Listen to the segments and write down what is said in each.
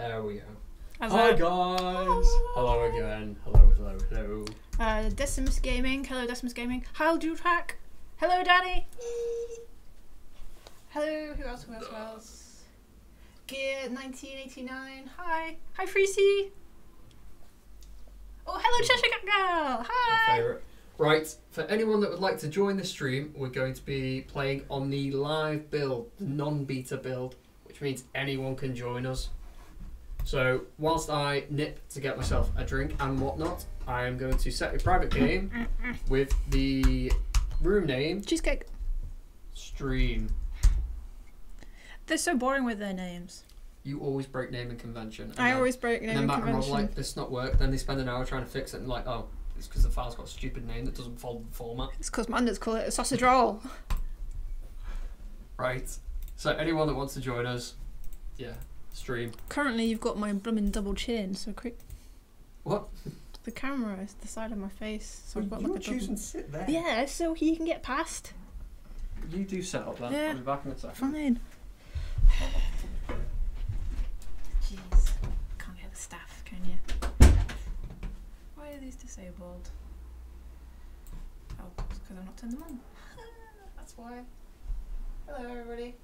There we go. Hi guys! Oh. Hello again. Hello. Decimus Gaming. Hello, Decimus Gaming. Hi, Dewtrack. Hello, Daddy. Hello, who else? Gear 1989. Hi. Hi, Freecy. Oh, hello, Cheshire Cat Girl. Hi. My favourite. Right, for anyone that would like to join the stream, we're going to be playing on the live build, the non-beta build, which means anyone can join us. So, whilst I nip to get myself a drink and whatnot, I am going to set a private game with the room name... Cheesecake. Stream. They're so boring with their names. You always break naming convention. I always break naming convention. And then Matt and Rob like, this not work, then they spend an hour trying to fix it and like, oh, it's because the file's got a stupid name that doesn't follow the format. It's because Manders call it a sausage roll. Right. So anyone that wants to join us, yeah, stream. Currently you've got my blooming double chin, so quick. What? The camera is the side of my face, so I've got you like a choose double... and sit there. Yeah, so he can get past. You do set up then. Yeah. I'll be back in a second. Fine. Jeez. Can't get the staff, can you? Why are these disabled? Oh, it's because I've not turned them on. That's why. Hello, everybody.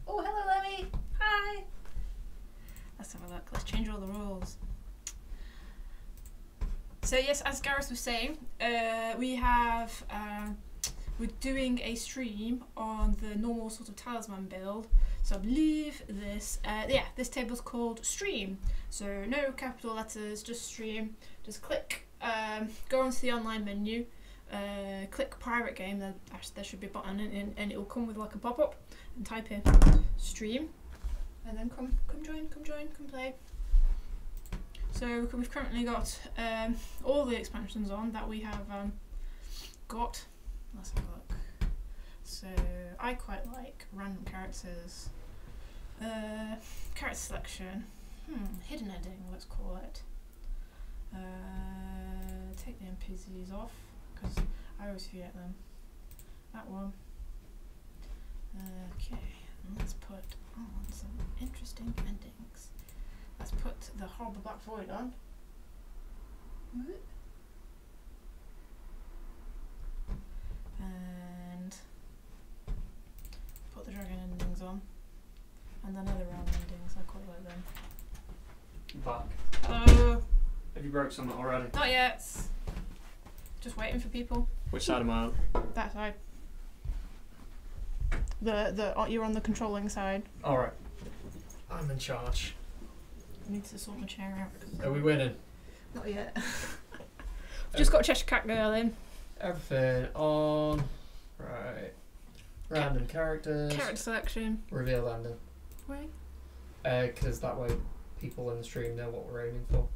Oh, hello, Lemmy. Hi. Let's have a look. Let's change all the rules. So yes, as Gareth was saying, we're doing a stream on the normal sort of Talisman build. So I believe this, this table's called Stream. So no capital letters, just Stream. Just click, go onto the online menu, click Private Game. There should be a button, and it will come with like a pop-up, and type in Stream, and then come join, come play. So we've currently got all the expansions on that we have got. Let's have a look. So I quite like random characters, character selection, hidden ending, let's call it. Take the NPCs off because I always forget them. That one. Okay, and let's put on some interesting endings. Let's put the Horrible Black Void on. And put the dragon endings on. And the nether realm endings, I quite like them. Back. Hello! Have you broke something already? Not yet. Just waiting for people. Which side am I on? That side. You're on the controlling side. Alright. I'm in charge. I need to sort my chair out. Are we winning? Not yet. Just got Cheshire Cat Girl in. Everything on. Right. Random characters. Character selection. Reveal ending. Why? Because that way people in the stream know what we're aiming for.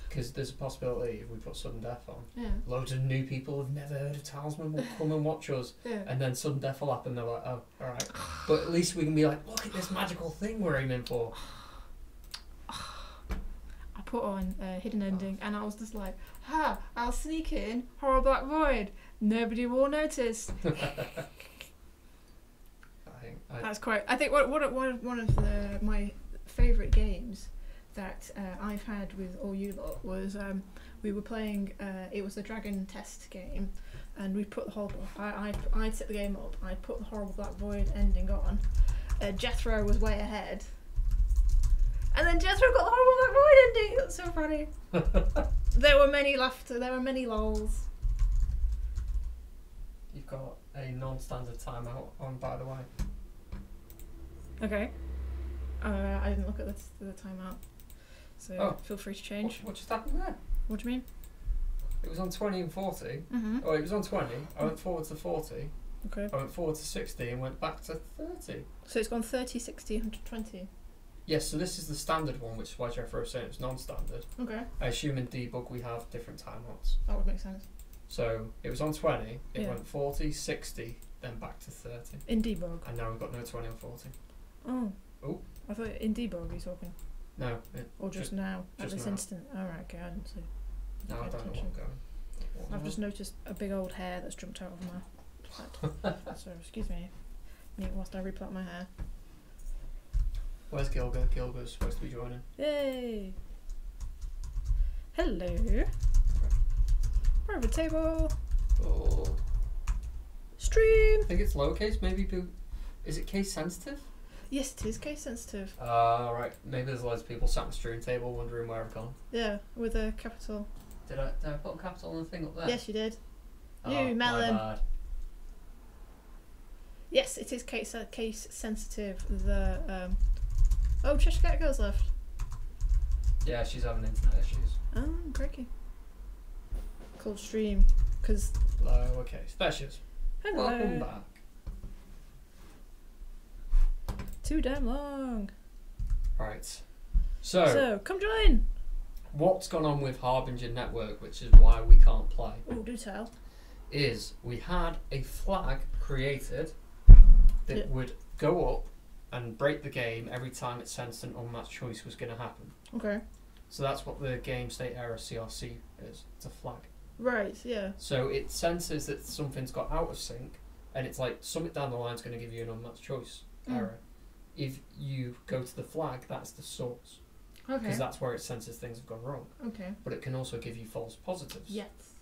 Because there's a possibility if we put sudden death on, loads of new people who've never heard of Talisman will come and watch us, and then sudden death will happen. They're like, oh, alright. But at least we can be like, look at this magical thing we're aiming for. I put on hidden ending, and I was just like, I'll sneak in Horror Black Void. Nobody will notice. That's quite. I think one of my favourite games that I've had with all you lot was we were playing. It was a dragon test game, and we put the horrible. I'd set the game up. I put the Horrible Black Void ending on. Jethro was way ahead. And then Jethro got the Horrible Black Void ending. That's so funny. There were many laughter. There were many lols. You've got a non-standard timeout on, by the way. Okay. I didn't look at the timeout. So feel free to change. What just happened there? What do you mean? It was on 20 and 40. Mm-hmm. Oh, it was on 20. I went forward to 40. Okay. I went forward to 60 and went back to 30. So it's gone 30, 60, 120. Yes, so this is the standard one, which is why Jeffrey was saying it's non-standard. Okay. I assume in debug we have different timeouts. That would make sense. So it was on 20, it went 40, 60, then back to 30. In debug? And now we've got no 20 or 40. Oh. Oh. I thought in debug you're talking. No. Or just now, at this now. instant. Alright, okay, I didn't see. No, I don't know where I'm going. I've just noticed a big old hair that's jumped out of my head. So, excuse me. Whilst I replot my hair. Where's Gilga? Gilga's supposed to be joining. Yay! Hello. Private table. Oh. Stream. I think it's lowercase. Maybe. Is it case sensitive? Yes, it is case sensitive. Right. Maybe there's loads of people sat at the stream table wondering where I've gone. Yeah, with a capital. Did I put a capital on the thing up there? Yes, you did. Oh, You melon. my bad. Yes, it is case sensitive. The oh, Cheshire Cat Girl's left. Yeah, she's having internet issues. Oh, crikey. Called stream, because Lowercase. There she is. hello. Welcome back. Too damn long. Right. So, come join. what's gone on with Harbinger Network, which is why we can't play, Oh, do tell. is we had a flag created that Yeah. would go up and break the game every time it sensed an unmatched choice was going to happen. Okay. So that's what the game state error CRC is. It's a flag. Right. Yeah. So it senses that something's got out of sync, and it's like something down the line is going to give you an unmatched choice error. If you go to the flag, that's the source, Okay. because that's where it senses things have gone wrong. Okay. But it can also give you false positives, Yes.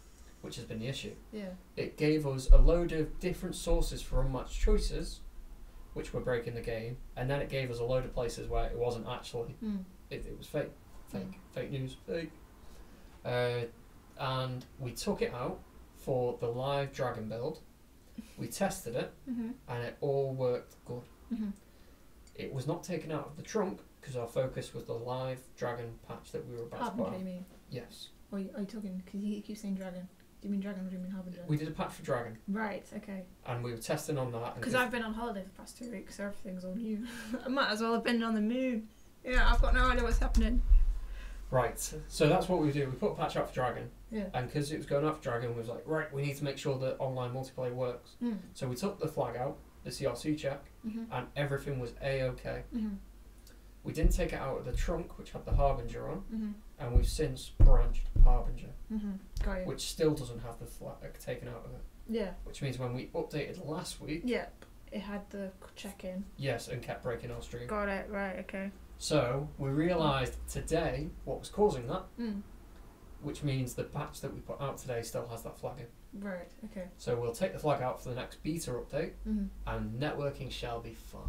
which has been the issue. Yeah. It gave us a load of different sources for unmatched choices, which were breaking the game, and then it gave us a load of places where it wasn't actually. It was fake. Fake news, fake. And we took it out for the live dragon build. We tested it, and it all worked good. It was not taken out of the trunk because our focus was the live dragon patch that we were about to put Harbinger, out. you mean? Yes. Or are you talking? Because you keep saying dragon. Do you mean dragon or do you mean Harbinger? We did a patch for dragon, Right. Okay. and we were testing on that. Because I've been on holiday for the past 2 weeks, so everything's all new. I might as well have been on the moon. Yeah, I've got no idea what's happening. Right, so that's what we do. We put a patch out for dragon, Yeah. and because it was going out for dragon, we was like, right, we need to make sure that online multiplayer works. So we took the flag out, the CRC check, and everything was a-okay. We didn't take it out of the trunk, which had the Harbinger on, and we've since branched Harbinger, Got you. which still doesn't have the flag taken out of it. Yeah. Which means when we updated last week, Yep. It had the check-in. yes, and kept breaking our stream. Got it. Right. Okay. So we realised today what was causing that, Mm. which means the patch that we put out today still has that flag in. Right. Okay. So we'll take the flag out for the next beta update, Mm-hmm. and networking shall be fine.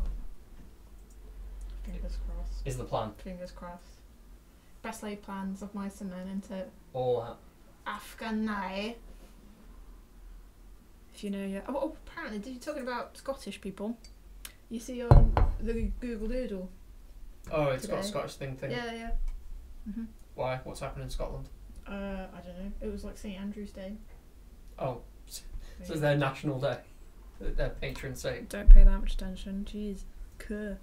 Fingers crossed. Is the plan. Fingers crossed. Best laid plans of mice and men into All that. Afghanai. If you know your... Oh, apparently, did you talking about Scottish people? You see on the Google Doodle? Oh, it's got a Today. Scottish thing. Yeah, yeah. Why? What's happening in Scotland? I don't know. It was like St Andrew's Day. Oh, so it's their national day. Their patron saint. Don't pay that much attention. Jeez. Cool.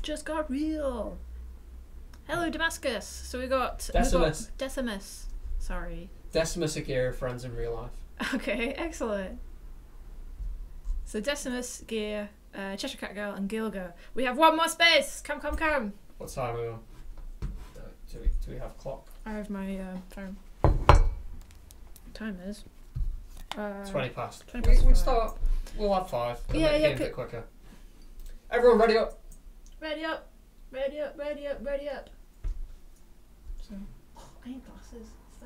Just got real. Hello, Damascus. So we got Decimus. Decimus. Sorry. Decimus Aguirre, friends in real life. Okay, excellent. So Decimus, Gear, Cheshire Cat Girl, and Gilga. We have one more space. Come, come, come. What time are we on? Do we have a clock? I have my phone. Time is 20 past. 20 past We five. start. We'll have 5. It'll Yeah, make the yeah, game a bit quicker. Everyone, ready up. Ready up, ready up, ready up, ready up. So, I need glasses. It's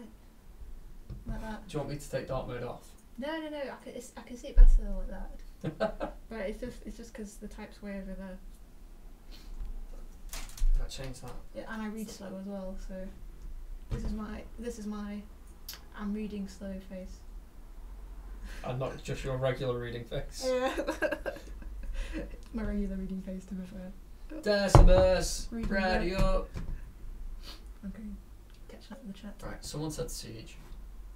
like that. Do you want me to take dark mode off? No. I can see it better like that. But it's just because the type's way over there. I change that. Yeah, and I read slow as well. So this is my I'm reading slow face. And not just your regular reading face. Yeah. My regular reading face, to be fair. Decimus, Reading ready that. up. Okay. Catch up in the chat. Right, someone said Siege.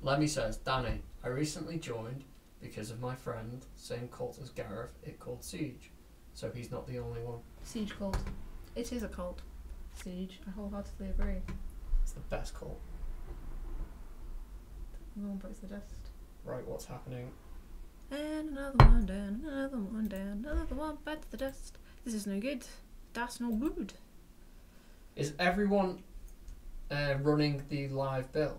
Lemmy says, Danny, I recently joined because of my friend, same cult as Gareth, it called Siege. So he's not the only one. Siege cult. It is a cult. Siege. I wholeheartedly agree. It's the best cult. No one breaks the dust. Right, what's happening? And another one down, another one down, another one back to the dust. This is no good. That's no good. Is everyone running the live build?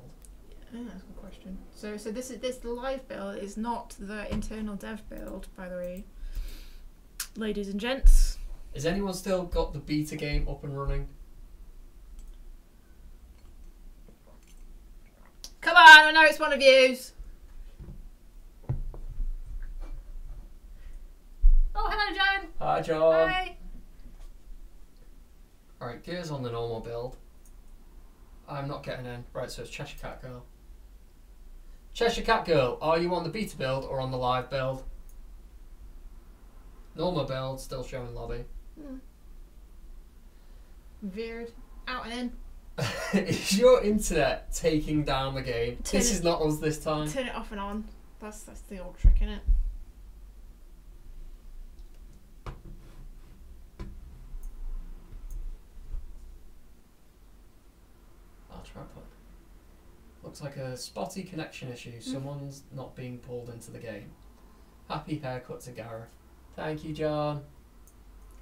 Yeah, that's a good question. So this the live build is not the internal dev build, by the way. Ladies and gents. Has anyone still got the beta game up and running? Come on, I know it's one of yous. Oh, hello, John. Hi, John. Hi. Alright, Gears on the normal build. I'm not getting in. Right, so it's Cheshire Cat Girl. Cheshire Cat Girl, are you on the beta build or on the live build? Normal build, still showing lobby. Weird. Out and in. Is your internet taking down the game? This is not us this time. Turn it off and on. That's the old trick, innit? I'll try put. Looks like a spotty connection issue. Someone's not being pulled into the game. Happy haircut to Gareth. Thank you, John.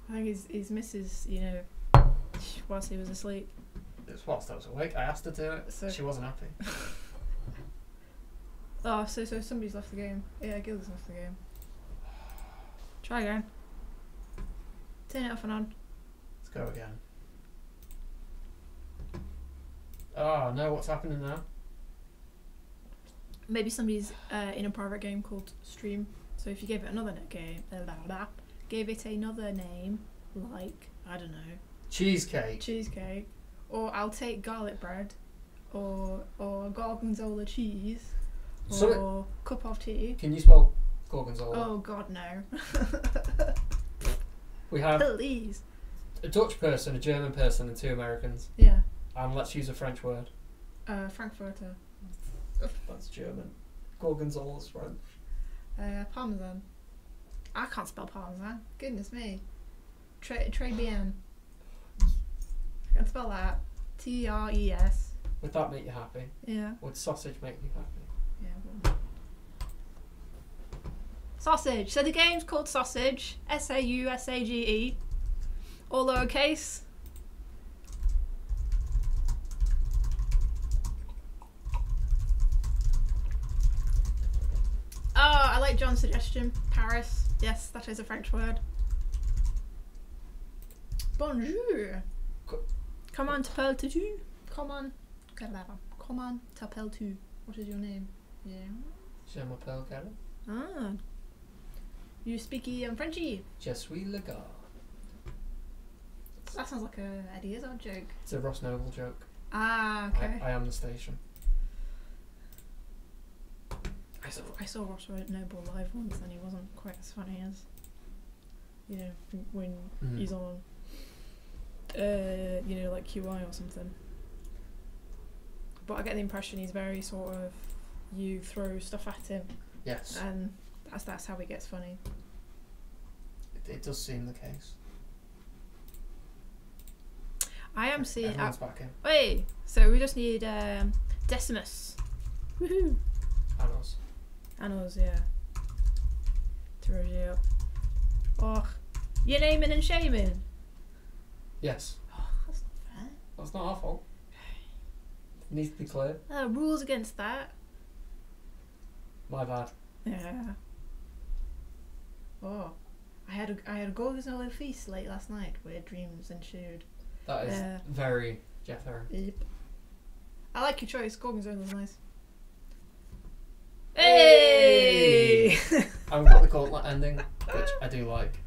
I think his missus, you know, whilst he was asleep. It was whilst I was awake. I asked her to do it. So she wasn't happy. Oh, so somebody's left the game. Yeah, Gilda's left the game. Try again. Turn it off and on. Let's go again. Oh no, what's happening now? Maybe somebody's in a private game called Stream. So if you gave it another gave it another name, like, I don't know, Cheesecake. Or I'll take garlic bread, or gorgonzola cheese, or cup of tea. Can you spell gorgonzola? Oh God, no. We have Please. a Dutch person, a German person, and 2 Americans. Yeah. And let's use a French word. Frankfurter. That's German. Gorgonzola's French. Parmesan. I can't spell parmesan. Goodness me. Très bien. I can spell that. Tres. Would that make you happy? Yeah. Would sausage make you happy? Yeah. Sausage. So the game's called Sausage. Sausage. All lowercase. Oh, I like John's suggestion. Paris. Yes, that is a French word. Bonjour. Comment t'appelles-tu? Comment t'appelles-tu? What is your name? Yeah. Je m'appelle Gareth. Ah. You speaky Frenchy. Je suis le gars. That sounds like a Eddie Izzard joke. It's a Ross Noble joke. Ah, okay. I am the station. I saw Ross Noble live once and he wasn't quite as funny as, you know, when he's on, you know, like QI or something. But I get the impression he's very sort of, you throw stuff at him. Yes. And that's how he gets funny. It does seem the case. I am seeing... Everyone's back in. Wait, so we just need Decimus. Woohoo! And us, yeah. To raise you up. Oh, you're naming and shaming? Yes. Oh, that's not fair. That's not our fault. It needs to be clear. Rules against that. My bad. Yeah. Oh, I had a gorgonzola feast late last night. Weird dreams ensued. That is very Jeff Herring. Yep. I like your choice. Gorgonzola's nice. Hey! I've got the gauntlet ending, which I do like.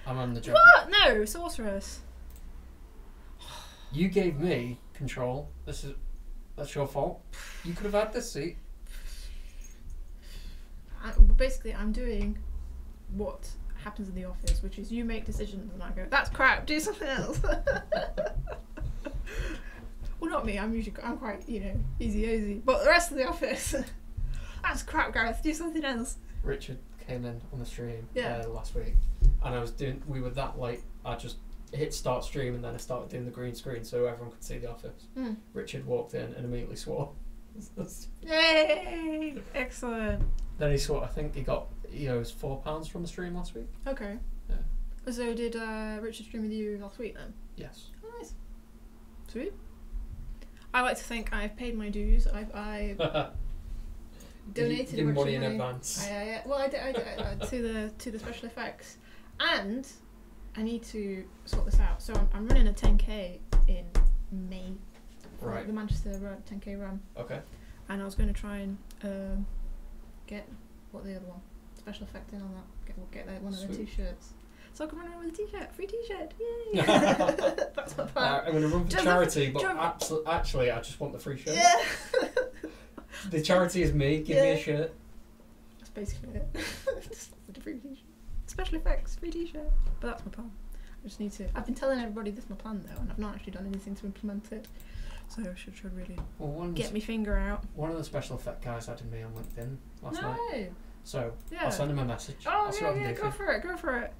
I'm on the joke. What? No, sorceress. You gave me control. That's your fault. You could have had this seat. Basically, I'm doing what happens in the office, which is you make decisions and I go, that's crap, do something else. Well, not me, I'm quite, you know, easy, but the rest of the office, that's crap, Gareth, do something else. Richard came in on the stream last week, and we were that late, I just hit start stream and then I started doing the green screen so everyone could see the office. Richard walked in and immediately swore. Yay! Excellent. Then he swore, I think he got, it was £4 from the stream last week. Okay. Yeah. So did Richard stream with you last week then? Yes. Oh, nice. Sweet. I like to think I've paid my dues. I donated give money in advance. Well, I did to the special effects, and I need to sort this out. So I'm running a 10k in May. Right. The Manchester 10k run. Okay. And I was going to try and get the other one? Special effect in on that. Get like one of the t-shirts. So I can run around with a t-shirt. Free t-shirt. Yay! That's my plan. I'm going to run for charity, but actually I just want the free shirt. Yeah. The charity is me. Give me a shirt. That's basically it. Just the free t-shirt. Special effects, free t-shirt. But that's my plan. I just need to. I've been telling everybody this is my plan though, and I've not actually done anything to implement it. So I should really get my finger out. One of the special effect guys added me on LinkedIn last night. So yeah. I'll send him a message. Oh yeah, go for it.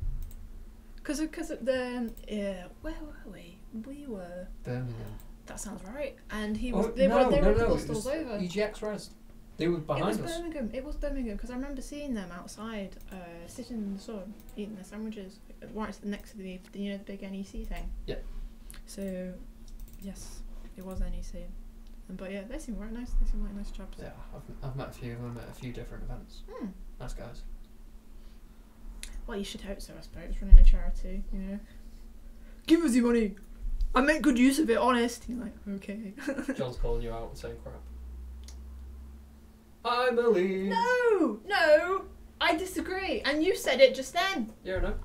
Because the where were we? We were Birmingham. That sounds right. And he was. They were a couple stalls over. EGX Res. They were behind us. It was Birmingham because I remember seeing them outside, sitting in the sun, eating their sandwiches, right next to the big NEC thing. Yeah. So, yes, it was NEC. But yeah, they seem right nice. They seem like nice chaps. Yeah, I've met a few of them at a few different events. Nice guys. Well, you should hope so, I suppose. Running a charity, Give us your money. I make good use of it, honest. You're like, okay. John's calling you out and saying crap. I believe. No, I disagree. And you said it just then. Yeah, I know.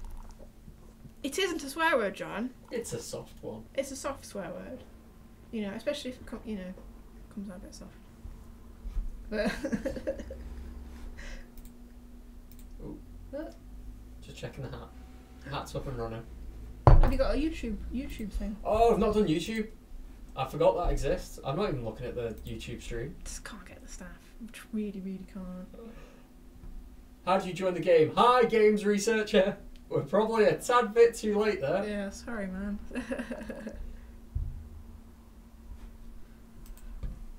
It isn't a swear word, John. It's a soft one. It's a soft swear word. Especially if it comes out a bit soft. But Ooh. Just checking the hat. Hat's up and running. Have you got a YouTube thing? Oh, I've not done YouTube. I forgot that exists. I'm not even looking at the YouTube stream. Just can't get the staff. Really, really can't. How did you join the game? Hi, games researcher. We're probably a tad bit too late there. Yeah, sorry, man.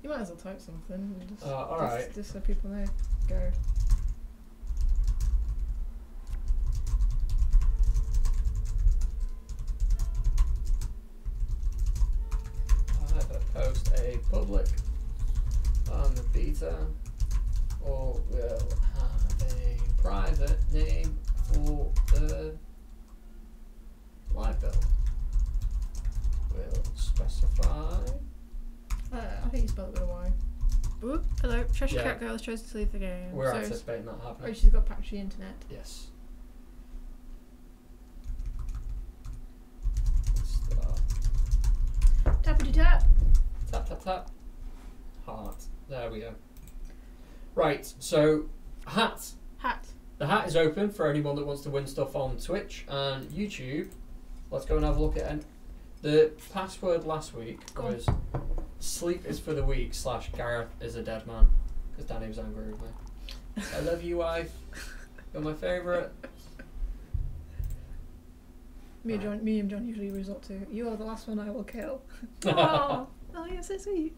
You might as well type something. Alright. Just so people know. Go. Either post a public on the beta, or we'll have a private name for the live build. We'll specify. I think you spelled it with a Y. Ooh, hello. Cheshire Cat Girl has chosen to leave the game. We're anticipating that happening. Oh, she's got patchy internet. Yes. Tappity tap. Tap tap tap. Heart. There we go. Right, so hat. The hat is open for anyone that wants to win stuff on Twitch and YouTube. Let's go and have a look at it. The password last week was sleep is for the weak / Gareth is a dead man. Because Danny was angry with me. I love you, wife. You're my favourite. Me and John usually resort to, you are the last one I will kill. Oh, you're so sweet.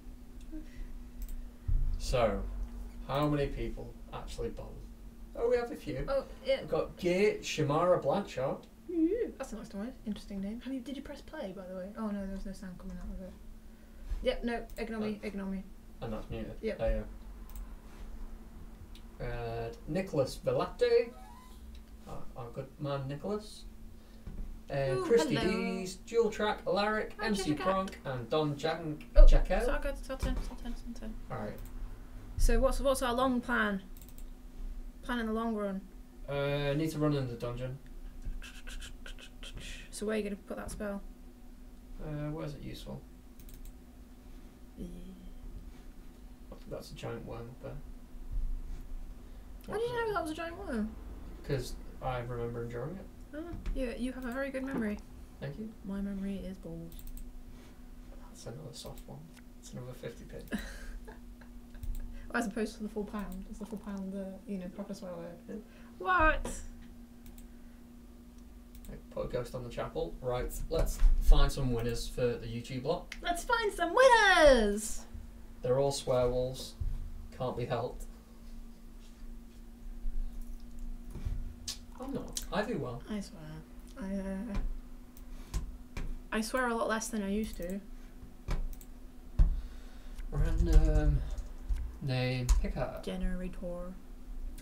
So, how many people actually bowled? Oh, we have a few. Oh, yeah. We've got Gear Shamara Blanchard. That's a nice one. Interesting name. Did you press play, by the way? Oh no, there was no sound coming out of it. Yep, no, ignore me. And that's muted. Yep. There you go. Nicholas Velate. Our good man Nicholas. Christy hello. Dees, Dual Track, Alaric, MC Pronk, and Don Jackal. So I go to top 10. Alright. So what's our long plan? Plan in the long run. Need to run in the dungeon. So where are you going to put that spell? Where's it useful? That's a giant worm up there. How did you know that was a giant worm? Because I remember enjoying it. Oh, you have a very good memory. Thank you. My memory is balls. That's another soft one. It's another 50p. As opposed to the full pound. Is the full pound the proper swear word? What? Put a ghost on the chapel. Right, let's find some winners for the YouTube lot. Let's find some winners! They're all swear wolves. Can't be helped. I'm not. I do well. I swear. I swear a lot less than I used to. Random name picker. Generator.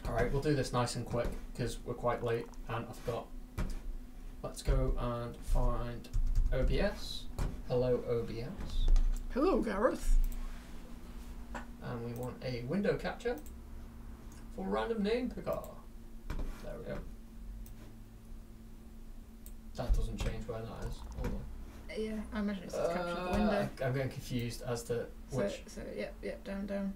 Alright, we'll do this nice and quick because we're quite late and I forgot let's go and find OBS. Hello, OBS. Hello, Gareth. And we want a window capture for random name picker. There we go. That doesn't change where that is. Hold on. Yeah, I imagine it's just captured the window. I'm getting confused as to which. So yep, down.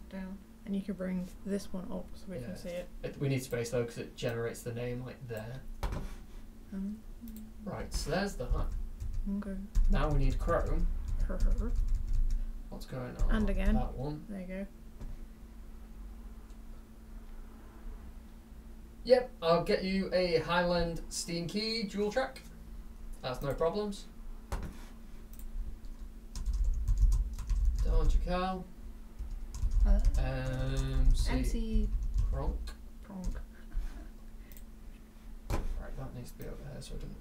And you can bring this one up so we can see it. We need space though because it generates the name like there. Right, so there's that. Okay. Now we need Chrome. What's going on? And again. That one. There you go. Yep, I'll get you a Highland Steam Key dual track. That's no problems. Don't you, Carl? MC Pronk. Pronk. Right, that needs to be over here so I didn't.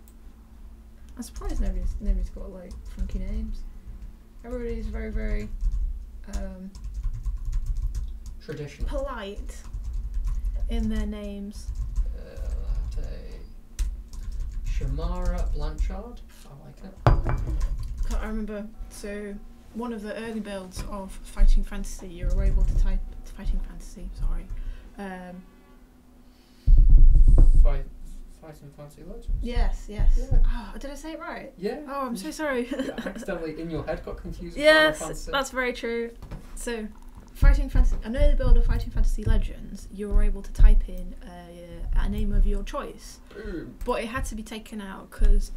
I'm surprised nobody's got like funky names. Everybody's very, very Traditional. polite in their names. Shamara Blanchard. I like it. I remember, so one of the early builds of Fighting Fantasy, you were able to type Fighting Fantasy. Sorry. Fighting Fantasy Legends. Yes. Yeah. Oh, did I say it right? Yeah. Oh, I'm so sorry. Yeah, accidentally in your head got confused with Yes, Final Fantasy. that's very true. So, Fighting Fantasy, an early build of Fighting Fantasy Legends, you were able to type in a name of your choice. Boom. But it had to be taken out because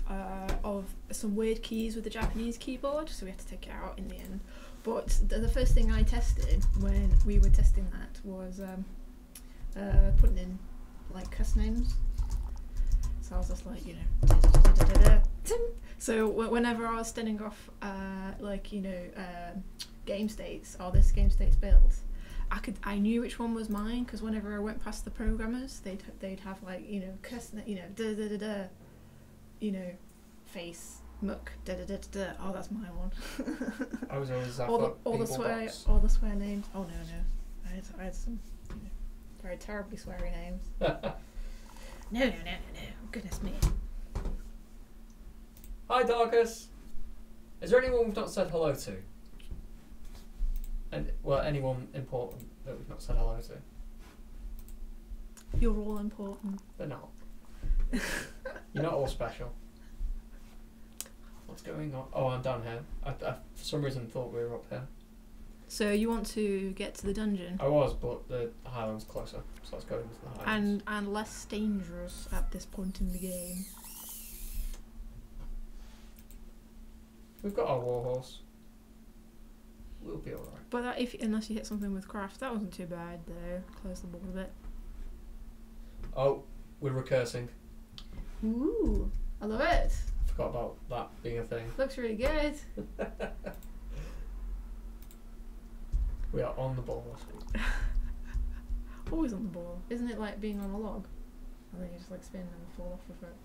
of some weird keys with the Japanese keyboard, so we had to take it out in the end. But the first thing I tested when we were testing that was putting in like cuss names. So I was just like, so whenever I was standing off game states or this game states build, I knew which one was mine because whenever I went past the programmers, they'd have like cuss, face muck, oh that's my one. I was always that all the swear names. Oh no, I had some very terribly sweary names. No, goodness me. Hi Darkus. Is there anyone we've not said hello to? And anyone important that we've not said hello to? You're all important. They're not. You're not all special. What's going on? Oh, I'm down here. I for some reason thought we were up here. So you want to get to the dungeon? I was, but the Highland's closer, so let's go into the Highlands. And less dangerous at this point in the game. We've got our warhorse. We'll be alright. But unless you hit something with craft, that wasn't too bad though. Close the board a bit. Oh, we're recursing. Ooh, I love it. Forgot about that being a thing. Looks really good. We are on the ball. Always on the ball. Isn't it like being on a log? And then you just like spin and fall off of it.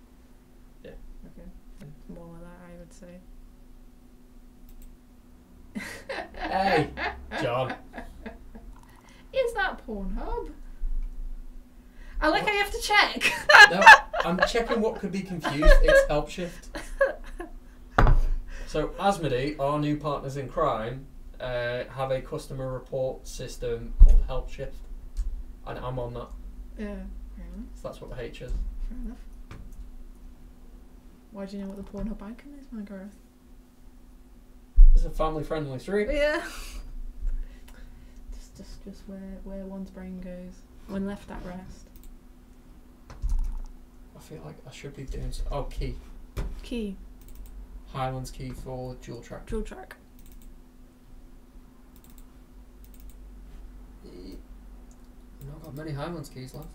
Yeah. Okay. It's more like that, I would say. Hey, John. Is that Pornhub? I like how you have to check. No, I'm checking what could be confused. It's Help Shift. So Asmodee, our new partners in crime, have a customer report system called Help Shift, and I'm on that. Yeah, fair enough. So that's what the H is. Fair enough. Why do you know what the Pornhub icon is, my Gareth? It's a family-friendly stream. Yeah. just where one's brain goes when left at rest. I feel like I should be doing so. Oh, key. Key. Highlands key for dual track. Dual track. I've not got many Highlands keys left.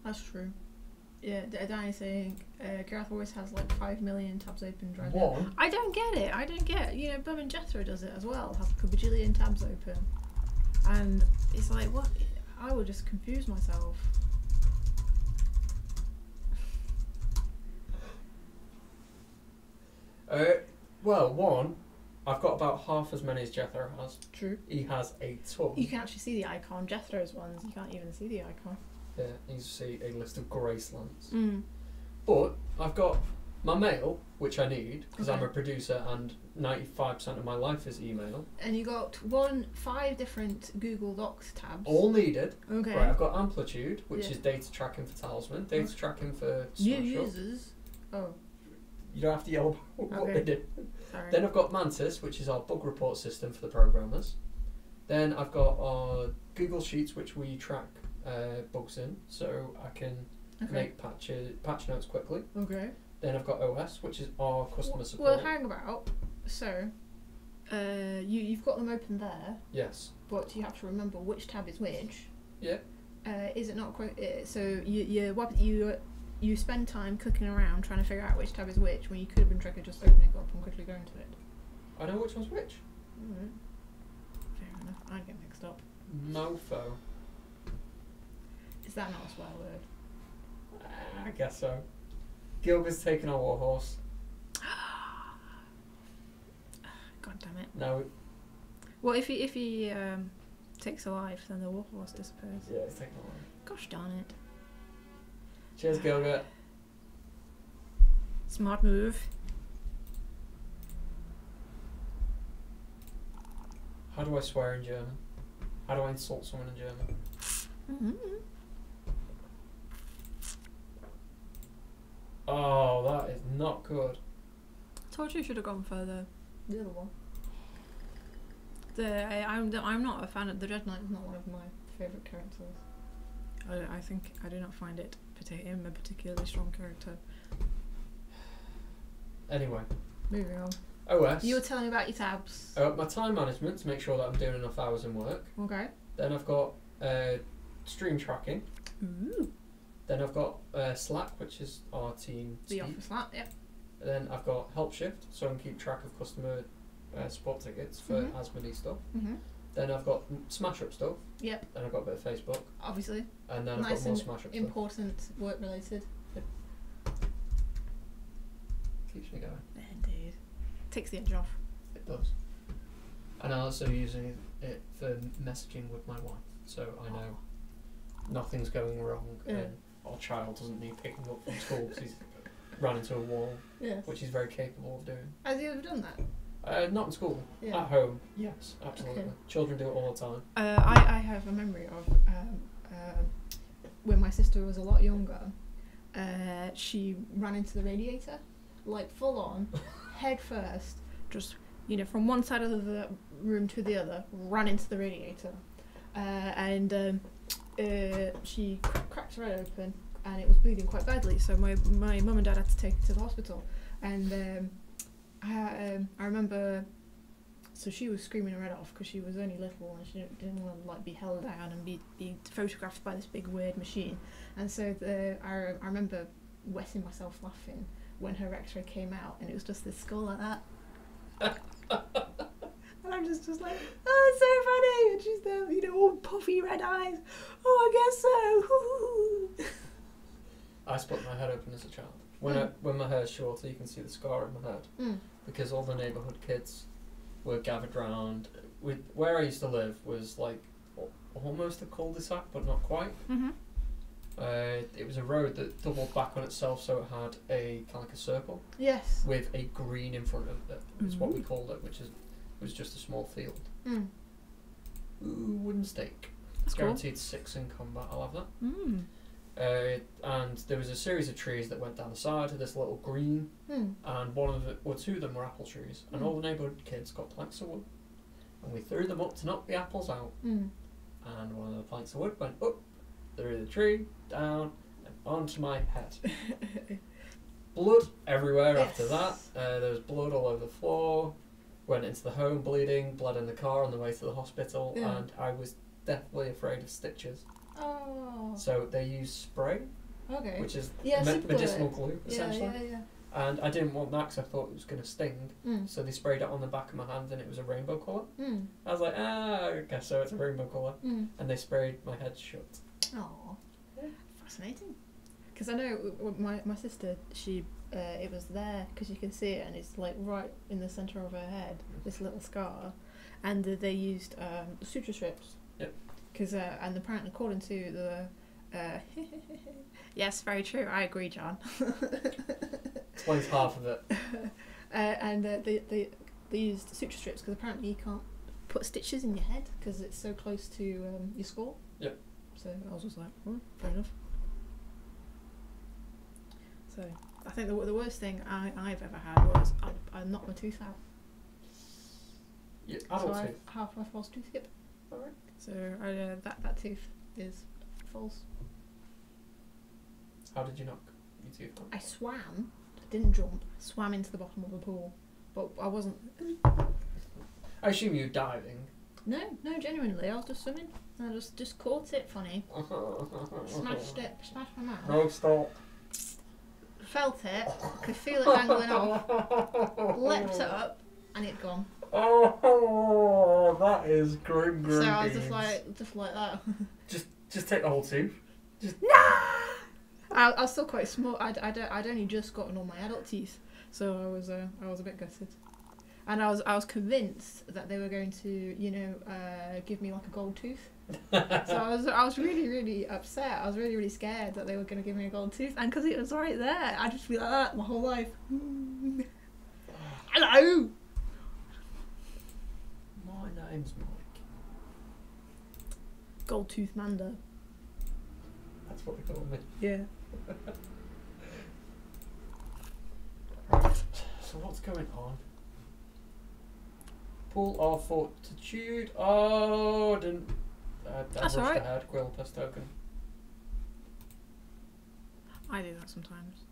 That's true. Yeah, Danny's saying Gareth always has like 5 million tabs open. One? I don't get it. Bum and Jethro does it as well. Has like a bajillion tabs open. And it's like, what? I would just confuse myself. Well, one, I've got about half as many as Jethro has. True. He has a ton. You can actually see the icon. Jethro's ones, you can't even see the icon. Yeah, you see a list of Gracelands. Mm. But I've got my mail, which I need, because I'm Okay. a producer and 95% of my life is email. And you got 5 different Google Docs tabs. All needed. Okay. Right, I've got Amplitude, which Yeah. is data tracking for Talisman, data tracking for New Smash Up. users. Oh, You don't have to yell about what Okay. they do. sorry. Then I've got Mantis, which is our bug report system for the programmers. Then I've got our Google Sheets, which we track bugs in, so I can make patch notes quickly. Okay. Then I've got OS, which is our customer support. Well, hang about. So, you've got them open there, Yes. but you have to remember which tab is which. Yeah. Is it not quite? So you spend time clicking around trying to figure out which tab is which when you could have been triggered just opening it up and quickly going to it. I know which one's which. Alright. Fair enough. I get mixed up. Mofo. Is that not a swear word? I guess so. Gilga's taken our warhorse. God damn it. No. Well, if he takes a life, then the warhorse disappears. Yeah, it's taken our warhorse. Gosh darn it. Cheers, Gilga. Smart move. How do I swear in German? How do I insult someone in German? Mm-hmm. Oh, that is not good. Told you should have gone for the other one. I'm not a fan of the Dread Knight. Is not one of my favourite characters. I think I do not find it him a particularly strong character. Anyway, Moving on. OS. You were telling me about your tabs. My time management to make sure that I'm doing enough hours in work. Okay. Then I've got stream tracking. Ooh. Then I've got Slack, which is our team. The speak. office that, yep. Then I've got Help Shift, so I can keep track of customer support tickets for Mhm. Asmodee stuff. Mm-hmm. Then I've got Smash Up stuff. Yep. Then I've got a bit of Facebook. Obviously. And then I've Nice got more and Smash Up stuff. important work related. Keeps me going. Indeed. Takes the edge off. It does. And I'm also using it for messaging with my wife, so I know nothing's going wrong and our child doesn't need picking up from school because he's ran into a wall, Yes. which he's very capable of doing. Has he ever done that? Not in school. Yeah. At home, yes, absolutely. Okay. Children do it all the time. I have a memory of when my sister was a lot younger. She ran into the radiator, like full on, head first, just from one side of the room to the other, ran into the radiator, and she cracked her head open, and it was bleeding quite badly. So my mum and dad had to take her to the hospital, and I remember. So she was screaming her head off because she was only little and she didn't want to be held down and be photographed by this big weird machine. And so I remember wetting myself laughing when her X-ray came out and it was just this skull like that. And I'm just like, oh, it's so funny. And she's there, all puffy red eyes. Oh, I guess so. I split my head open as a child. When my hair's shorter, you can see the scar in my head because all the neighbourhood kids were gathered round. Where I used to live was like almost a cul-de-sac, but not quite. Mm-hmm. It was a road that doubled back on itself, so it had a kind of like a circle Yes. with a green in front of it. Is what we called it, which was just a small field. Mm. Ooh, wooden stake. That's cool. Guaranteed 6 in combat. I'll have that. Mm. And there was a series of trees that went down the side of this little green, and two of them were apple trees, and all the neighbourhood kids got planks of wood, and we threw them up to knock the apples out, and one of the planks of wood went up through the tree, down, and onto my head. Blood everywhere after that. There was blood all over the floor, went into the home bleeding, bled in the car on the way to the hospital, and I was deathly afraid of stitches. Oh. So they use spray, Okay. which is super medicinal glue, essentially. Yeah. And I didn't want that because I thought it was going to sting. So they sprayed it on the back of my hand and it was a rainbow colour. I was like, I guess so, it's a rainbow colour. And they sprayed my head shut. Oh, fascinating. Because I know my sister, she it was there because you can see it, and it's like right in the center of her head, this little scar, and they used suture strips. Yep. Because and apparently, according to the yes, very true. I agree, John. Explains half of it. And they used suture strips because apparently you can't put stitches in your head because it's so close to your skull. Yep. So I was just like, fair enough. So I think the worst thing I've ever had was I knocked my tooth out. Yeah, So I have half my false tooth hip. Alright. So that tooth is false. How did you knock your tooth out? I swam, didn't jump, swam into the bottom of the pool, but I wasn't. I assume you were diving. No, genuinely, I was just swimming. I just caught it funny, smashed my mouth. No, stop. Felt it, could feel it dangling off, leapt up, and it'd gone. Oh, that is grim. So I was just like that. Just take the whole tooth. I was still quite small. I'd only just gotten all my adult teeth, so I was a bit gutted, and I was convinced that they were going to give me like a gold tooth. So I was really, really upset. I was really, really scared that they were going to give me a gold tooth, and because it was right there, I'd just be like that my whole life. Hello. My name's Mike. Gold tooth Manda. That's what they call me. Yeah. So what's going on? Pull our fortitude. Oh, didn't. That's rushed alright. ahead. Quill plus token. I do that sometimes.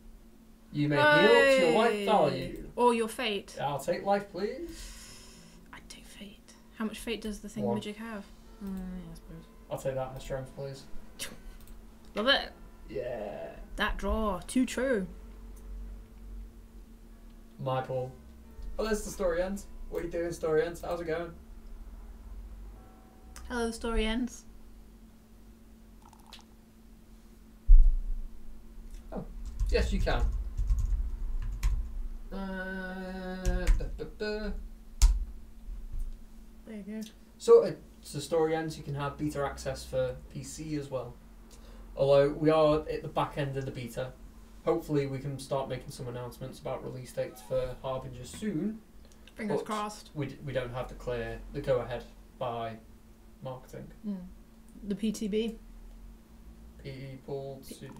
You may heal up to your life value. Or your fate. I'll take life, please. I'd take fate. How much fate does the thing One. magic have? Yeah, I suppose. I'll take that in a strength, please. Love it. Yeah. That draw. Too true. My pull. Oh, there's the story ends. What are you doing, story ends? How's it going? Hello, the story ends. Oh, yes, you can. There you go. So, the story ends. You can have beta access for PC as well. Although we are at the back end of the beta. Hopefully, we can start making some announcements about release dates for Harbinger soon. Fingers But crossed. We don't have the go ahead by marketing. The PTB. People to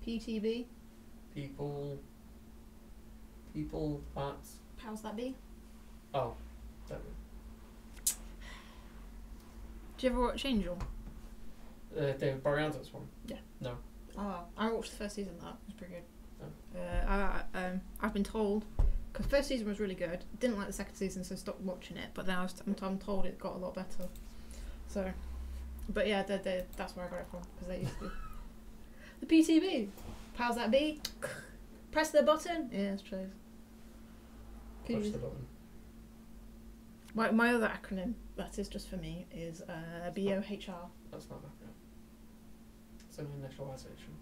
PTB. people that How's that be? oh there we Do you ever watch Angel? David Boreanaz's one. Yeah. No. Oh, I watched the first season of that. It was pretty good. Oh. I've been told, because the first season was really good. Didn't like the second season, so stopped watching it. But then I'm told it got a lot better. So, but yeah, that's where I got it from, because they used to. The PTB. How's that be? Press the button. Yes, please. Push the button. My other acronym that is just for me is BOHR. That's not that. It's an initialization.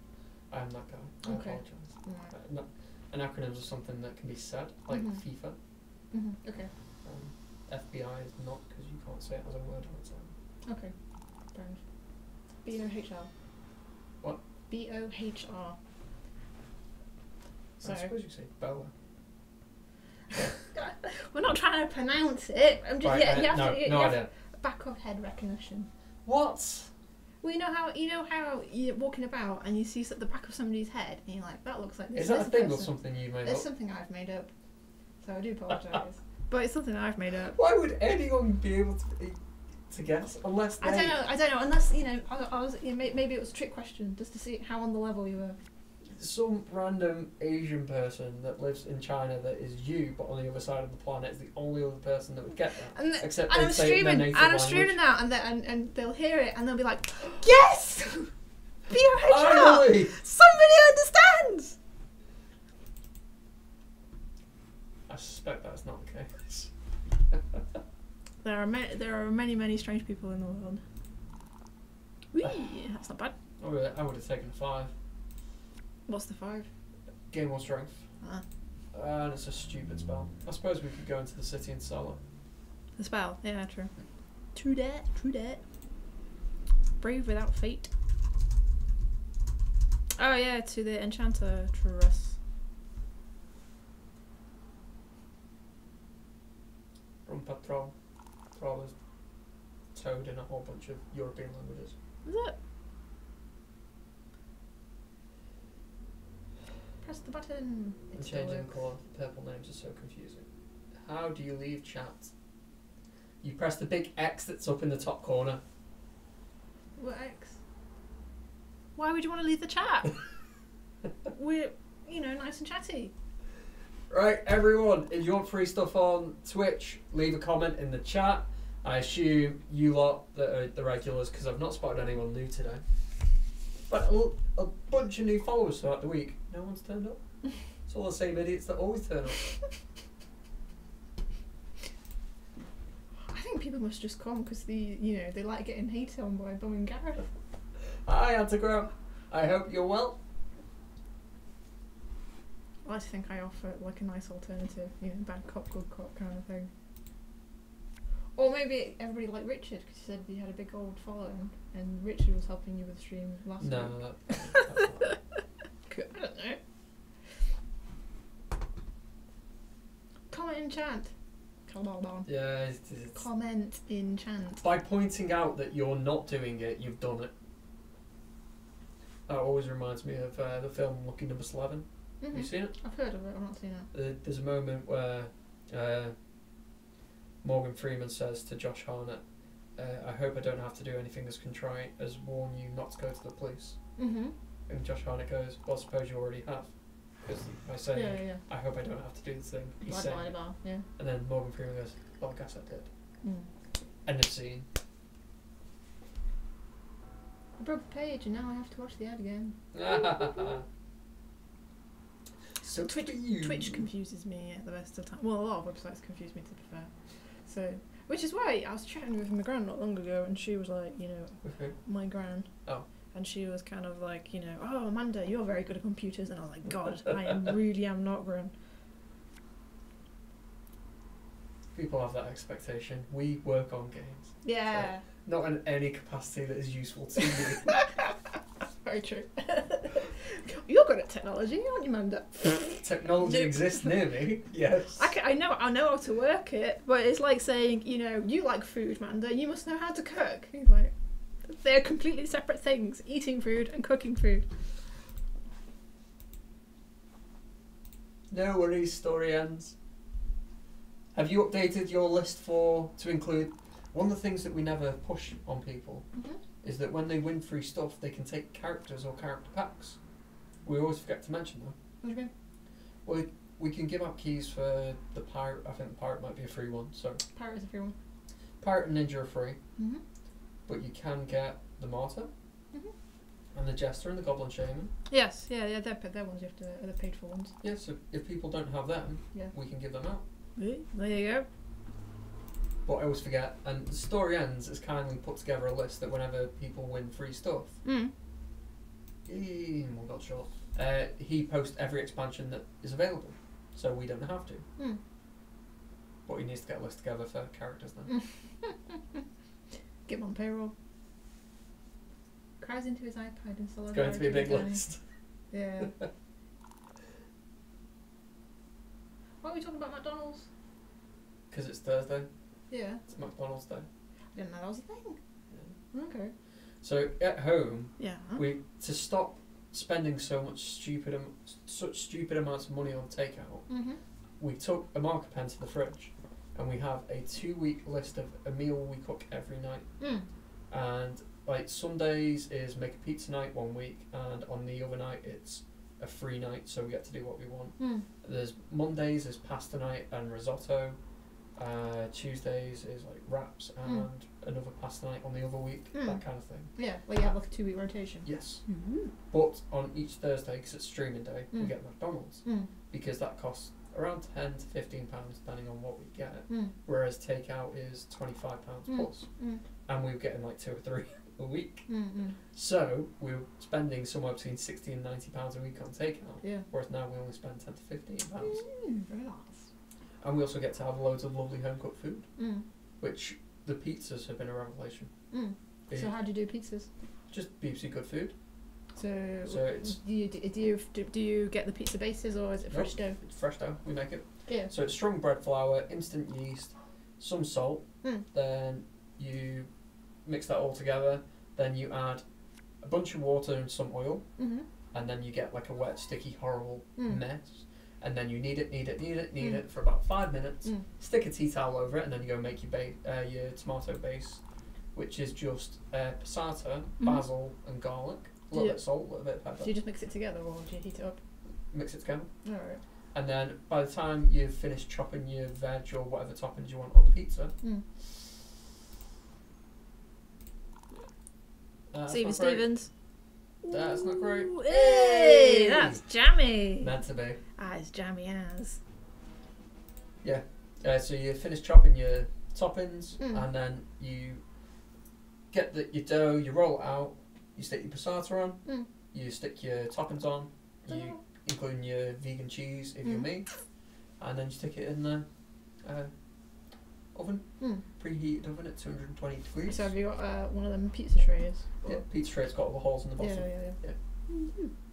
I am that guy. I Okay. apologise. Right. No, an acronym is something that can be said, like Mhm. FIFA. Okay. FBI is not, because you can't say it as a word on its own. Okay. Fair enough. BOHR. What? BOHR. So I suppose you say Bella. we're not trying to pronounce it. I'm just Right, you have no, to, you no have idea. back of head recognition. What? Well, you know how you're walking about and you see the back of somebody's head and you're like, that looks like this. Is that a this thing or person. something you made It's up? something I've made up. So I do apologise. But it's something I've made up. Why would anyone be able to guess unless they... I don't know. Unless I was maybe it was a trick question just to see how on the level you were. Some random Asian person that lives in China that is you, but on the other side of the planet is the only other person that would get that. And, Except and they'd I'm say it in their streaming, native and I'm language. streaming that, and they'll hear it, and they'll be like, yes, BOHR. Finally! Somebody understands. I suspect that's not the case. There are many strange people in the world. Whee, that's not bad. I would have taken a 5. What's the 5? Game or strength. Ah. And it's a stupid spell. I suppose we could go into the city and sell it. The spell, yeah, true. True that, true that. Brave without fate. Oh yeah, to the enchantress. Rum patrol. Patrol is toad in a whole bunch of European languages. Is it? Press the button. And It still changing works. colour. Purple names are so confusing. How do you leave chat? You press the big X that's up in the top corner. What X? Why would you want to leave the chat? We're, nice and chatty. Right, everyone, if you want free stuff on Twitch, leave a comment in the chat. I assume you lot that are the regulars, because I've not spotted anyone new today. But a bunch of new followers throughout the week. No one's turned up. It's all the same idiots that always turn up. I think people must just come because they like getting hated on by Bum and Gareth. Hi, Antigram. I hope you're well. I like to think I offer like a nice alternative, bad cop, good cop kind of thing. Or maybe everybody like Richard because he said he had a big old following and Richard was helping you with the stream last week. No, that's not. I don't know. Comment in chat. Come on. Yeah, it's Comment in chat. by pointing out that you're not doing it, you've done it. That always reminds me of the film Lucky Number 11. Have you seen it? I've heard of it, I've not seen it. There's a moment where Morgan Freeman says to Josh Hartnett, I hope I don't have to do anything as contrite as warn you not to go to the police. Mm-hmm. And Josh Hartnett goes, well, I suppose you already have. Because by saying, Yeah. I hope I don't have to do this thing, he's Blah, saying blah, it. blah, yeah. And then Morgan Freeman goes, well, I guess I did. End of scene. I broke the page and now I have to watch the ad again. So Twitch confuses me at the best of time. Well, a lot of websites confuse me, to be fair. So, which is why I was chatting with my gran not long ago, and she was like, Okay. my gran. Oh. And she was kind of like, oh, Amanda, you're very good at computers. And I was like, God, I really am not, gran. People have that expectation. We work on games. Yeah. So, not in any capacity that is useful to you. Very true. You're good at technology, aren't you, Amanda? Technology exists near me. Yes. I know how to work it, but it's like saying, you like food, Amanda. You must know how to cook. He's like, they're completely separate things: eating food and cooking food. No worries. Story ends. Have you updated your list to include? One of the things that we never push on people is that when they win free stuff, they can take characters or character packs. We always forget to mention them. What do you mean? Well, we can give out keys for the pirate. I think the pirate might be a free one. So Pirate is a free one. pirate and ninja are free, Mm-hmm. but you can get the martyr and the jester and the goblin shaman. Yes, yeah, they're ones you have to. They're paid for ones. Yeah, so if people don't have them, we can give them out. There you go. But I always forget, and the story ends has kindly put together a list that whenever people win free stuff, one got short. He posts every expansion that is available, so we don't have to. But he needs to get a list together for characters then. Get him on payroll. Cries into his iPad in solidarity. It's going to be a big with Danny. list. Yeah. Why are we talking about McDonald's? Because it's Thursday. Yeah. It's McDonald's Day. I didn't know that was a thing. Yeah. Okay. So at home, Yeah. to stop spending such stupid amounts of money on takeout, we took a marker pen to the fridge, and we have a 2-week list of a meal we cook every night. And like some days is make a pizza night 1 week, and on the other night it's a free night, so we get to do what we want. There's Mondays is pasta night and risotto. Tuesdays is like wraps and another pasta night on the other week, that kind of thing. Yeah, well, you have like a 2-week rotation. Yes. But on each Thursday, because it's streaming day, we get McDonald's because that costs around £10 to £15 depending on what we get. Whereas takeout is £25 plus, and we were getting like 2 or 3. a week. Mm-mm. So we're spending somewhere between £60 and £90 a week on takeout. Yeah. Whereas now we only spend £10 to £15. Very nice. And we also get to have loads of lovely home cooked food, Mm. which the pizzas have been a revelation. Mm. So how do you do pizzas? Just BBC good food. So it's do you get the pizza bases or is it fresh dough? It's fresh dough. We make it. Yeah. So it's strong bread flour, instant yeast, some salt. Mm. Then you mix that all together. Then you add a bunch of water and some oil, Mm-hmm. and then you get like a wet, sticky, horrible mess. And then you knead it for about 5 minutes. Mm. Stick a tea towel over it, and then you go make your tomato base, which is just passata, basil, and garlic. A little bit of salt, a little bit of pepper. Do you just mix it together or do you heat it up? Mix it together. Alright. And then by the time you've finished chopping your veg or whatever toppings you want on the pizza, Stephen Stevens. That's not great. Ooh, hey, that's jammy. Meant to be. As jammy as. Yeah. So you finish chopping your toppings, and then you get your dough. You roll it out. You stick your passata on. You stick your toppings on. You including your vegan cheese if you're me, and then you stick it in the oven, preheated oven at 220 degrees. So have you got one of them pizza trays? Yeah, pizza tray's got all the holes in the bottom. Yeah.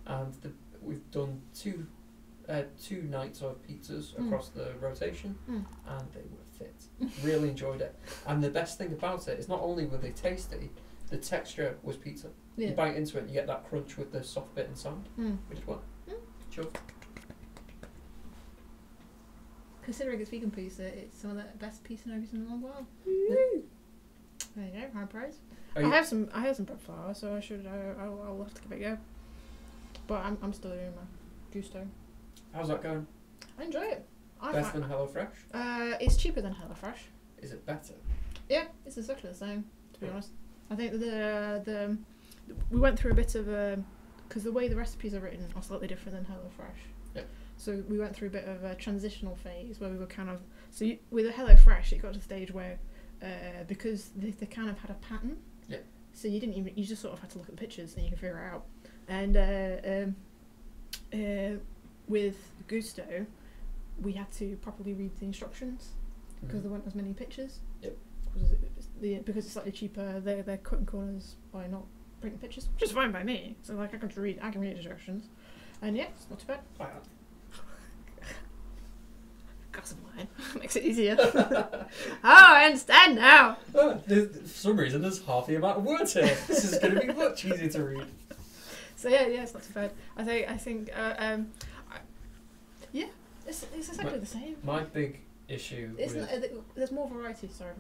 And we've done two nights of pizzas across the rotation, and they were fit. Really enjoyed it. And the best thing about it is not only were they tasty, the texture was pizza. Yeah. You bite into it and you get that crunch with the soft bit inside. We did well. Sure. Considering it's vegan pizza, it's some of the best pizza I've eaten in a long while. There you go, high praise. I have some bread flour, so I'll have to give it a go. But I'm still doing my gusto. How's that going? I enjoy it. Better than HelloFresh? It's cheaper than HelloFresh. Is it better? Yeah, it's exactly the same. To be honest, I think we went through a bit of because the way the recipes are written are slightly different than HelloFresh. Yeah. So we went through a bit of a transitional phase where we were kind of with a HelloFresh, it got to the stage where because they kind of had a pattern. Yeah. So you just sort of had to look at the pictures and you can figure it out. And with Gusto, we had to properly read the instructions because there weren't as many pictures. Yep. Because it's slightly cheaper, they're cutting corners by not printing pictures, which is fine by me. So like I can read instructions, and yeah, it's not too bad. Glass of wine makes it easier. Oh, I understand now. For some reason, there's half the amount of words here. This is going to be much easier to read. So yeah, it's not too bad. I think it's exactly the same. My big issue there's more variety. Sorry,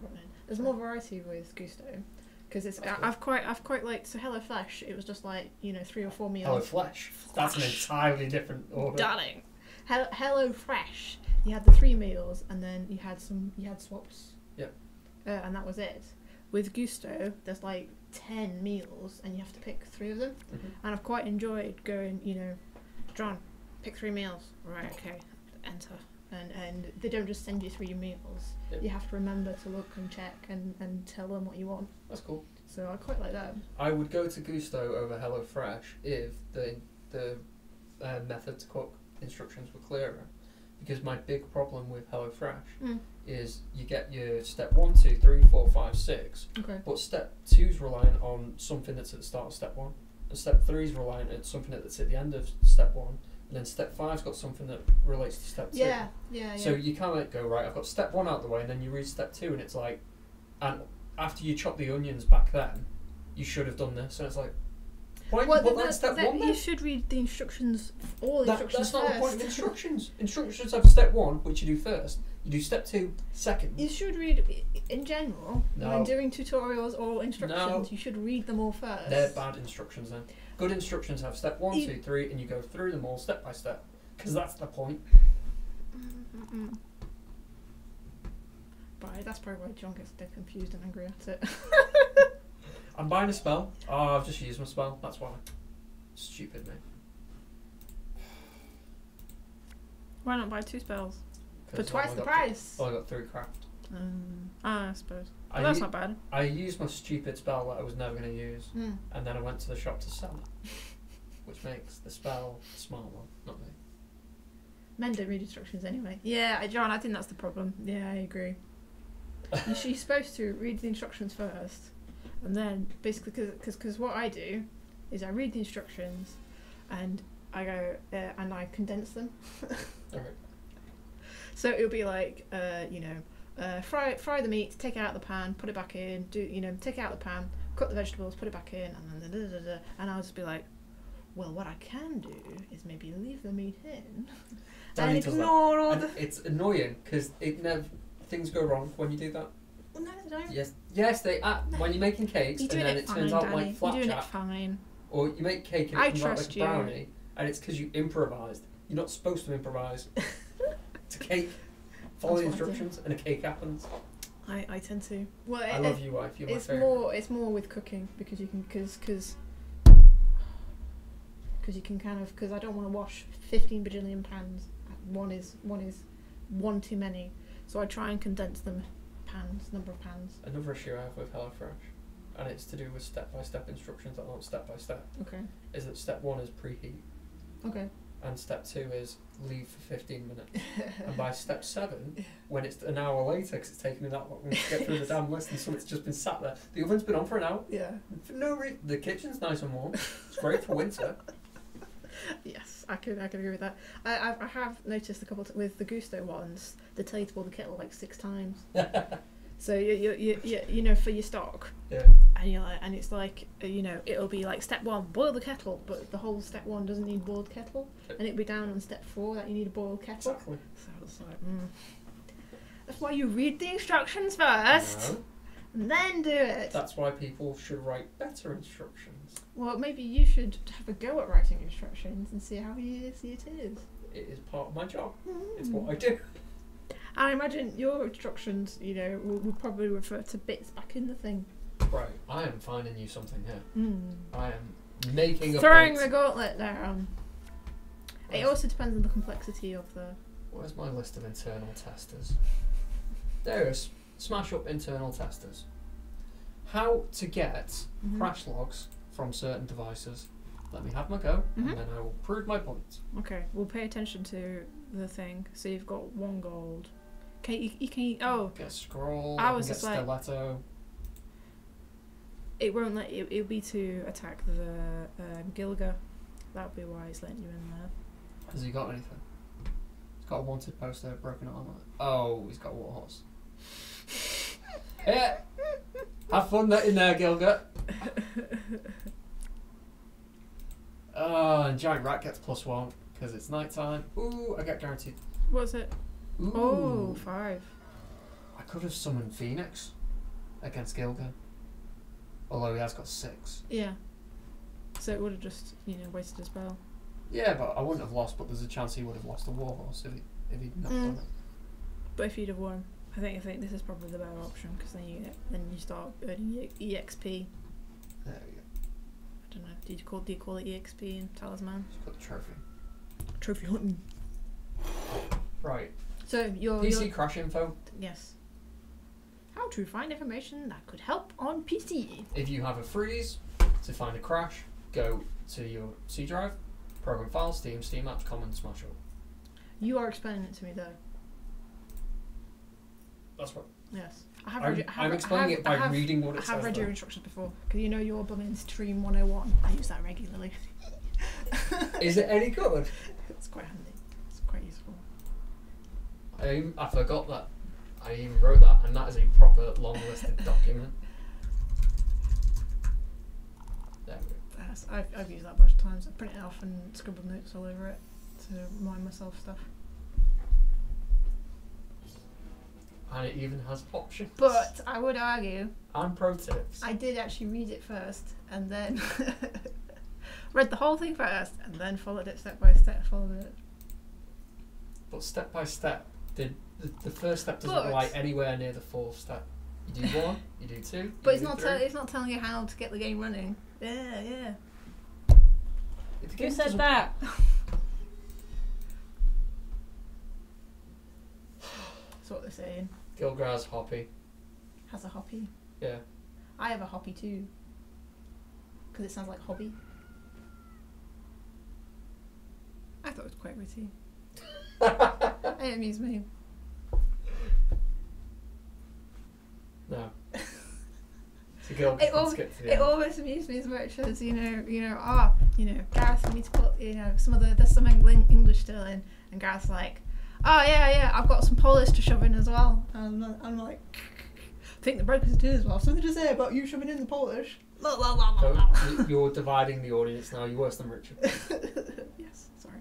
there's more variety with Gusto because it's I've quite liked HelloFresh. It was just like 3 or 4 meals. HelloFresh. That's an entirely different order. Darling. HelloFresh. You had the 3 meals and then you had swaps. Yeah. And that was it. With Gusto, there's like 10 meals and you have to pick 3 of them. And I've quite enjoyed going. John, pick 3 meals. Right. Okay. Enter. And they don't just send you 3 meals. Yep. You have to remember to look and check and tell them what you want. That's cool. So I quite like that. I would go to Gusto over HelloFresh if the method to cook instructions were clearer. Because my big problem with HelloFresh is you get your step 1, 2, 3, 4, 5, 6. Okay. But step 2's relying on something that's at the start of step 1. And step 3's relying on something that's at the end of step 1. And then step 5's got something that relates to step 2. Yeah. So you kind of go, right, I've got step 1 out of the way, and then you read step 2, and it's like, and after you chop the onions back then, you should have done this. And it's like, why didn't you put that in step 1 then? You should read the instructions, all the instructions That's not first. the point of instructions. Instructions have step 1, which you do first. You do step 2 second. You should read, in general, when doing tutorials or instructions, you should read them all first. They're bad instructions then. Good instructions have step 1, 2, 3, and you go through them all step by step. Because that's the point. Right, that's probably why John gets dead confused and angry at it. I'm buying a spell. Oh, I've just used my spell. That's why. Stupid me. Why not buy 2 spells? For twice the price. Well, I got 3 craft. I suppose. But that's not bad. I used my stupid spell that I was never going to use, Mm. and then I went to the shop to sell it, which makes the spell a smart one, not me. Men don't read instructions anyway. Yeah, John, I think that's the problem. Yeah, I agree. You're supposed to read the instructions first, and then basically, because what I do is I read the instructions, and I go and I condense them. Okay. So it'll be like, fry the meat, take it out of the pan, put it back in. Take it out of the pan, cut the vegetables, put it back in, and then and I'll just be like, well, what I can do is maybe leave the meat in and ignore all the. It's annoying because things go wrong when you do that. Well, no, they don't. Yes, they. When you're making cakes and then it turns out like You're doing it flapjack, fine. or you make cake and it comes out like a brownie, and it's because you improvised. You're not supposed to improvise. It's a cake. Follow the instructions, and a cake happens. I tend to. Well, I love you, wife. You're my favourite. It's more with cooking because you can because you can because I don't want to wash 15 bajillion pans. One is one too many, so I try and condense them number of pans. Another issue I have with HelloFresh, and it's to do with step-by-step instructions that aren't step-by-step. Okay. Is that step 1 is preheat. Okay. And step 2 is leave for 15 minutes. And by step 7, when it's an hour later, because it's taken me that long to get through the damn list, and something's just been sat there. The oven's been on for an hour. Yeah. For no reason. The kitchen's nice and warm. It's great for winter. Yes, I can agree with that. I have noticed a couple with the Gusto ones, they tell you to boil the kettle like 6 times. So you for your stock. Yeah. And you're like, and it's like it'll be like step 1, boil the kettle, but the whole step 1 doesn't need boiled kettle, and it'll be down on step 4 that you need a boiled kettle. Exactly. So it's like, that's why you read the instructions first, and then do it. That's why people should write better instructions. Well, maybe you should have a go at writing instructions and see how easy it is. It is part of my job. It's what I do. I imagine your instructions, will probably refer to bits back in the thing. Right, I am finding you something here. I am making throwing the gauntlet down. It also depends on the complexity of the. Where's my list of internal testers? There is. Smash up internal testers. How to get crash logs from certain devices. Let me have my go, and then I will prove my point. Okay, we'll pay attention to the thing. So you've got 1 gold. You can Get a scroll. I was get just like, stiletto. It won't let you. It'll be to attack the Gilga. That'll be why it's letting you in there. Has he got anything? He's got a wanted poster, broken armor. Oh, he's got a warhorse. Yeah. Have fun in there, Gilga. And Giant Rat gets +1 because it's night time. Ooh, I get guaranteed. What's it? Ooh. Oh, 5. I could have summoned Phoenix against Gilga. Although he has got 6. Yeah. So it would have just, wasted a spell. Yeah, but I wouldn't have lost, but there's a chance he would have lost the Warhorse if he'd not done it. But if you'd have won, I think this is probably the better option, because then you start earning EXP. There we go. I don't know. Do you call it EXP in Talisman? Just got the trophy. Trophy hunting. Right. So your PC crash info. Yes. How to find information that could help on PC. If you have a freeze, to find a crash, go to your C drive, program files, Steam apps, common, smash up. You are explaining it to me though. That's what. Yes. I'm explaining it by reading what it says. I have read your instructions before, because your blooming Stream 101. I use that regularly. Is it any good? It's quite handy. It's quite useful. I forgot that. I even wrote that, and that is a proper long listed document. There we go. Yes, I've used that a bunch of times. I print it off and scribble notes all over it to remind myself stuff. And it even has options. But I would argue. And pro tips. I did actually read it first, and then read the whole thing first, and then followed it step by step. But step by step, the first step doesn't lie anywhere near the 4th step. You do 1, you do 2. But it's not telling you how to get the game running. Yeah. Who said that? That's what they're saying. Gilgras hoppy. Has a hoppy. Yeah. I have a hoppy too. Because it sounds like hobby. I thought it was quite witty. It amused me. No. It's a girl It always amused me as much as Gareth, we need to put there's some English still in, and Gareth's like, oh yeah, I've got some Polish to shove in as well, and I'm like, I think the brokers do as well. Something to say about you shoving in the Polish. So you're dividing the audience now. You're worse than Richard. Yes, sorry.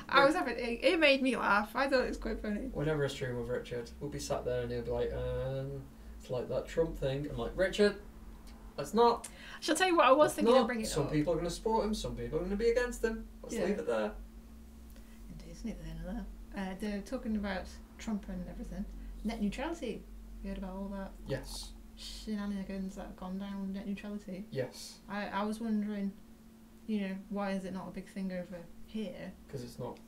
I was having it made me laugh. I thought it was quite funny. Whenever I stream with Richard, we'll be sat there and he'll be like, it's like that Trump thing. I'm like, Richard, let's not. Shall I tell you what I was thinking of bringing it up? Some people are going to support him, some people are going to be against him. Let's leave it there. Indeed, it's neither here nor there. They're talking about Trump and everything. Net neutrality. You heard about all that? Yes. Shenanigans that have gone down with net neutrality. Yes. I was wondering, why is it not a big thing over here? Because it's not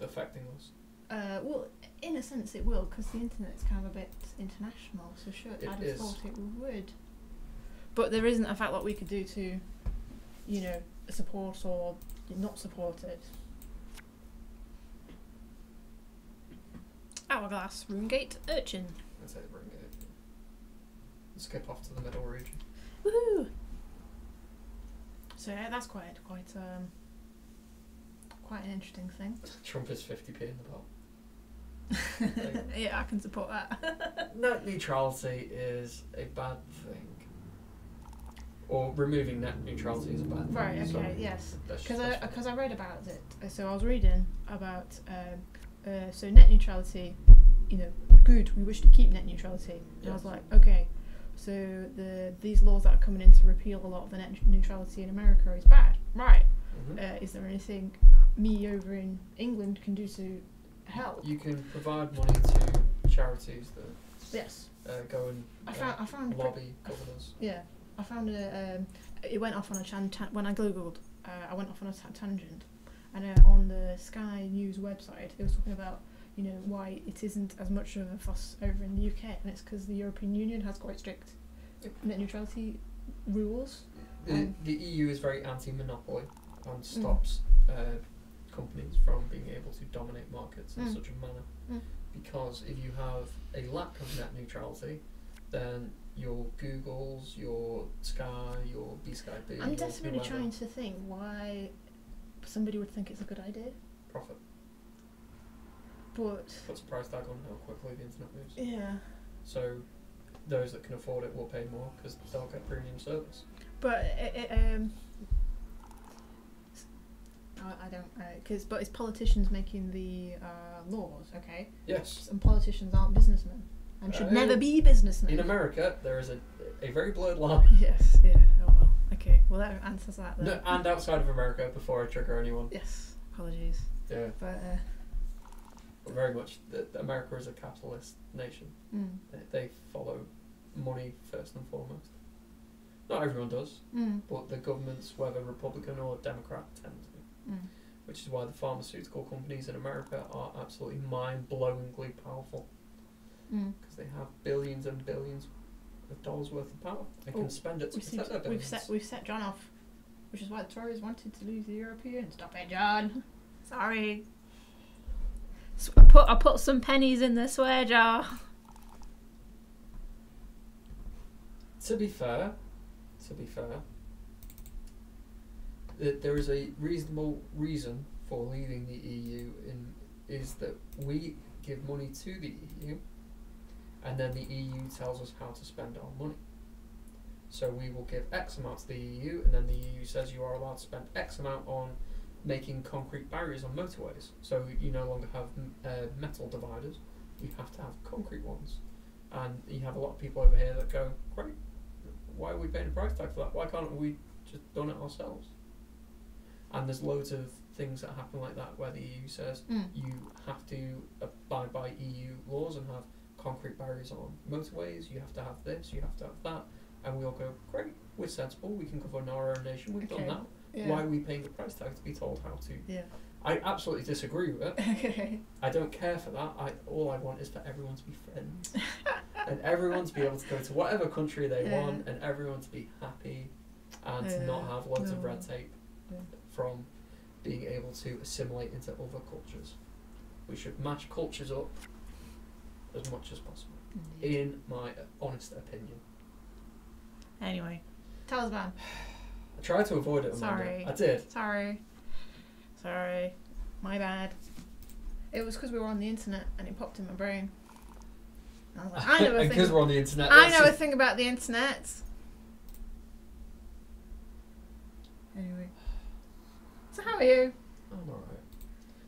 affecting us. Well, in a sense it will, because the internet's kind of a bit international, so sure, I'd have thought it would. But there isn't a fact that we could do to, support or not support it. Hourglass, Roomgate, Urchin. I'd say bring it. Skip off to the middle region. Woohoo! So yeah, that's quite an interesting thing. Trump is 50p in the pot. Yeah, I can support that. Net neutrality is a bad thing. Or removing net neutrality is a bad thing. Right, okay, so yes. Because I read about it. So I was reading about so net neutrality, good, we wish to keep net neutrality. And yes. I was like, okay, so these laws that are coming in to repeal a lot of the net neutrality in America is bad. Right. Mm-hmm. Is there anything me over in England can do to help? You can provide money to charities that yes. Go and I found lobby governors. Yeah, I found it went off on a when I googled. I went off on a tangent, and on the Sky News website, it was talking about why it isn't as much of a fuss over in the UK, and it's because the European Union has quite strict net neutrality rules. The EU is very anti-monopoly and stops companies from being able to dominate markets in such a manner. Because if you have a lack of net neutrality, then your Googles, your Sky, your B-Sky-B... I'm desperately trying to think why somebody would think it's a good idea. Profit. But... Puts a price tag on how quickly the internet moves. Yeah. So those that can afford it will pay more because they'll get premium service. But I don't, but it's politicians making the laws, okay? Yes. And politicians aren't businessmen and should never be businessmen. In America, there is a very blurred line. Yes, yeah, oh well. Okay, well that answers that then. No, and outside of America, before I trigger anyone. Yes, apologies. Yeah. But very much, America is a capitalist nation. They follow money first and foremost. Not everyone does, but the governments, whether Republican or Democrat, tend to. Which is why the pharmaceutical companies in America are absolutely mind-blowingly powerful. Because they have billions and billions of dollars worth of power. They can spend it to protect their billions. We've set John off, which is why the Tories wanted to lose the Europeans. Stop it, John. Sorry. I put some pennies in the swear jar. To be fair, there is a reasonable reason for leaving the EU is that we give money to the EU and then the EU tells us how to spend our money. So we will give X amount to the EU and then the EU says you are allowed to spend X amount on making concrete barriers on motorways. So you no longer have metal dividers, you have to have concrete ones. And you have a lot of people over here that go, great, why are we paying a price tag for that? Why can't we just done it ourselves? And there's loads of things that happen like that where the EU says you have to abide by EU laws and have concrete barriers on motorways, you have to have this, you have to have that, and we all go, great, we're sensible, we can govern our own nation, we've done that, Yeah. Why are we paying a price tag to be told how to? Yeah. I absolutely disagree with it. Okay. I don't care for that. All I want is for everyone to be friends. And everyone to be able to go to whatever country they want, and everyone to be happy and to not have loads of red tape from being able to assimilate into other cultures. We should match cultures up as much as possible, in my honest opinion. Anyway, Talisman. I tried to avoid it, Amanda. Sorry. I did. Sorry. My bad. It was because we were on the internet and it popped in my brain. I was like, I know a thing. Because we're on the internet. I know a thing about the internet. Anyway. So how are you? I'm alright.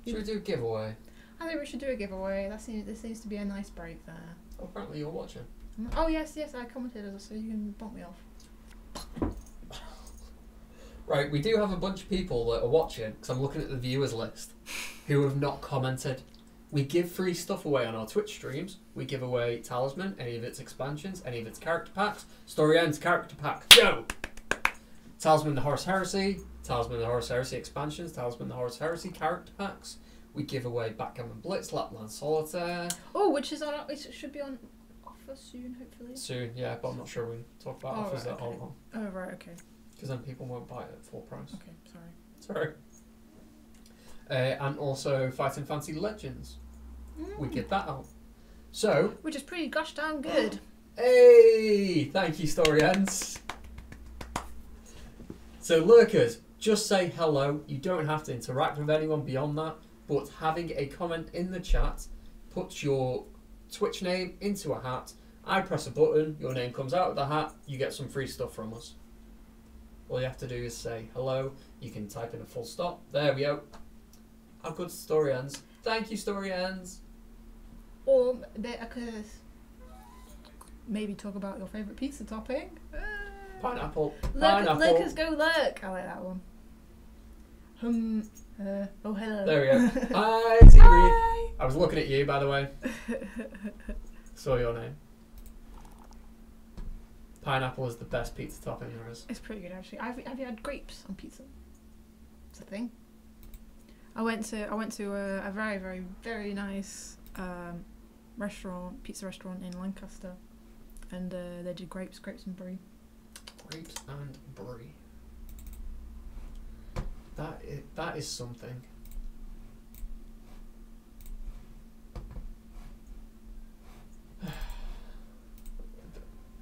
Should we do a giveaway? I think we should do a giveaway. There seems to be a nice break there. Oh, apparently you're watching. Oh yes, I commented so you can bump me off. Right, we do have a bunch of people that are watching, because I'm looking at the viewers list, who have not commented. We give free stuff away on our Twitch streams. We give away Talisman, any of its expansions, any of its character packs. Story Ends character pack, go! Talisman the Horus Heresy, Talisman the Horus Heresy expansions, Talisman the Horus Heresy character packs. We give away Backgammon Blitz, Lapland Solitaire. Oh, which is on. It should be on offer soon, hopefully. Soon, yeah, but I'm not sure we can talk about offers that aren't on. Oh right, okay. Because then people won't buy it at full price. Okay, sorry. And also Fighting Fantasy Legends. We get that out. So. Which is pretty gosh darn good. Hey! Thank you, Story Ends. So, lurkers, just say hello. You don't have to interact with anyone beyond that. But having a comment in the chat puts your Twitch name into a hat. I press a button, your name comes out of the hat, you get some free stuff from us. All you have to do is say hello. You can type in a full stop. There we go. How good Story Ends. Thank you, Story Ends. Or I could maybe talk about your favourite pizza topping. Pineapple. Lurkers go lurk. I like that one. Oh hello. There we go. Hi, Tigri. Hi. I was looking at you, by the way. Saw your name. Pineapple is the best pizza topping there is. It's pretty good actually. Have you had grapes on pizza? It's a thing. I went to a very, very, very nice pizza restaurant in Lancaster, and they did grapes and brie. Grapes and brie. That is something.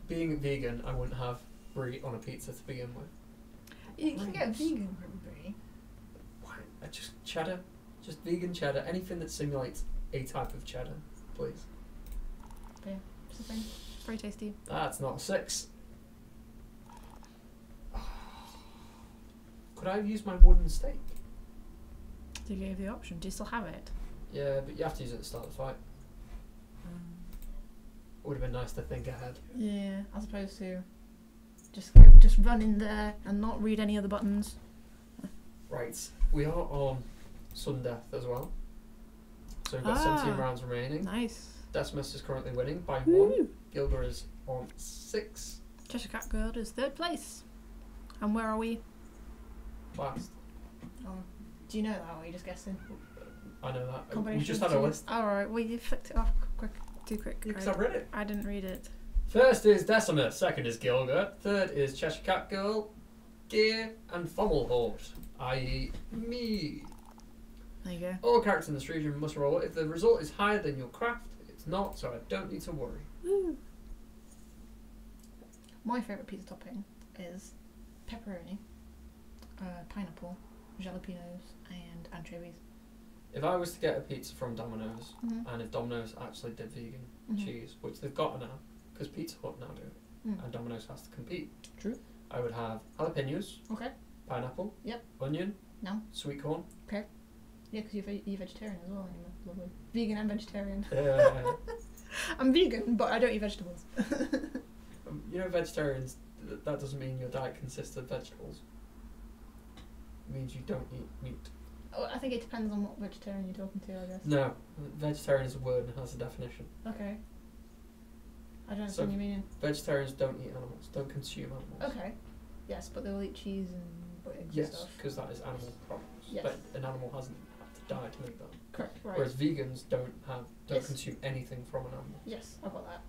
Being vegan, I wouldn't have brie on a pizza to begin with. You can get vegan brie. Why? Just cheddar. Just vegan cheddar. Anything that simulates a type of cheddar, please. But yeah, it's the thing. It's very tasty. That's not a 6. Could I have used my wooden stake? They gave you the option. Do you still have it? Yeah, but you have to use it at the start of the fight. It would have been nice to think ahead. Yeah, as opposed to just run in there and not read any of the buttons. Right, we are on sudden death as well. So we've got 17 rounds remaining. Nice. Decimus is currently winning by Woo. 1. Gilder is on 6. Cheshire Cat Girl is 3rd place. And where are we? Last. Oh, do you know that, or are you just guessing? I know that. We Combination just of had a two. list. Alright, well you flicked it off too quick. Because I've read it. I didn't read it. First is Decimus, second is Gilger, third is Cheshire Cat Girl, Gear, and Fommelhort, i.e. me. There you go. All characters in this region must roll. If the result is higher than your craft, it's not, so I don't need to worry. Woo. My favourite pizza topping is pepperoni, pineapple, jalapenos, and anchovies. If I was to get a pizza from Domino's, and if Domino's actually did vegan cheese, which they've got now, because Pizza Hut now do it, and Domino's has to compete. True. I would have jalapenos. Okay. Pineapple. Yep. Onion. No. Sweet corn. Okay. Yeah, because you're vegetarian as well. You're lovely. Vegan and vegetarian. I'm vegan, but I don't eat vegetables. You know, vegetarians, that doesn't mean your diet consists of vegetables. It means you don't eat meat. Oh, I think it depends on what vegetarian you're talking to, I guess. No, vegetarian is a word and has a definition. Okay. I don't understand what you mean. Vegetarians don't eat animals, don't consume animals. Okay. Yes, but they'll eat cheese and pigs and Yes, stuff. because that is animal products. Yes. But an animal hasn't had to die to make that. Correct. Right. Whereas vegans don't Yes. consume anything from an animal. Yes, I got that.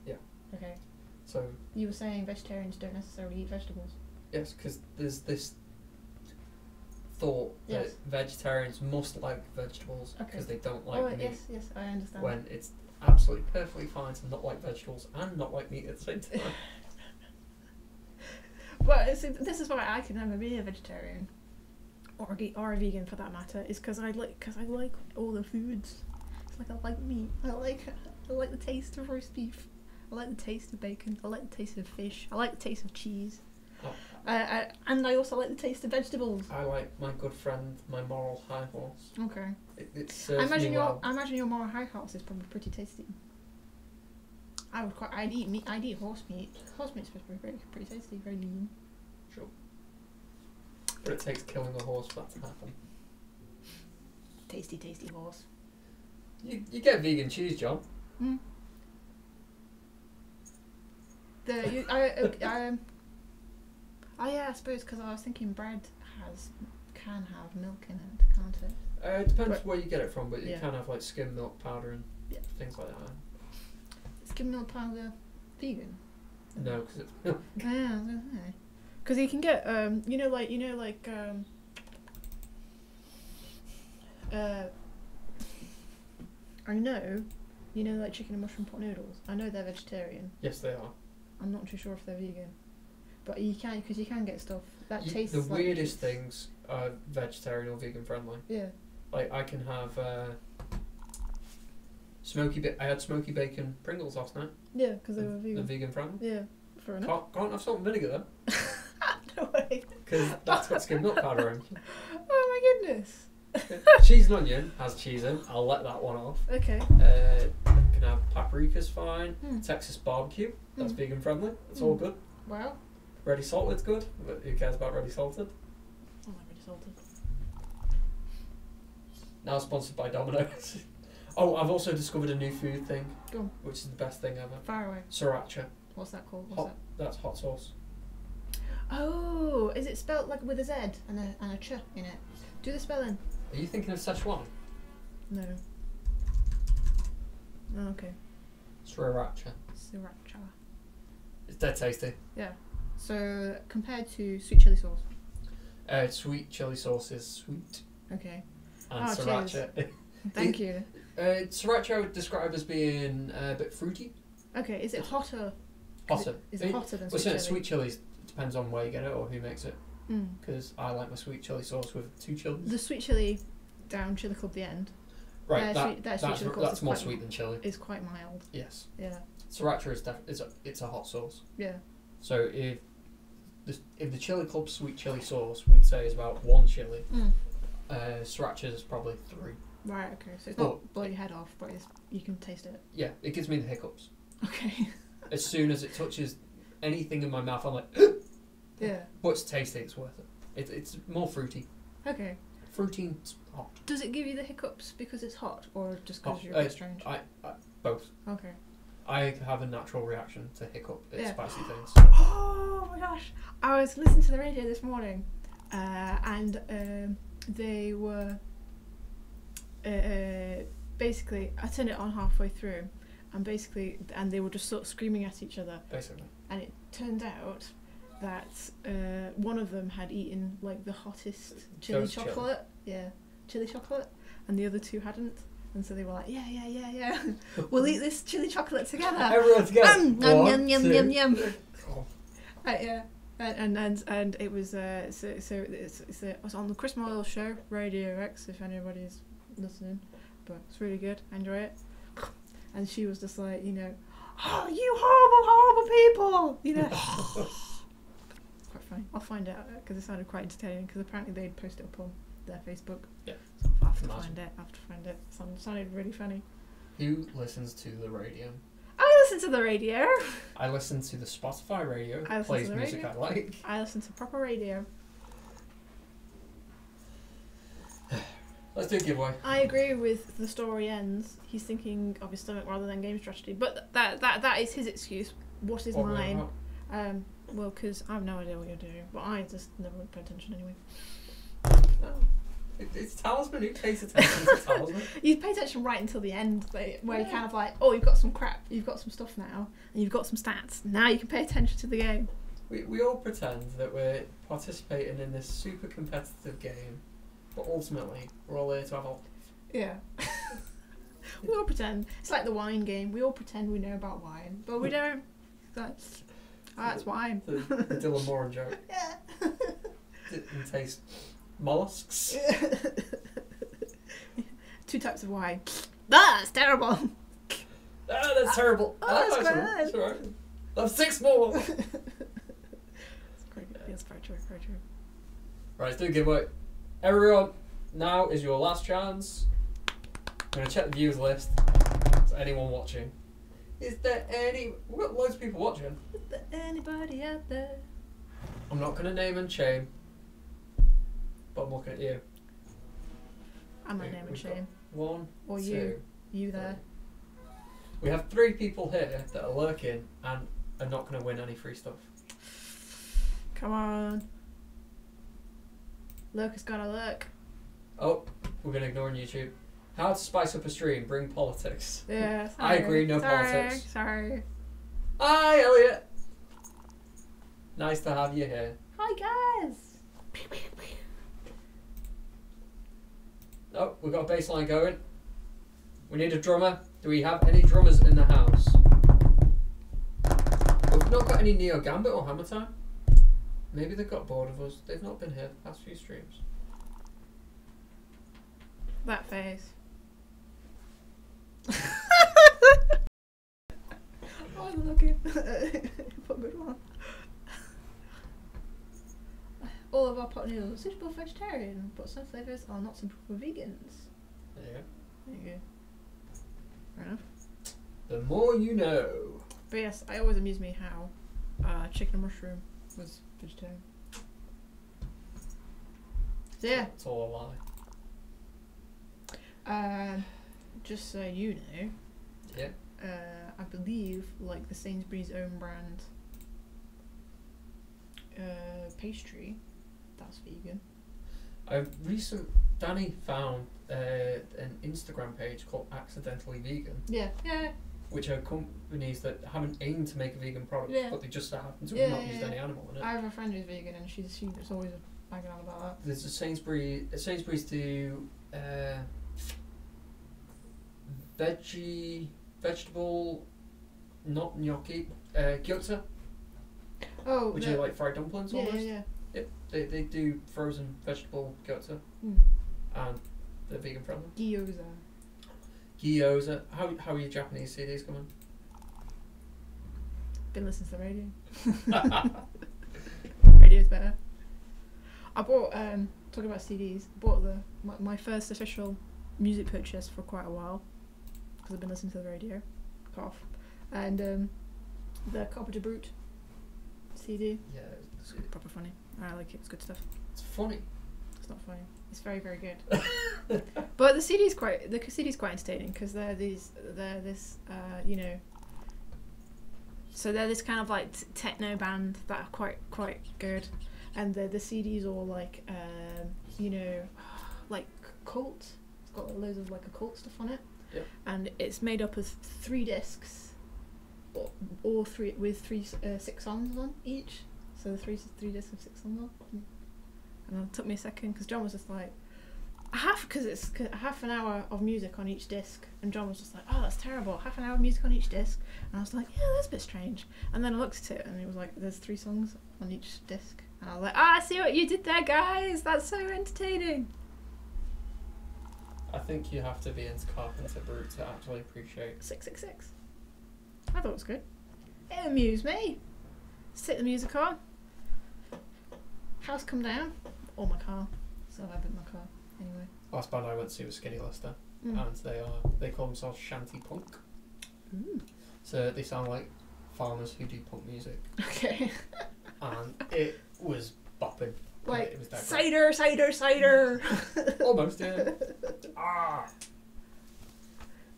Yeah. Okay. So You were saying vegetarians don't necessarily eat vegetables. yes, because there's this thought Yes. that vegetarians must like vegetables Okay. because they don't like meat. Yes, I understand. When it's absolutely perfectly fine to not like vegetables and not like meat at the same time. But see, this is why I can never be a vegetarian, or a vegan for that matter, is because I like all the foods. It's like I like meat. I like the taste of roast beef. I like the taste of bacon. I like the taste of fish. I like the taste of cheese. Oh. And I also like the taste of vegetables. I like my good friend, my moral high horse. Okay. It serves me well. I imagine your moral high horse is probably pretty tasty. I'd eat meat. I'd eat horse meat. Horse meat's supposed to be pretty tasty, very lean. Sure. But it takes killing a horse for that to happen. Tasty horse. You get vegan cheese, John. Mm. Yeah, I suppose because I was thinking bread can have milk in it, can't it? It depends But- where you get it from, but you Yeah. can have like skim milk powder and Yeah. things like that. Skim milk powder, vegan. No, because it's milk. Yeah, because you can get I know, like chicken and mushroom pot noodles. I know they're vegetarian. Yes, they are. I'm not too sure if they're vegan, but you can get stuff that tastes. The like weirdest things are vegetarian or vegan friendly. Yeah. Like I can have I had smoky bacon Pringles last night. Yeah, because they were They're vegan. vegan friendly. Yeah, fair enough. Can't have salt and vinegar though, No way. because that's got skim milk powder in. Oh my goodness. Cheese and onion has cheese in. I'll let that one off. Okay. Can have paprika's fine. Hmm. Texas barbecue, that's Hmm. vegan friendly. It's all good. Wow. Ready salted's good, but who cares about ready salted? I'm not really salted. Now sponsored by Domino's. Oh, I've also discovered a new food thing, Go on. which is the best thing ever. Far away. Sriracha. What's that called? That's hot sauce. Oh, is it spelt like with a Z and a ch in it? Do the spelling. Are you thinking of Szechuan? No. Oh, okay. Sriracha. Sriracha. It's dead tasty. Yeah. So compared to sweet chili sauce. Sweet chili sauce is sweet. Okay. And Oh, sriracha. Thank you. Sriracha I would describe as being a bit fruity. Okay. Is it hotter? Hotter. Is it hotter than Well, sweet chili? sweet chilies depends on where you get it or who makes it. Mm. Because I like my sweet chili sauce with 2 chilies. The sweet chili down Chili Club the end. Right, sweet chili sauce that's is more quite sweet than chili. Is quite mild. Yes. Yeah. Sriracha is it's a hot sauce. Yeah. So if the Chili Club sweet chili sauce we'd say is about 1 chili, Mm. Sriracha is probably 3. Right. Okay. So it's not blow your head off, but you can taste it. Yeah, it gives me the hiccups. Okay. As soon as it touches anything in my mouth, I'm like, Yeah. but it's tasty. It's worth it. It's more fruity. Okay. Fruity and hot. Does it give you the hiccups because it's hot, or just because Hot. you're a bit strange? I both. Okay. I have a natural reaction to hiccup at Yeah. spicy things. Oh my gosh! I was listening to the radio this morning, and they were basically. I turned it on halfway through, and they were just sort of screaming at each other. Basically. And it turned out that one of them had eaten like the hottest chili Ghost chili. chocolate. Yeah, chili chocolate, and the other 2 hadn't. And so they were like, yeah. We'll eat this chili chocolate together. Everyone together. Yum, yum, yum. Oh. Yeah. And it was it was on the Chris Moyle show, Radio X, if anybody's listening. But it's really good. I enjoy it. And she was just like, oh, you horrible people, Quite funny. I'll find out because it sounded quite entertaining. Because apparently they'd post it up on their Facebook. Yeah. So I have to Imagine. find it. Sounded really funny. Who listens to the radio? I listen to the radio. I listen to the Spotify radio. I listen Plays to the music radio. I like. I listen to proper radio. Let's do a giveaway. I agree with the story ends. He's thinking of his stomach rather than game strategy, but that is his excuse. What is What we're mine? about. Well, because I have no idea what you're doing, but I just never would pay attention anyway. No. It's Talisman. Who pays attention to Talisman? You pay attention right until the end, where you're kind of like, oh, you've got some crap, you've got some stuff now, and you've got some stats. Now you can pay attention to the game. We all pretend that we're participating in this super competitive game, but ultimately we're all here to have a laugh. Yeah. We all pretend. It's like the wine game. We all pretend we know about wine, but we don't. That's wine. The Dylan Moran joke. Yeah. Didn't taste mollusks. Two types of wine. That's terrible. Ah, that's terrible. Oh, that's good. That's right. I've 6 more. That's quite good. Yes, very true, very true. Right, let's do a giveaway. Everyone, now is your last chance. I'm going to check the viewers list. Is anyone watching? Is there any... We've got loads of people watching. Is there anybody out there? I'm not going to name and shame, but I'm looking at you. I'm not naming shame. 1, Or 2, you there. We have 3 people here that are lurking and are not going to win any free stuff. Come on. Lurk has got to lurk. Oh, we're going to ignore on YouTube. How to spice up a stream, bring politics. Yeah, I agree, no politics. Sorry. Hi, Elliot. Nice to have you here. Hi, guys. Oh, we've got a bass line going. We need a drummer. Do we have any drummers in the house? We've not got any Neo Gambit or Hammer Time. Maybe they've got bored of us. They've not been here the past few streams. That face. Oh, look it. Put a good one. All of our pot noodles are suitable for vegetarian, but some flavours are not suitable for vegans. There you go. There you go. Fair enough. The more you know. But yes, it always amused me how chicken and mushroom was vegetarian. So yeah. It's all a lie. Just so you know, Yeah. I believe like the Sainsbury's own brand pastry, that's vegan. Danny found an Instagram page called Accidentally Vegan, Yeah, yeah, which are companies that haven't aimed to make a vegan product, Yeah. but they just so happen to Yeah, have not yeah, used yeah. any animal in it. I have a friend who's vegan and she's always banging on about that. There's a Sainsbury's do vegetable, not gnocchi, gyoza, Oh, which are like fried dumplings yeah, almost. yeah, Yep, they do frozen vegetable gyoza, yeah. and they're vegan friendly. Gyoza. Gyoza. How are your Japanese CDs coming? Been listening to the radio. Radio's better. I bought talking about CDs. Bought my first official music purchase for quite a while because I've been listening to the radio. Cough. And the Carpenter Brute CD. Yeah, It's proper funny. I like it. It's good stuff. it's funny. It's not funny. It's very, very good. But the CD's quite entertaining because they're this so they're this kind of like techno band that are quite good, and the CD's all like like cult. It's got loads of like occult stuff on it. Yeah. And it's made up of 3 discs, all 3 with 6 songs on each. So the 3 discs of 6 songs on. And it took me a second because John was just like, it's half an hour of music on each disc, and John was just like, oh, that's terrible, half an hour of music on each disc. And I was like, yeah, that's a bit strange. And then I looked at it and it was like, there's 3 songs on each disc, and I was like, I see what you did there, guys, that's so entertaining. I think you have to be into Carpenter Brute to actually appreciate. 666. I thought it was good. It amused me. Stick the music on. House come down. Or my car. So I built my car anyway. Last band I went to see was Skinny Lister, Mm. and they call themselves shanty punk. Ooh. So they sound like farmers who do punk music, Okay. and it was bopping. Like it was that cider. great. Almost, yeah. Ah.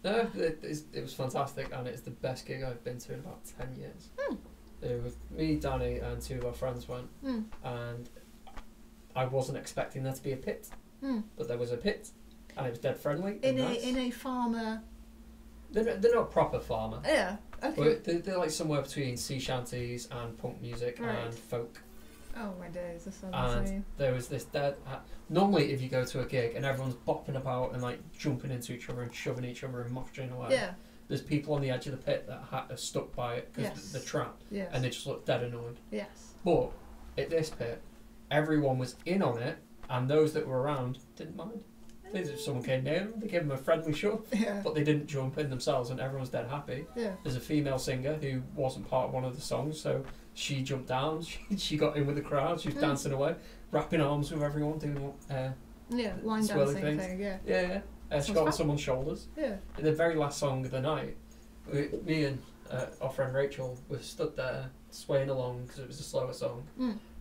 No, it was fantastic, and it's the best gig I've been to in about 10 years. It was me, Danny, and two of our friends went, and I wasn't expecting there to be a pit, but there was a pit, and it was dead friendly. In nice. a farmer. They're not proper farmer. Yeah. Okay. But they're like somewhere between sea shanties and punk music and folk. Oh my days, that sounds And insane. there was this dead. Normally, if you go to a gig and everyone's bopping about and like jumping into each other and shoving each other and moshing away, Yeah. there's people on the edge of the pit that are stuck by it because they're trapped, Yes. and they just look dead annoyed. Yes. But at this pit, everyone was in on it, and those that were around didn't mind. If someone came near them, they gave them a friendly shove, Yeah. but they didn't jump in themselves, and everyone was dead happy. Yeah. There's a female singer who wasn't part of one of the songs, so she jumped down, she got in with the crowd, she was dancing away, wrapping arms with everyone, doing Yeah, line swirly dancing things. thing, yeah. Yeah. She got on someone's shoulders. Yeah. In the very last song of the night, me and our friend Rachel were stood there swaying along because it was a slower song.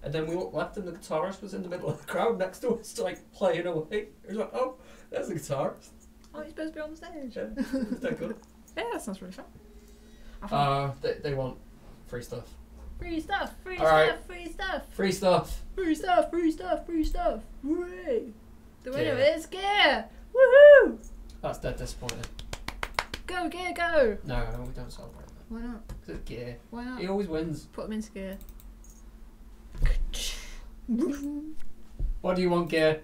And then we looked left and the guitarist was in the middle of the crowd next to us, like playing away. It was like, oh, there's the guitarist. Oh, you're supposed to be on the stage. Yeah, it's that good. Yeah, that sounds really fun. They want free stuff. Free stuff, free All right. stuff, free stuff. Free stuff. Free stuff, free stuff, free stuff. Hooray! The winner Gear. is Gear! Woohoo! That's dead disappointing. Go, Gear, go! No, we don't celebrate that. Why not? 'Cause it's Gear. Why not? He always wins. Put him into Gear. What do you want, Gear?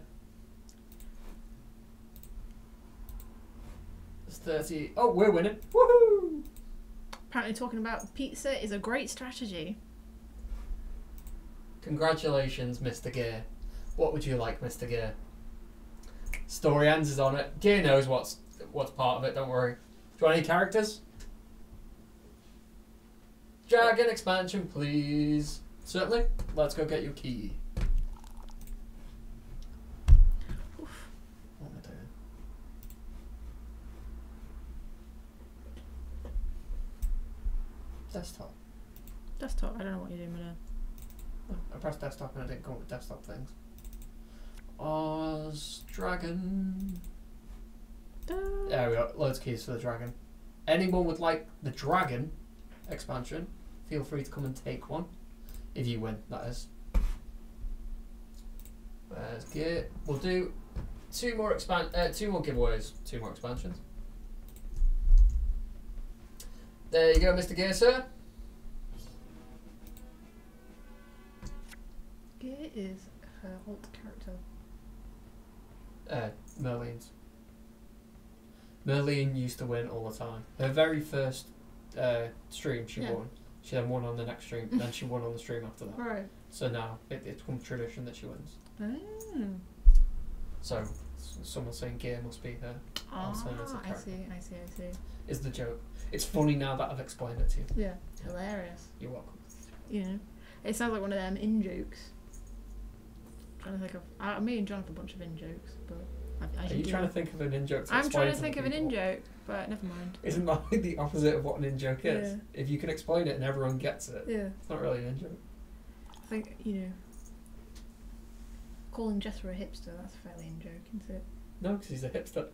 It's 30. Oh, we're winning. Woohoo! Apparently talking about pizza is a great strategy. Congratulations, Mr. Gear. What would you like, Mr. Gear? Story ends is on it. Gear knows what's part of it, don't worry. Do you want any characters? Dragon expansion, please. Certainly. Let's go get your key. Oof. What am I doing? Desktop. Desktop, I don't know what you're doing with it. Oh, I pressed desktop and I didn't come up with desktop things. Oz Dragon. There we go. Loads of keys for the dragon. Anyone would like the dragon expansion, feel free to come and take one. If you win, that is. Where's gear? We'll do two more giveaways, two more expansions. There you go, Mr. Gear, sir. Gear is her alt character. Merline's. Merline used to win all the time. Her very first stream she won. She then won on the next stream, then she won on the stream after that. Right. So now it's become tradition that she wins. Oh. So someone saying Gear must be her alternative I character. see, I see, I see. Is the joke. It's funny now that I've explained it to you. Yeah. Hilarious. You're welcome. You know, it sounds like one of them in-jokes. Trying to think of... me and John have a bunch of in-jokes, but... Are you trying to think of an in-joke to I'm explain trying to think of an people? in-joke, but never mind. Isn't that like the opposite of what an in-joke is? Yeah. If you can explain it and everyone gets it, Yeah. it's not really an in-joke. I think, you know... Calling Jethro a hipster, that's a fairly in-joke, isn't it? No, because he's a hipster.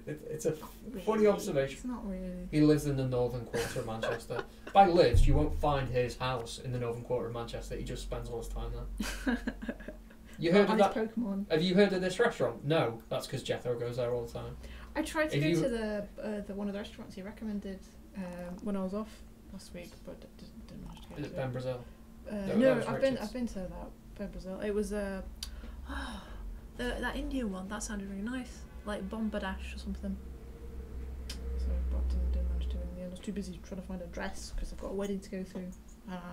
It's a Really? funny observation. It's not really. He lives in the northern quarter of Manchester. By lives, you won't find his house in the northern quarter of Manchester. He just spends all his time there. You heard of that? Pokemon. Have you heard of this restaurant? No, that's because Jethro goes there all the time. I tried to If go you- to the one of the restaurants he recommended when I was off last week, but didn't manage to get Is to it Ben Brazil? No, that was I've Richards. been to that Ben Brazil. It was that Indian one that sounded really nice, like Bombadash or something. So, but didn't manage to in the end. I was too busy trying to find a dress because I've got a wedding to go to,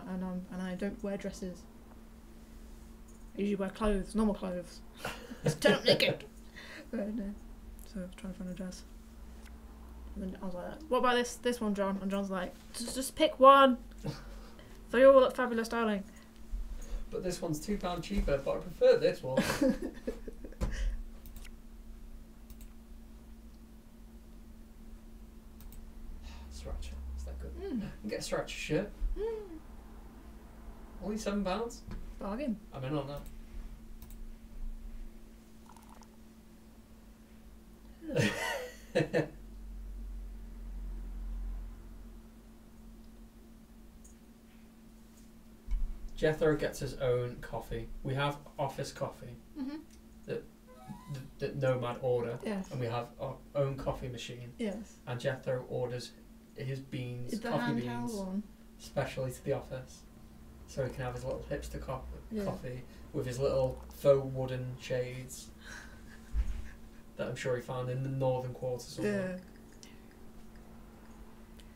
and I don't wear dresses. I usually wear clothes, normal clothes. Just turn up naked. But no. So I was trying to find a dress. And then I was like, what about this one, John? And John's like, just pick one. They all look fabulous, darling. But this one's £2 cheaper, but I prefer this one. Sriracha, is that good? Mm. You can get a sriracha shirt. Only £7. Bargain. I'm in on that. Jethro gets his own coffee. We have office coffee Mhm. that Nomad order, Yes. and we have our own coffee machine. Yes. And Jethro orders his beans, Is the coffee handheld beans, one? specially to the office, so he can have his little hipster Yeah. coffee with his little faux wooden shades that I'm sure he found in the northern quarter somewhere.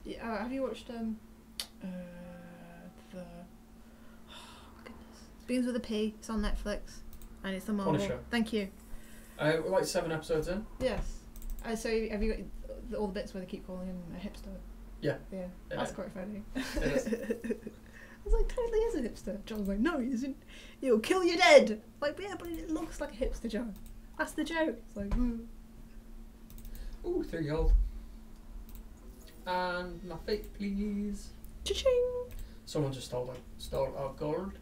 Yeah. Have you watched the goodness, Beans with a P? It's on Netflix, and it's the Marvel. Punisher. Thank you. We're like 7 episodes in. Yes. So have you got all the bits where they keep calling him a hipster? Yeah. Yeah. Yeah. That's quite funny. It is. I was like, totally is a hipster. John's like, no, he isn't. He'll kill you dead. Like, yeah, but it looks like a hipster, John. That's the joke. It's like, Ooh, 3 gold. And my fate, please. Cha-ching! Someone just stole our gold.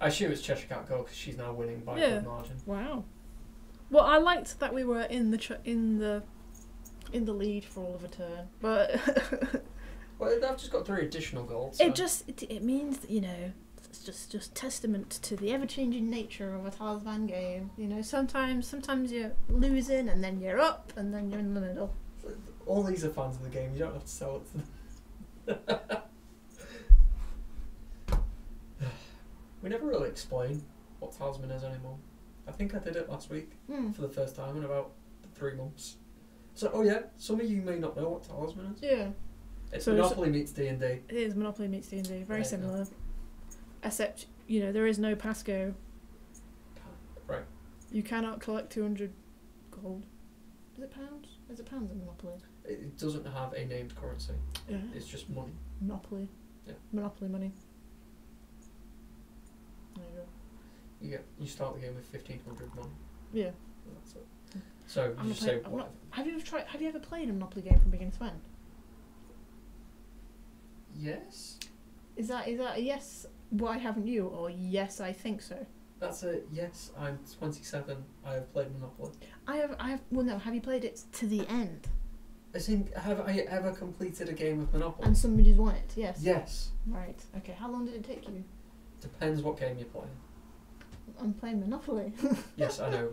I assume it's Cheshire Cat Gold because she's now winning by a Yeah. good margin. Wow. Well, I liked that we were in the lead for all of a turn, but Well, I've just got 3 additional gold. So. it means that, it's just testament to the ever-changing nature of a Talisman game. Sometimes you're losing and then you're up and then you're in the middle. All these are fans of the game. You don't have to sell it to them. We never really explain what Talisman is anymore. I think I did it last week for the first time in about 3 months. So, oh yeah, some of you may not know what Talisman is. Yeah. It's So Monopoly meets D&D. It is Monopoly meets D&D, very Yeah. similar. Except, there is no Pasco. Right. You cannot collect 200 gold. Is it pounds? Is it pounds in Monopoly? It doesn't have a named currency. Yeah. It's just money. Monopoly. Yeah. Monopoly money. There you go. You start the game with 1,500 money. Yeah. And that's it. So I'm you not say playing- I'm whatever. Have you ever played a Monopoly game from beginning to end? Yes. Is that a yes? Why haven't you? Or yes, I think so. That's a yes. I'm 27. I have played Monopoly. I have. Well, no. Have you played it to the end? As in, have I ever completed a game of Monopoly? And somebody's won it. Yes. Yes. Right. Okay. How long did it take you? Depends what game you're playing. I'm playing Monopoly. Yes, I know.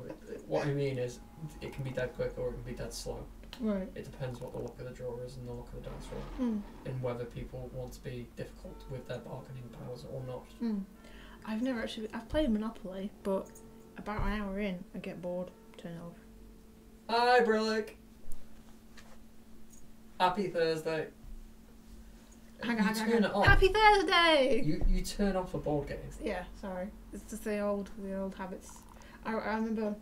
What I mean is, it can be dead quick or it can be dead slow. Right. It depends what the luck of the draw is and the luck of the dice roll, and whether people want to be difficult with their bargaining powers or not. I've played Monopoly, but about an hour in, I get bored, turn it off. Hi, Brillick. Happy Thursday. Hang You on. turn it off. Happy Thursday! You turn off a board game. Yeah, sorry. It's just the old habits. I remember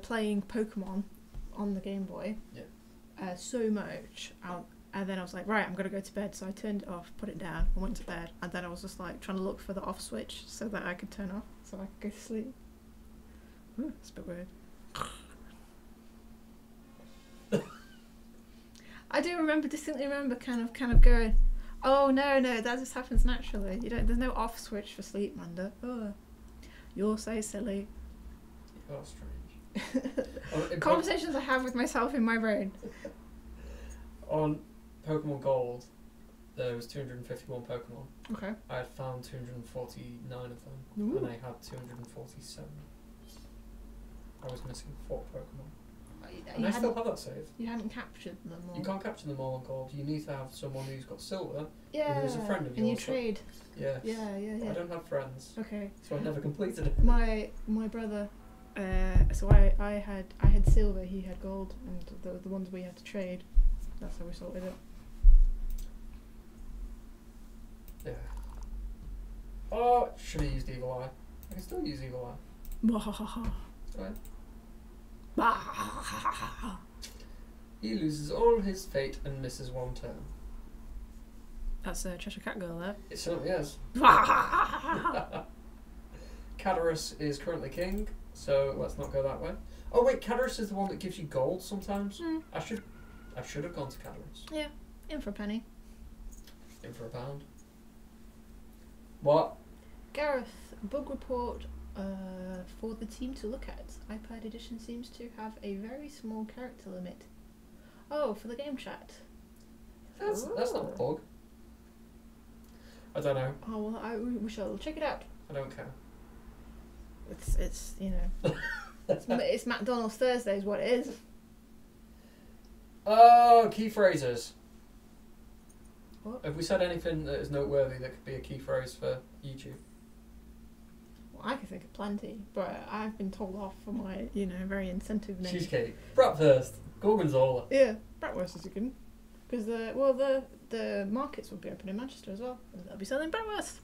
playing Pokemon on the Game Boy. Yeah. So much. And then I was like, right, I'm going to go to bed. So I turned it off, put it down, and went to bed. And then I was just like trying to look for the off switch so that I could turn off, so I could go to sleep. Ooh, it's a bit weird. I do distinctly remember kind of going, oh no, that just happens naturally. There's no off switch for sleep, Manda. Oh, you're so silly. You are strange. Conversations I have with myself in my brain. On Pokemon Gold, there was 251 Pokemon. Okay. I had found 249 of them, Ooh. and I had 247. I was missing 4 Pokemon. And I still have that saved. You hadn't captured them all. You can't capture them all on Gold. You need to have someone who's got silver. Yeah. Who's a friend of and you yours. trade. Yeah. Yeah. I don't have friends, Okay. so I never completed it. My brother. So I had silver. He had gold, and the ones we had to trade. That's how we sorted it. Yeah. Oh, should have used Evil Eye. I can still use Evil Eye. Right. He loses all his fate and misses 1 turn. That's a Cheshire Cat girl there. It certainly is. Cadarus is currently king, so let's not go that way. Oh wait, Cadarus is the one that gives you gold sometimes. I should have gone to Cadarus. Yeah, in for a penny. In for a pound. What? Gareth, bug report for the team to look at. iPad edition seems to have a very small character limit. Oh, for the game chat. That's not a bug. I don't know. Oh well, we shall check it out. I don't care. It's you know, it's McDonald's Thursday is what it is. Oh, key phrases. What? Have we said anything that is noteworthy that could be a key phrase for YouTube? Well, I can think of plenty, but I've been told off for my, you know, very incentive name. Cheesecake. Bratwurst. Gorgonzola. Yeah, bratwurst is a good one. Because the markets will be open in Manchester as well. And they'll be selling bratwurst.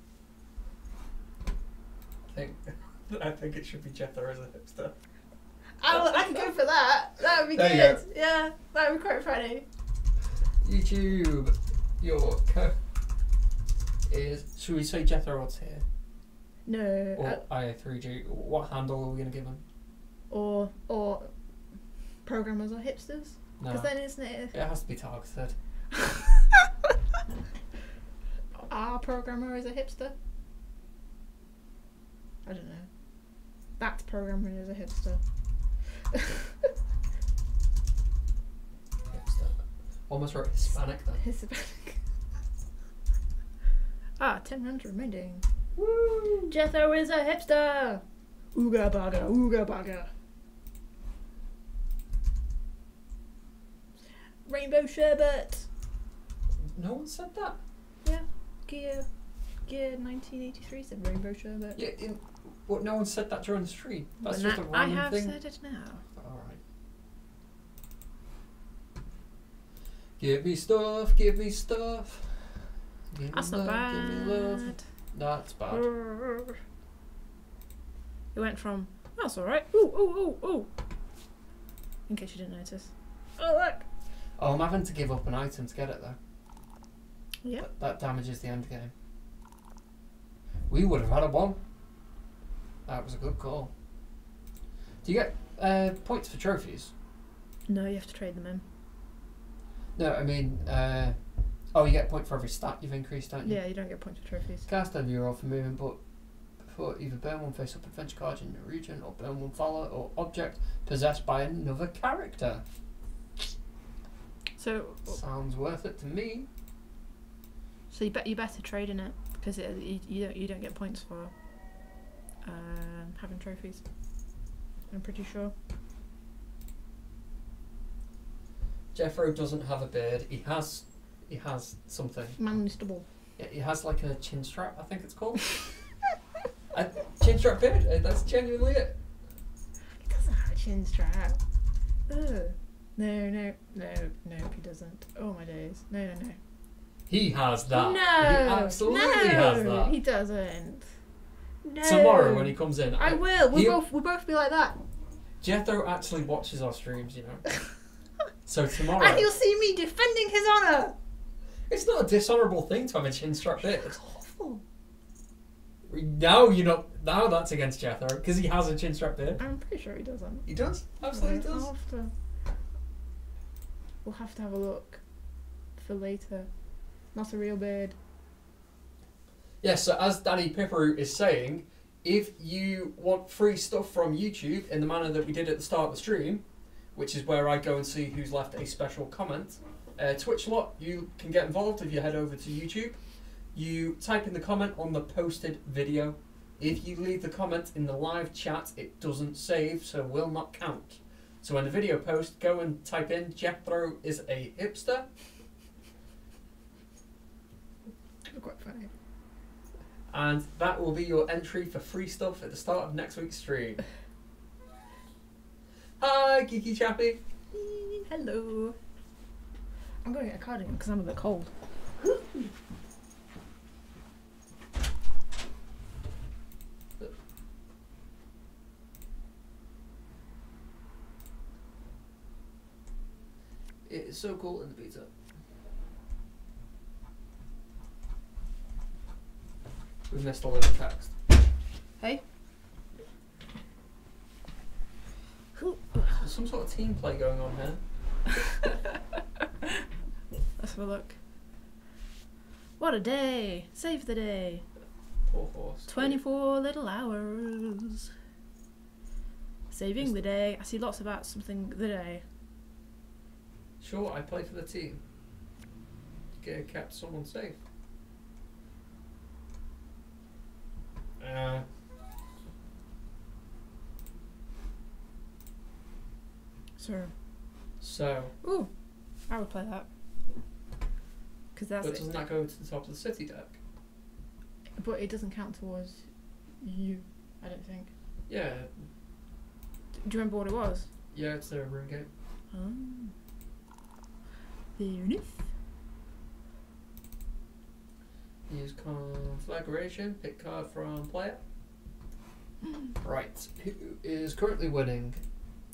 I think it should be Jethro as a hipster. I can go for that. That would be There good. you Yeah, that would be quite funny. YouTube. Your code is. Should we say Jethro what's here? No. Or IA3G? What handle are we going to give him? Or programmers or hipsters. No. Because then isn't it? It has to be targeted. Our programmer is a hipster. I don't know. That programmer is a hipster. Hipster. Almost wrote Hispanic then. Hispanic. 1000 remaining. Woo! Jethro is a hipster. Ooga baga, ooga baga. Rainbow sherbet. No one said that. Yeah, Gear 1983 said rainbow sherbet. Yeah, what? No one said that during the stream. That's Well, just a I random have thing. said it now. All right. Give me stuff. Give me stuff. Give That's me not love, Give me love. bad. That's bad. It went from, that's alright, ooh, ooh, ooh, ooh. In case you didn't notice. Oh, look! Oh, I'm having to give up an item to get it though. Yeah. That damages the end game. We would have had a 1. That was a good call. Do you get points for trophies? No, you have to trade them in. No, I mean, oh, you get a point for every stat you've increased, don't you? Yeah, you don't get points for trophies. Cast a new roll for movement, but before either burn one face-up adventure card in your region, or burn one follower or object possessed by another character. So Sounds worth it to me. you better trade in it because you don't get points for having trophies. I'm pretty sure. Jeffro doesn't have a beard. He has something. Manly stubble. Yeah, he has like a chin strap, I think it's called. A chin strap beard. That's genuinely it. He doesn't have a chin strap. Ugh. No, he doesn't. Oh my days. No. He has that. No, He absolutely has that. He doesn't. No. Tomorrow when he comes in, I will. We'll both be like that. Jethro actually watches our streams, you know. So tomorrow, And you'll see me defending his honour. it's not a dishonourable thing to have a chin strap beard. It's awful. Now you know. Now that's against Jethro because he has a chin strap beard. I'm pretty sure he doesn't. He does. Absolutely does. We'll have to have a look for later. Not a real beard. Yes, so as Danny Pipperoot is saying, if you want free stuff from YouTube in the manner that we did at the start of the stream, which is where I go and see who's left a special comment, Twitch lot, you can get involved if you head over to YouTube. You type in the comment on the posted video. If you leave the comment in the live chat, it doesn't save, so will not count. So when the video posts, go and type in Jethro is a hipster. Quite funny. And that will be your entry for free stuff at the start of next week's stream. Hi, Geeky Chappy. Hello. I'm going to get a cardigan because I'm a bit cold. It is so cool in the beta. We've missed a little text. Hey. There's some sort of team play going on here. Let's have a look. What a day! Save the day. Poor horse. 24 little hours. Saving the day. I see lots about something the day. Sure, I play for the team. Kept someone safe. So. Ooh, I would play that. Because that's. But doesn't that go to the top of the city deck? But it doesn't count towards you, I don't think. Yeah. Do you remember what it was? Yeah, it's a rune game. Oh. Fair enough. Use conflagration, pick card from player. Right, who is currently winning?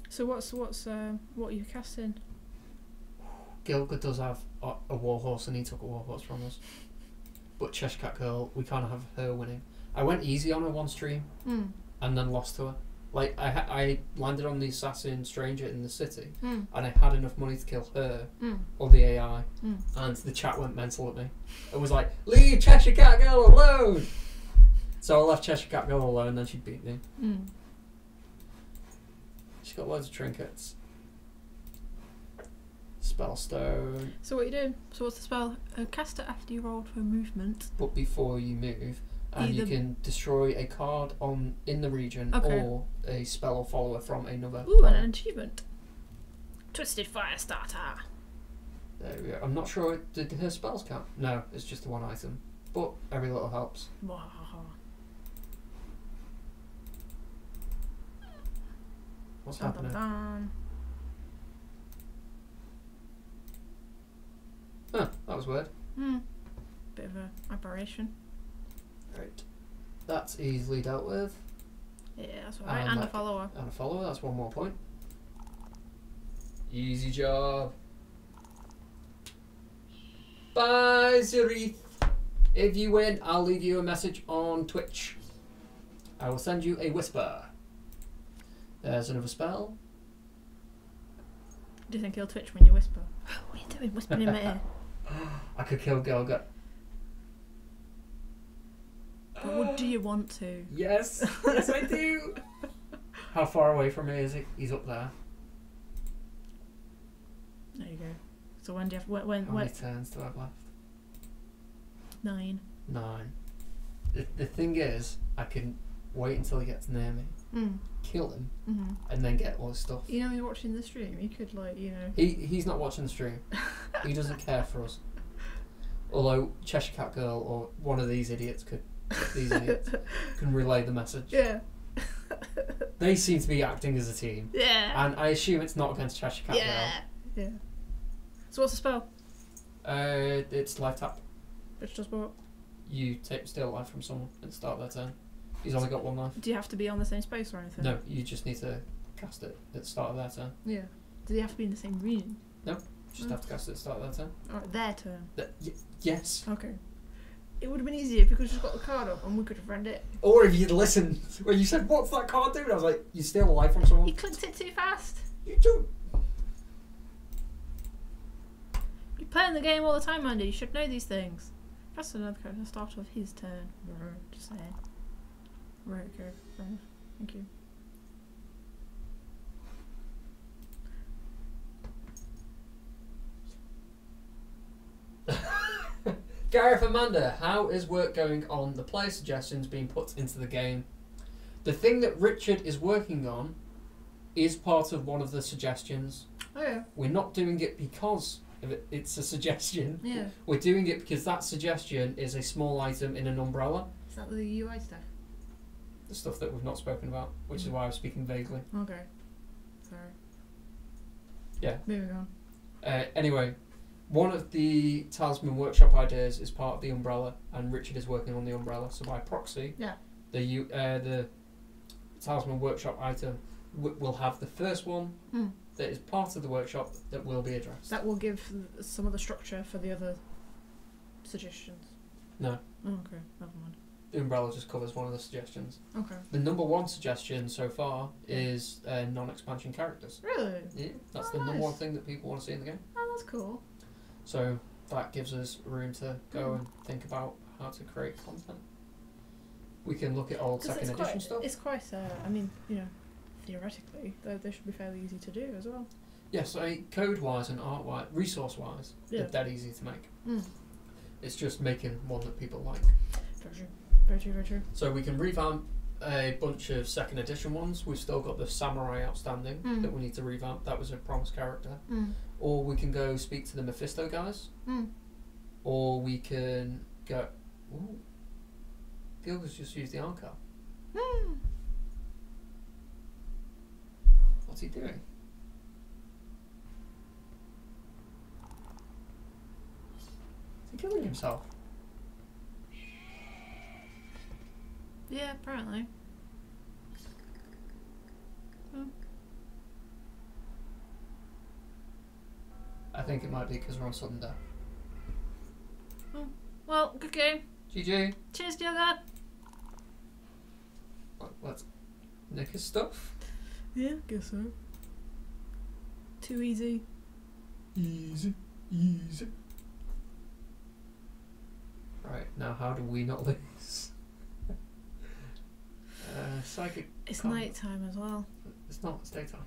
So what are you casting? Gilga does have a warhorse and he took a warhorse from us. But Cheshire Cat Girl, we can't have her winning. I went easy on her one stream and then lost to her. Like, I landed on the assassin stranger in the city and I had enough money to kill her or the AI and the chat went mental at me. It was like, leave Cheshire Cat Girl alone! So I left Cheshire Cat Girl alone and then she beat me. She's got loads of trinkets. Spellstone. So what you do? So what's the spell? Cast it after you rolled for movement. But before you move, and you can destroy a card in the region or a spell or follower from another. Ooh, and an achievement. Twisted Fire Starter. There we go. I'm not sure. Did her spells count? No, it's just the one item. But every little helps. What's happening? Huh, that was weird. Bit of a aberration. Right. That's easily dealt with. Yeah, that's alright. And a follower. And a follower, that's 1 more point. Easy job. Bye, Zerith. If you win, I'll leave you a message on Twitch. I will send you a whisper. There's another spell. Do you think he'll twitch when you whisper? What are you doing? Whispering in my ear. I could kill Gilga. But do you want to? Yes. Yes, I do. How far away from me is he? He's up there. There you go. So when do you have... How many turns do I have left? 9. 9. The thing is, I can wait until he gets near me, kill him, and then get all his stuff. You know, you're watching the stream. You could, like, you know... He's not watching the stream. He doesn't care for us. Although Cheshire Cat Girl or one of these idiots can relay the message. Yeah. They seem to be acting as a team. Yeah. And I assume it's not against Cheshire Cat Girl. Yeah. So what's the spell? It's life tap. Which does what? You steal life from someone at the start of their turn. He's only got 1 life. Do you have to be on the same space or anything? No, you just need to cast it at the start of their turn. Yeah. Do they have to be in the same region? No, just have to cast it at the start of their turn. Alright, their turn. Yes. Okay. It would have been easier if you could have just got the card up and we could have read it. Or if you'd listened when you said, "What's that card doing?" I was like, "You steal a life from someone." You clicked it too fast. You don't. You're playing the game all the time, Andy. You should know these things. That's another card at the start of his turn. Just saying. Right, okay. Fair enough. Thank you. Gareth Amanda, how is work going on the player suggestions being put into the game? The thing that Richard is working on is part of one of the suggestions. Oh yeah. We're not doing it because it's a suggestion. Yeah. We're doing it because that suggestion is a small item in an umbrella. Is that the UI stuff? The stuff that we've not spoken about, which is why I was speaking vaguely. Okay. Sorry. Yeah. Moving on. Anyway, one of the Talisman workshop ideas is part of the umbrella, and Richard is working on the umbrella. So by proxy, the Talisman workshop item will have the first one that is part of the workshop that will be addressed. That will give some of the structure for the other suggestions. No. Oh, okay, never mind. The umbrella just covers one of the suggestions. Okay. The number 1 suggestion so far is non-expansion characters. Really? Yeah, that's the number 1 thing that people want to see in the game. Oh, that's cool. So that gives us room to go and think about how to create content. We can look at old second edition stuff. It's quite, I mean, you know, theoretically, they should be fairly easy to do as well. Yeah, so code-wise and art-wise, resource-wise, they're dead easy to make. It's just making one that people like. Very true, very true. So we can revamp a bunch of second edition ones. We've still got the samurai outstanding that we need to revamp. That was a promised character. Or we can go speak to the Mephisto guys. Or we can go... Ooh. Gilga's just used the archive. What's he doing? Is he killing himself? Yeah, apparently. I think it might be because we're on sudden death. Well, good game. GG. Cheers, Gilga. Let's nick his stuff. Yeah, guess so. Too easy. Easy, easy. Right, now how do we not lose? Psychic. It's night time as well. It's not, it's daytime.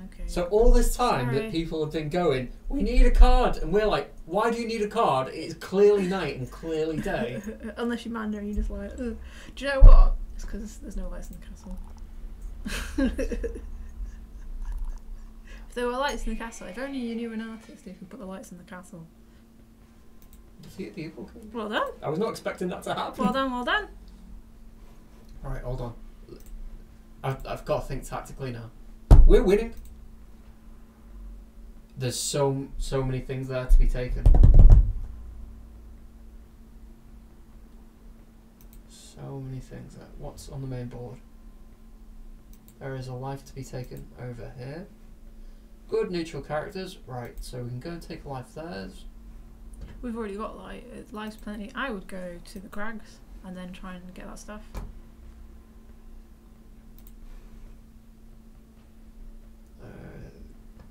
Okay. So all this time that people have been going, we need a card, and we're like, why do you need a card? It's clearly night and clearly day. Unless you're Mando and you're just like, ugh. Do you know what? It's because there's no lights in the castle. If there were lights in the castle, if only you knew an artist who could put the lights in the castle. Defeat the Evil King. Well done. I was not expecting that to happen. Well done, well done. Alright, hold on. I've got to think tactically now. We're winning. There's so many things there to be taken. So many things there. What's on the main board? There is a life to be taken over here. Good neutral characters. Right, so we can go and take a life there. We've already got life's plenty. I would go to the crags and then try and get that stuff.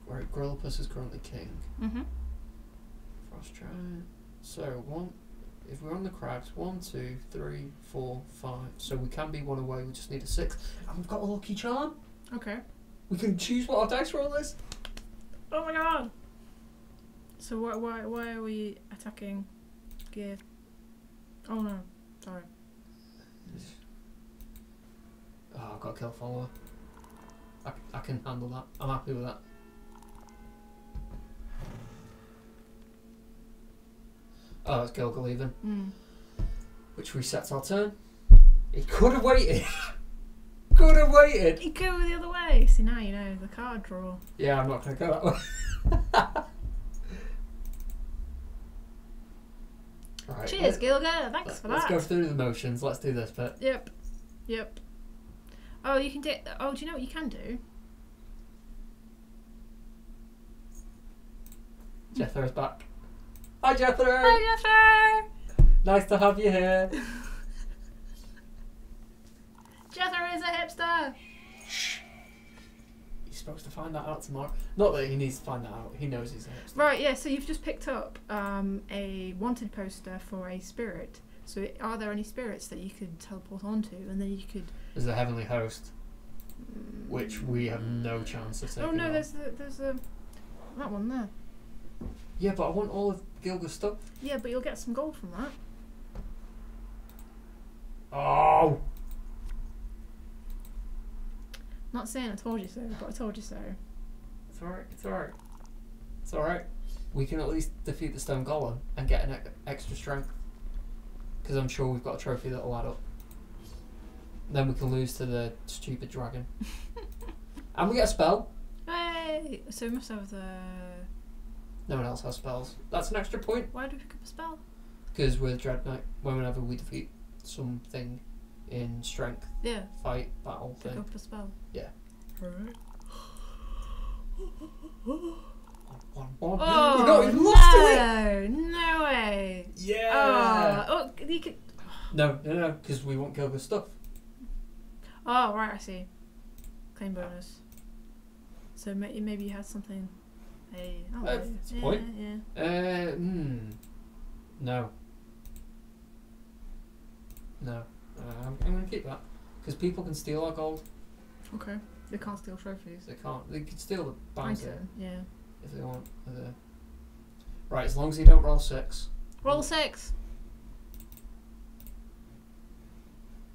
Right, Grillopus is currently king. Frost Giant. So if we're on the crags, 1, 2, 3, 4, 5. So we can be one away. We just need a 6, and we've got a lucky charm. Okay. We can choose what our dice roll is. Oh my god! So why are we attacking gear? Oh no, sorry. Oh, I've got to kill follower. I can handle that. I'm happy with that. Oh, it's Gilgal leaving. Which resets our turn. He could have waited. Could have waited. You go the other way. See, now you know the card draw. Yeah, I'm not going to go that way. Right, cheers, Gilga. Thanks for that. Let's go through the motions. Let's do this bit. Yep. Oh, you can do. Oh, do you know what you can do? Jethro's back. Hi, Jethro. Hi, Jethro. Nice to have you here. Jethro is a hipster. Shh. He's supposed to find that out tomorrow. Not that he needs to find that out. He knows he's a hipster. Right. Yeah. So you've just picked up a wanted poster for a spirit. So are there any spirits that you could teleport onto, and then you could? There's a heavenly host, which we have no chance of taking. Oh no, on. there's that one there. Yeah, but I want all of Gilga's stuff. Yeah, but you'll get some gold from that. Oh! Not saying I told you so, but I told you so. It's alright, it's alright. It's alright. We can at least defeat the stone golem and get an extra strength. Because I'm sure we've got a trophy that'll add up. Then we can lose to the stupid dragon. And we get a spell. Hey! So we must have the... No one else has spells. That's an extra point. Why do we pick up a spell? Because we're Dread Knight. Whenever we defeat something in strength, Yeah. fight, battle Pick thing. up a spell. Yeah. Alright. One. Oh, We've not even lost to it! No way! Yeah! Oh, you could... No, because we want Gilga's stuff. Oh, right, I see. Claim bonus. So maybe you had something... Hey, It's a point. Yeah. No. No. I'm going to keep that. Because people can steal our gold. Okay. They can't steal trophies. They can't. They can steal the bounty Yeah. if they want. Right, as long as you don't roll 6. Roll 6.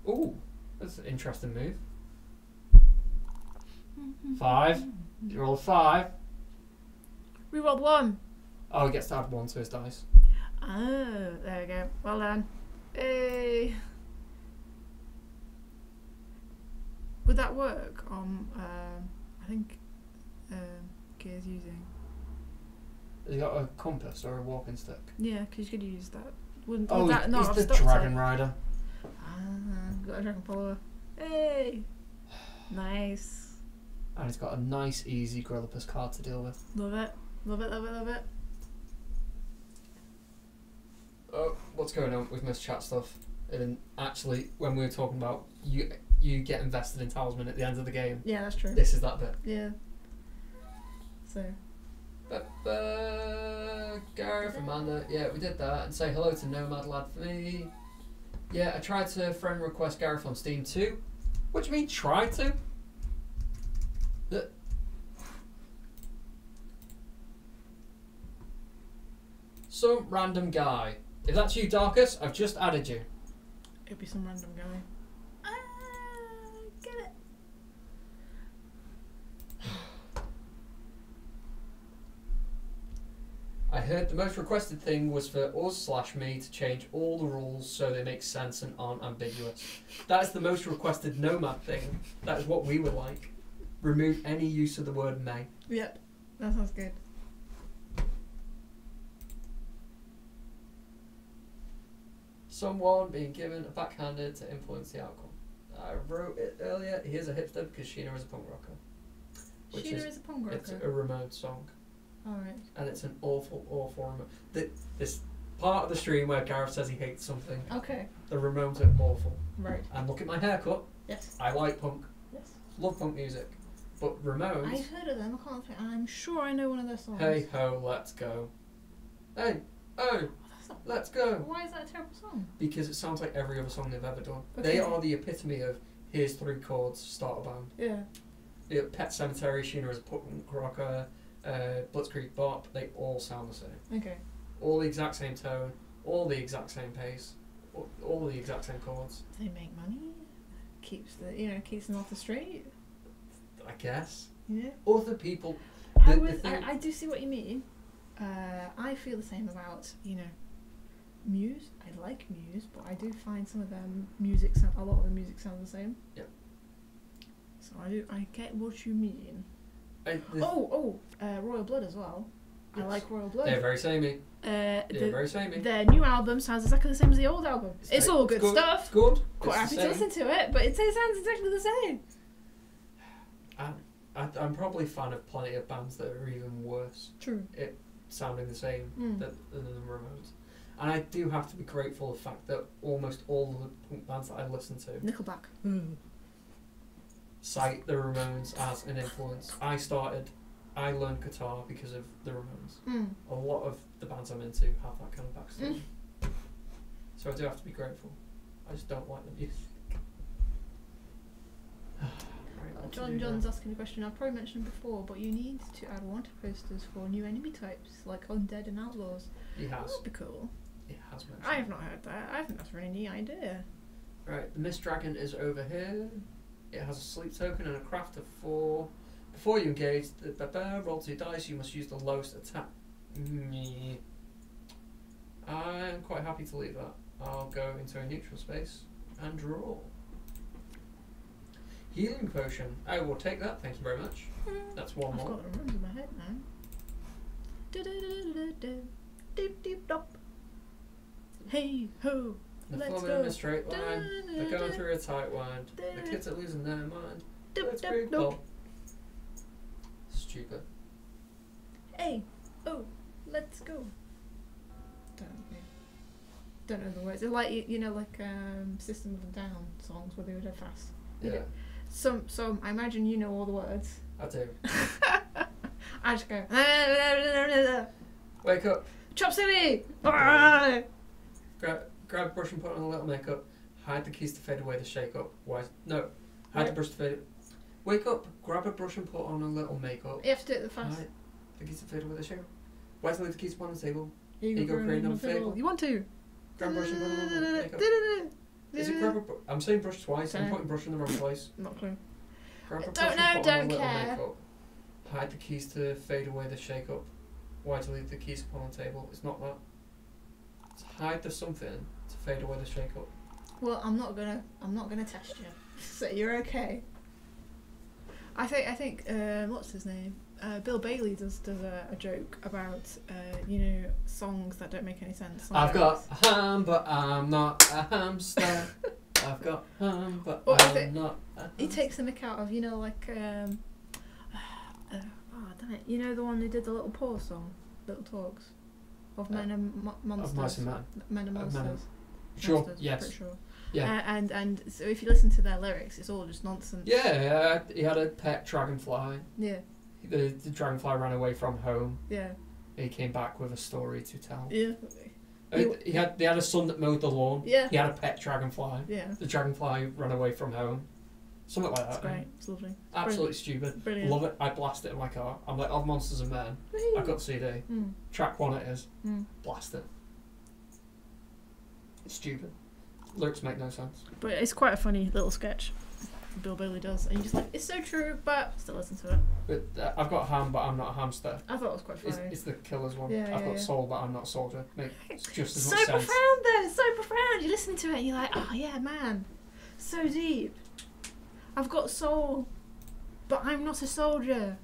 Ooh, that's an interesting move. 5. You roll a 5. Rerolled 1. Oh, he gets to add 1 to his dice. Oh, there we go. Well done. Hey. Would that work on, I think, Gear's using? Has he got a compass or a walking stick? Yeah, because you could use that. Would Oh, that not have he's the stopped dragon it? rider. Got a dragon follower. Hey! Nice. And he's got a nice, easy Grillipus card to deal with. Love it. Love it, love it, love it. Oh, what's going on? We've missed chat stuff. And actually, when we were talking about you get invested in Talisman at the end of the game. Yeah, that's true. This is that bit. Yeah. So. Gareth, Amanda, yeah, we did that. And say hello to Nomad lad for me. Yeah, I tried to friend request Gareth on Steam too. What do you mean, try to? Some random guy. If that's you, Darkus, I've just added you. It'd be some random guy. Get it. I heard the most requested thing was for us/me to change all the rules so they make sense and aren't ambiguous. That is the most requested Nomad thing. That is what we would like. Remove any use of the word may. Yep, that sounds good. Someone being given a backhanded to influence the outcome. I wrote it earlier. Here's a hipster because Sheena is a punk rocker. Sheena is a punk rocker? It's a Ramones song. Alright. And it's an awful, awful Ramones. This part of the stream where Gareth says he hates something. Okay. The Ramones are awful. Right. And look at my haircut. Yes. I like punk. Yes. Love punk music. But Ramones... I've heard of them. I can't think. I'm sure I know one of their songs. Hey ho, let's go. Hey, oh, let's go. Why is that a terrible song? Because it sounds like every other song they've ever done. Okay. They are the epitome of here's 3 chords, start a band. Yeah. Pet Sematary, Sheena is a punk rocker, Blitzkrieg Bop, they all sound the same. Okay. All the exact same tone, all the exact same pace, all the exact same chords. They make money. Keeps them off the street. I guess. Yeah. Other people. I do see what you mean. I feel the same about Muse. I like Muse, but I do find some of their music a lot of the music sounds the same. Yep. So I get what you mean. Royal Blood as well. Yes. I like Royal Blood. They're very samey. Very samey. Their new album sounds exactly the same as the old album. It's all good stuff. It's good. Quite happy to listen to it, but it sounds exactly the same. I'm probably a fan of plenty of bands that are even worse. True. It sounding the same than the Ramones. And I do have to be grateful for the fact that almost all of the punk bands that I listen to Nickelback cite the Ramones as an influence. I learned guitar because of the Ramones. A lot of the bands I'm into have that kind of backstory. So I do have to be grateful. I just don't like the music. John's asking a question I've probably mentioned before, but you need to add wanted posters for new enemy types like undead and outlaws. He has. That would be cool. It has mentioned. I have not heard that. I think that's a really neat idea. Right, the Mist Dragon is over here. It has a sleep token and a craft of 4. Before you engage the roll 2 dice, you must use the lowest attack. I'm quite happy to leave that. I'll go into a neutral space and draw. Healing potion. I will take that, thank you very much. That's one more. I've got the runs in my head now. Deep deep dop. Hey ho. They're flowing in a straight line. They're going through a tight wind. The kids are losing their mind. Let's be cool. Stupid. Hey, oh, let's go. Don't know the words. It's like System of a Down songs where they would go fast. Yeah. So I imagine you know all the words. I do. I just go. Wake up. Chop City. Grab a brush and put on a little makeup. Hide the keys to fade away the shake up. Hide the brush to fade. Wake up. Grab a brush and put on a little makeup. You have to do it fast. Hide the keys to fade away the shake up. Where's the keys upon the table? Ego creating on the table. You want to? Grab a brush and put on a little makeup. Is it grab a I'm saying brush twice. I'm Okay. putting brush in the wrong place. Not a clue. Grab a Don't brush and know, put on a don't little care. makeup. Hide the keys to fade away the shake up. Why to leave the keys upon the table? It's not that. It's hide the something to fade away the shake up. Well, I'm not gonna test you, so you're okay. I think what's his name? Bill Bailey does a joke about songs that don't make any sense. I've got a ham, but I'm not a hamster. I've got ham, but Well, I I'm not a hamster. He takes the mick out of damn it, the one who did the Little Paw song, Little Talks, of Men and Monsters. Of Mice and Men. Men and Monsters. Sure, Monsters, yes. Pretty sure. Yeah. And so if you listen to their lyrics, it's all just nonsense. Yeah, he had a pet dragonfly. Yeah. The dragonfly ran away from home. Yeah. He came back with a story to tell. Yeah. They had a son that mowed the lawn. Yeah. He had a pet dragonfly. Yeah. The dragonfly ran away from home. Something like It's that. great. It's lovely. Absolutely stupid. Brilliant. Love it. I blast it in my car. I'm like, of Monsters and Men. I've got the CD. Track 1 it is. Blast it. It's stupid. Lyrics make no sense. But it's quite a funny little sketch Bill Bailey does, and you just like, it's so true, but still listen to it. But I've got a ham, but I'm not a hamster. I thought it was quite funny. It's the killer's one. Yeah, I've yeah, got yeah. soul, but I'm not a soldier. Makes just as So much profound sense. though, it's so profound. You listen to it and you're like, oh yeah, man, so deep. I've got soul, but I'm not a soldier.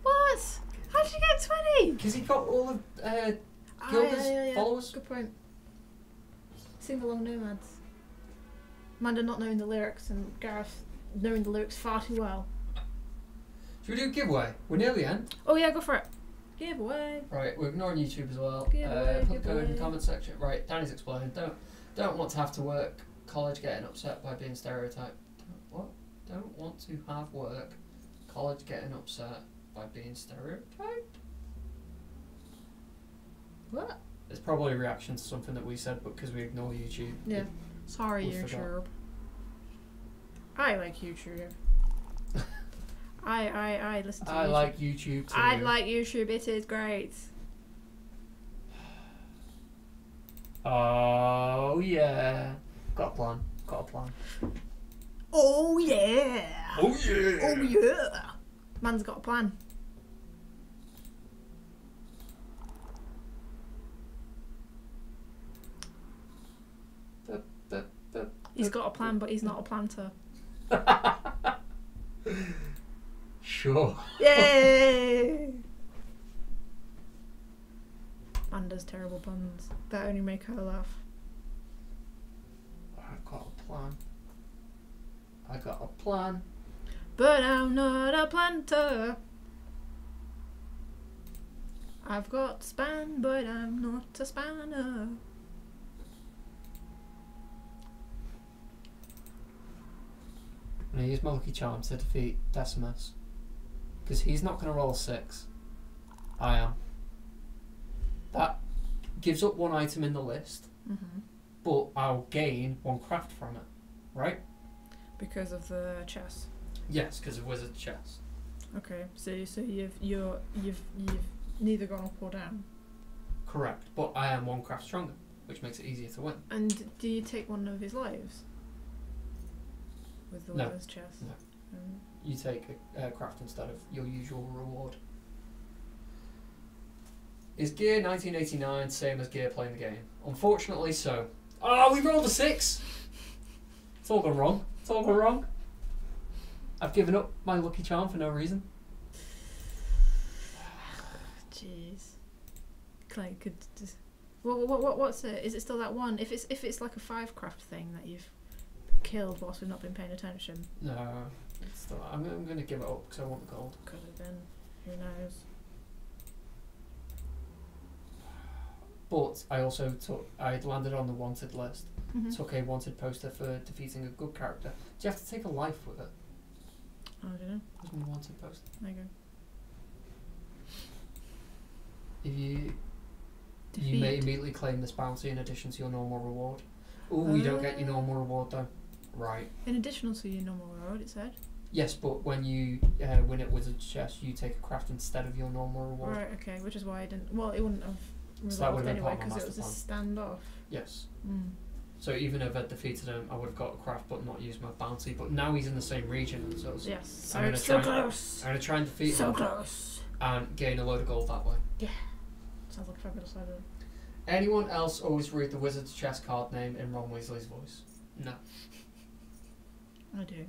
What? How did you get 20? Because he got all of Gilda's followers. Good point. Sing along Nomads. Amanda not knowing the lyrics and Gareth knowing the lyrics far too well. Should we do a giveaway? We're near the end. Oh yeah, go for it. Give away. Right, we're ignoring YouTube as well. Giveaway, Put the code in the giveaway. comment section. Right, Danny's explained. Don't want to have to work. College getting upset by being stereotyped. Don't want to have work. College getting upset by being stereotyped. What? It's probably a reaction to something that we said, but because we ignore YouTube. Yeah. Sorry, We forgot. YouTube. I like YouTube. I listen to YouTube. I like YouTube too. I like YouTube. It is great. Oh yeah. Got a plan. Oh yeah. Oh yeah. Oh yeah. Man's got a plan. He's got a plan, but he's not a planter. Sure. Yay! Man does terrible puns that only make her laugh. I've got a plan. I got a plan. But I'm not a planter. I've got span, but I'm not a spanner. I'm going to use my lucky charm to defeat Decimus. Because he's not going to roll a 6. I am. That gives up 1 item in the list, but I'll gain 1 craft from it. Right? Because of the chess. Yes, because of wizard chess. Okay, so you've neither gone up or down. Correct, but I am 1 craft stronger, which makes it easier to win. And do you take one of his lives? With the No. wizard's chess? No. You take a craft instead of your usual reward. Is gear 1989 same as gear playing the game? Unfortunately so. Oh, we rolled a 6! It's all gone wrong. I've given up my lucky charm for no reason. Jeez. Clay could just... What's it? Is it still that one? If it's like a 5 craft thing that you've killed whilst we've not been paying attention. No, it's still, I'm going to give it up because I want the gold. Could have been. Who knows? But I also I landed on the wanted list. Mhm. Took a wanted poster for defeating a good character. Do you have to take a life with it? I don't know. There's my wanted poster. There you go. If you Defeat. may immediately claim this bounty in addition to your normal reward. Oh, you don't get your normal reward though. Right. In addition to your normal reward, it said. Yes, but when you win at Wizard's Chess, you take a craft instead of your normal reward. Right. Okay. Which is why I didn't. Well, it wouldn't have So that resolved would've been anyway part of my because it was a master standoff. Yes. So even if I'd defeated him, I would have got a craft but not used my bounty. But now he's in the same region as us. Yes. So I'm it's gonna so try- close. I'm going to try and defeat So him close. and gain a load of gold that way. Sounds like a fabulous idea. Anyone else always read the Wizard's chess card name in Ron Weasley's voice? No. I do.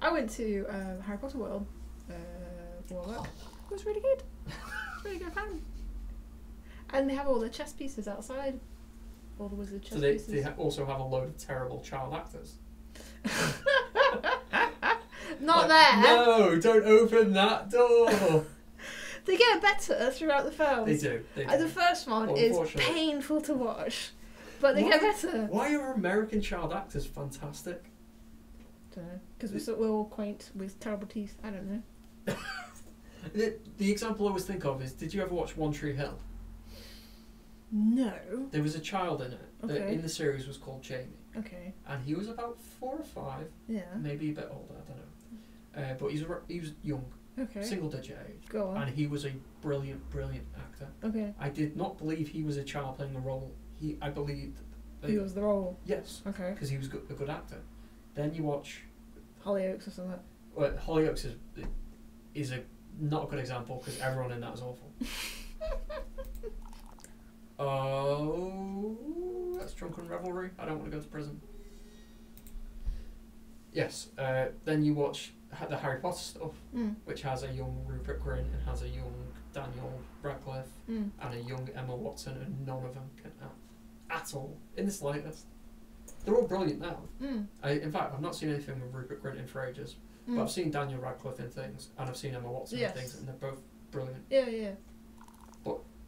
I went to Harry Potter World for work. It was really good. It's really good fun. And they have all the chess pieces outside. All the wizard chess So they pieces. also have a load of terrible child actors. Not Like, there. No, don't open that door. They get better throughout the films. They do. The first one Well, is unfortunately. painful to watch, but they Why- get better. Why are American child actors fantastic? Don't know, because we're all quaint with terrible teeth. I don't know. The example I always think of is, did you ever watch One Tree Hill? No. There was a child in it that Okay. in the series was called Jamie, Okay. and he was about 4 or 5, Yeah. maybe a bit older, I don't know. But he was young, Okay. single digit age, Go on. and he was a brilliant actor. Okay. I did not believe he was a child playing a role. I believed that He was the role. yes, Okay. because he was a good actor. Then you watch Hollyoaks or something. well, Hollyoaks is not a good example because everyone in that is awful. Oh, that's drunken revelry. I don't want to go to prison. Yes. Then you watch the Harry Potter stuff, which has a young Rupert Grint and has a young Daniel Radcliffe and a young Emma Watson, and none of them can act at all in the slightest. They're all brilliant now. In fact, I've not seen anything with Rupert Grint in for ages, but I've seen Daniel Radcliffe in things, and I've seen Emma Watson in things, and they're both brilliant. Yeah.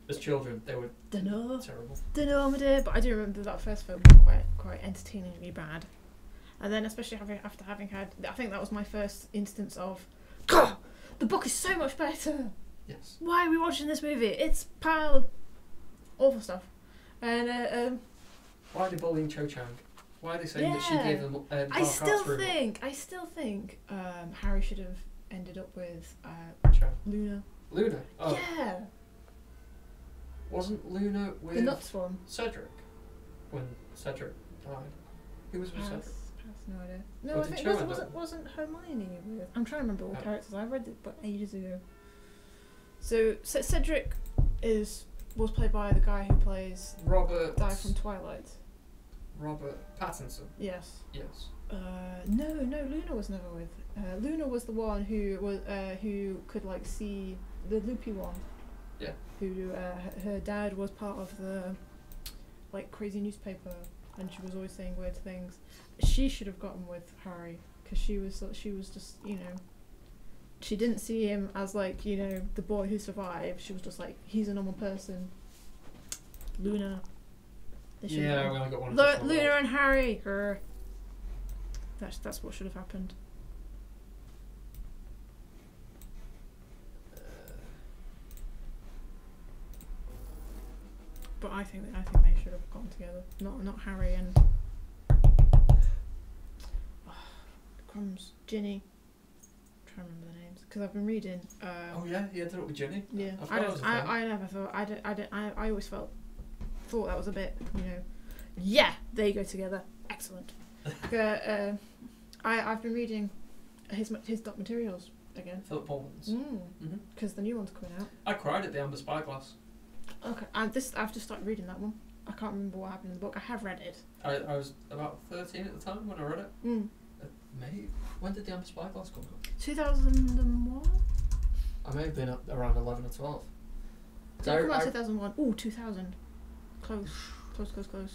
As children, they were Dunno. terrible. Dunno, my dear, but I do remember that first film was quite entertainingly bad. And then, especially after having had, I think that was my first instance of, God, the book is so much better. Yes. Why are we watching this movie? It's a pile of awful stuff. And Why are they bullying Cho Chang? Why are they saying that she gave them dark I arts still room? think Harry should have ended up with Cho. Luna. Luna. Oh, Yeah, wasn't Luna with the nuts one. Cedric when Cedric died? Who was with Cedric? Pass, no idea. No, Or I did think Cho it end up? wasn't Hermione with. I'm trying to remember all the Oh. characters. I read it but ages ago. So Cedric was played by the guy who plays Robert. Guy from Twilight. Robert Pattinson. Yes. Yes. No, Luna was never with. Luna was the one who could like see the loopy one. Yeah. Who her dad was part of the like crazy newspaper, and she was always saying weird things. She should have gotten with Harry because she was just she didn't see him as like the boy who survived. She was just like he's a normal person. Luna. They should Yeah, have- we only got one. Luna additional role. and Harry. Grr. That's what should have happened. But I think they should have gotten together. Not Harry and Crumbs, Ginny. I'm trying to remember the names because I've been reading. Oh yeah, he ended up with Ginny. Yeah, I forgot it was a thing. I never thought. I always thought that was a bit. Yeah, they go together. Excellent. I've been reading his Dark Materials again. Philip Pullman's. Mm. Because the new one's coming out. I cried at the Amber Spyglass. Okay, and I've just started reading that one. I can't remember what happened in the book. I have read it. I was about 13 at the time when I read it. Maybe. When did the Amber Spyglass come out? 2001? I may have been up around 11 or 12. Did it come out 2001? Ooh, 2000. Close.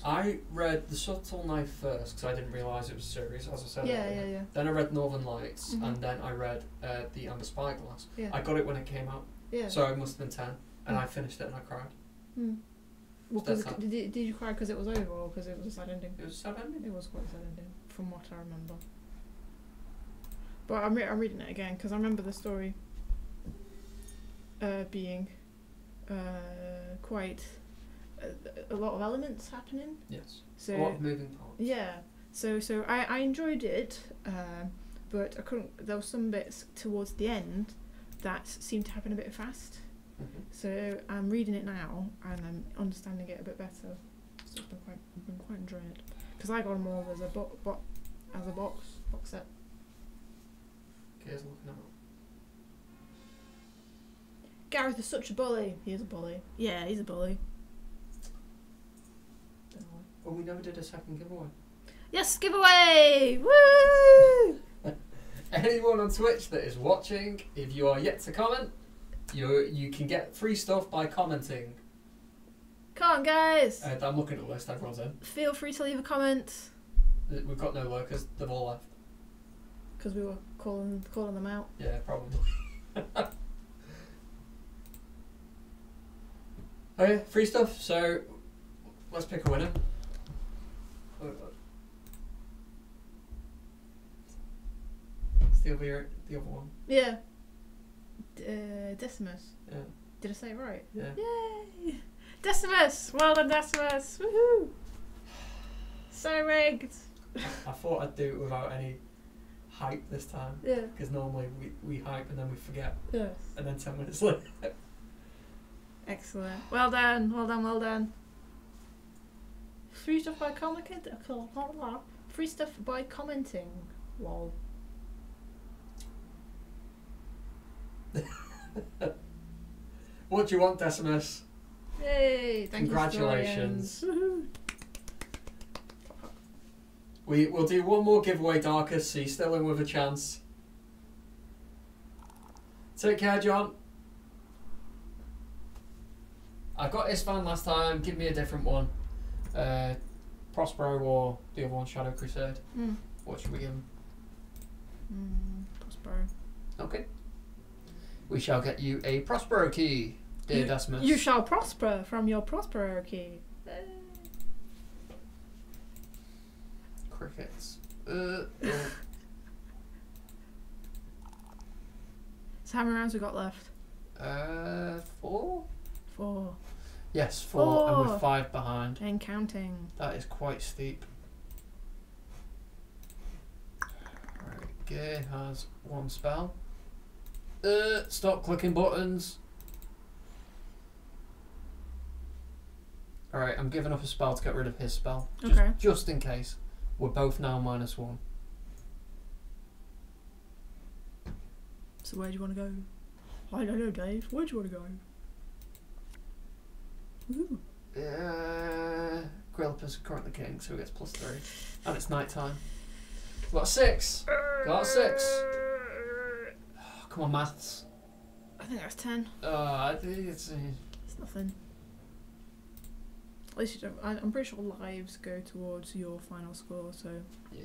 I read The Subtle Knife first because I didn't realise it was a series, as I said earlier. Yeah. Then I read Northern Lights, Mhm. and then I read The Amber Spyglass. Yeah. I got it when it came out, Yeah. so I must have been 10, and I finished it and I cried. Well, That's did you cry because it was over or because it was a sad ending? It was a sad ending. It was quite a sad ending, from what I remember. But I'm reading it again because I remember the story being quite a lot of elements happening. Yes. So A lot of moving parts. yeah. So I enjoyed it, but I couldn't. There were some bits towards the end that seemed to happen a bit fast. Mhm. So I'm reading it now and I'm understanding it a bit better. I've been quite enjoying it because I got them all as a box set. Here's looking out. Gareth is such a bully. He is a bully. Yeah, he's a bully. Oh, we never did a second giveaway. Yes, giveaway! Woo! Anyone on Twitch that is watching, if you are yet to comment, you can get free stuff by commenting. Come on, guys! I'm looking at the list everyone's in. Feel free to leave a comment. We've got no lurkers, they've all left. Because we were calling them out. Yeah, probably. Okay, free stuff, so let's pick a winner. It's the other one. Yeah. Decimus. Yeah. Did I say it right? Yeah. Yay! Decimus! Well done, Decimus! Woohoo! So rigged! I thought I'd do it without any hype this time. Yeah. Because normally we hype and then we forget. Yes. And then 10 minutes later. Excellent. Well done, well done, well done. Free stuff by Free stuff by commenting. Lol. What do you want, Decimus? Yay! Thank Congratulations. you, We'll do one more giveaway, Darkus, so you're still in with a chance. Take care, John. I got Isfan last time. Give me a different one. Prospero or the other one, Shadow Crusade. What should we give him? Prospero. Okay. We shall get you a Prospero key, dear Decimus. You shall prosper from your Prospero key. Crickets. So how many rounds we got left? 4? 4. Yes, 4, and we're 5 behind. And counting. That is quite steep. Right, Gay has 1 spell. Stop clicking buttons. Alright, I'm giving up a spell to get rid of his spell. Just in case. We're both now -1. So where do you want to go? I don't know, Dave. Where do you want to go? Ooh. Grillipus is currently king, so he gets +3. And it's night time. Got 6. Got 6. Oh, come on, maths. I think that's 10. I think it's nothing. At least you don't. I'm pretty sure lives go towards your final score, so yeah,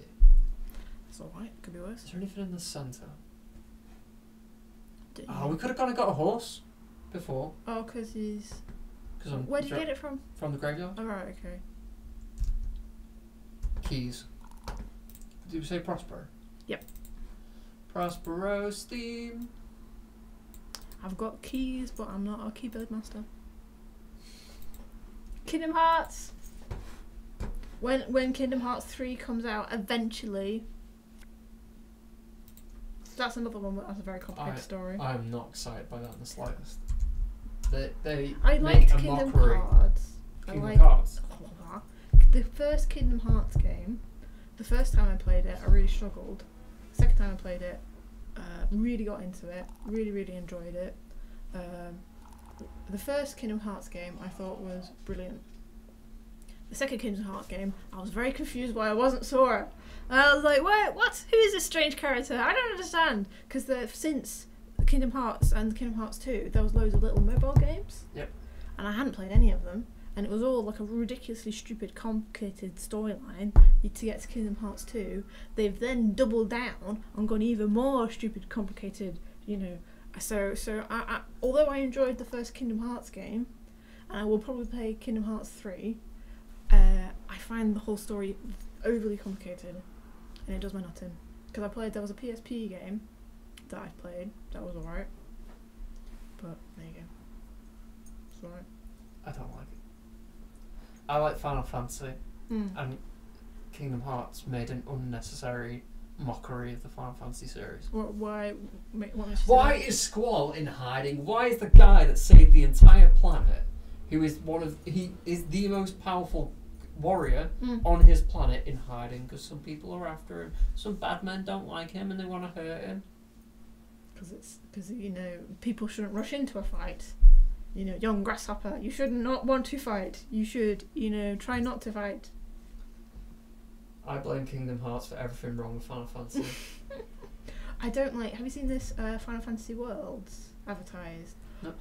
it's alright. Could be worse. Is there anything in the centre? Oh, we could have gone and got a horse before. Oh, because he's. Cause where did you get it from? From the graveyard. Oh, right, okay. Keys. Did you say Prospero? Yep. Prospero Steam. I've got keys, but I'm not a keyboard master. Kingdom Hearts. When Kingdom Hearts 3 comes out, eventually. That's another one that has a very complicated story. I'm not excited by that in the slightest. They I make liked a Kingdom mockery. Hearts. Kingdom Hearts. The first Kingdom Hearts game, the first time I played it, I really struggled. Second time I played it, really got into it, really enjoyed it. The first Kingdom Hearts game I thought was brilliant. The second Kingdom Hearts game, I was very confused why I wasn't Sora. I was like, what? Who is this strange character? I don't understand. Because since Kingdom Hearts and Kingdom Hearts 2, there was loads of little mobile games. Yep. And I hadn't played any of them. And it was all like a ridiculously stupid, complicated storyline to get to Kingdom Hearts 2. They've then doubled down and gone even more stupid, complicated, you know. So I although I enjoyed the first Kingdom Hearts game, and I will probably play Kingdom Hearts 3, I find the whole story overly complicated, and it does my nut in. Because there was a PSP game that I played that was alright, but there you go. It's alright. I don't like it. I like Final Fantasy, and Kingdom Hearts made an unnecessary mockery of the Final Fantasy series. Why is Squall in hiding? Why is the guy that saved the entire planet, who is he is the most powerful warrior Mm. on his planet in hiding because some people are after him. Some bad men don't like him and they want to hurt him. Because you know, people shouldn't rush into a fight. You know, young grasshopper, you should not want to fight. You should, you know, try not to fight. I blame Kingdom Hearts for everything wrong with Final Fantasy. I don't like. Have you seen this Final Fantasy Worlds advertised? Nope.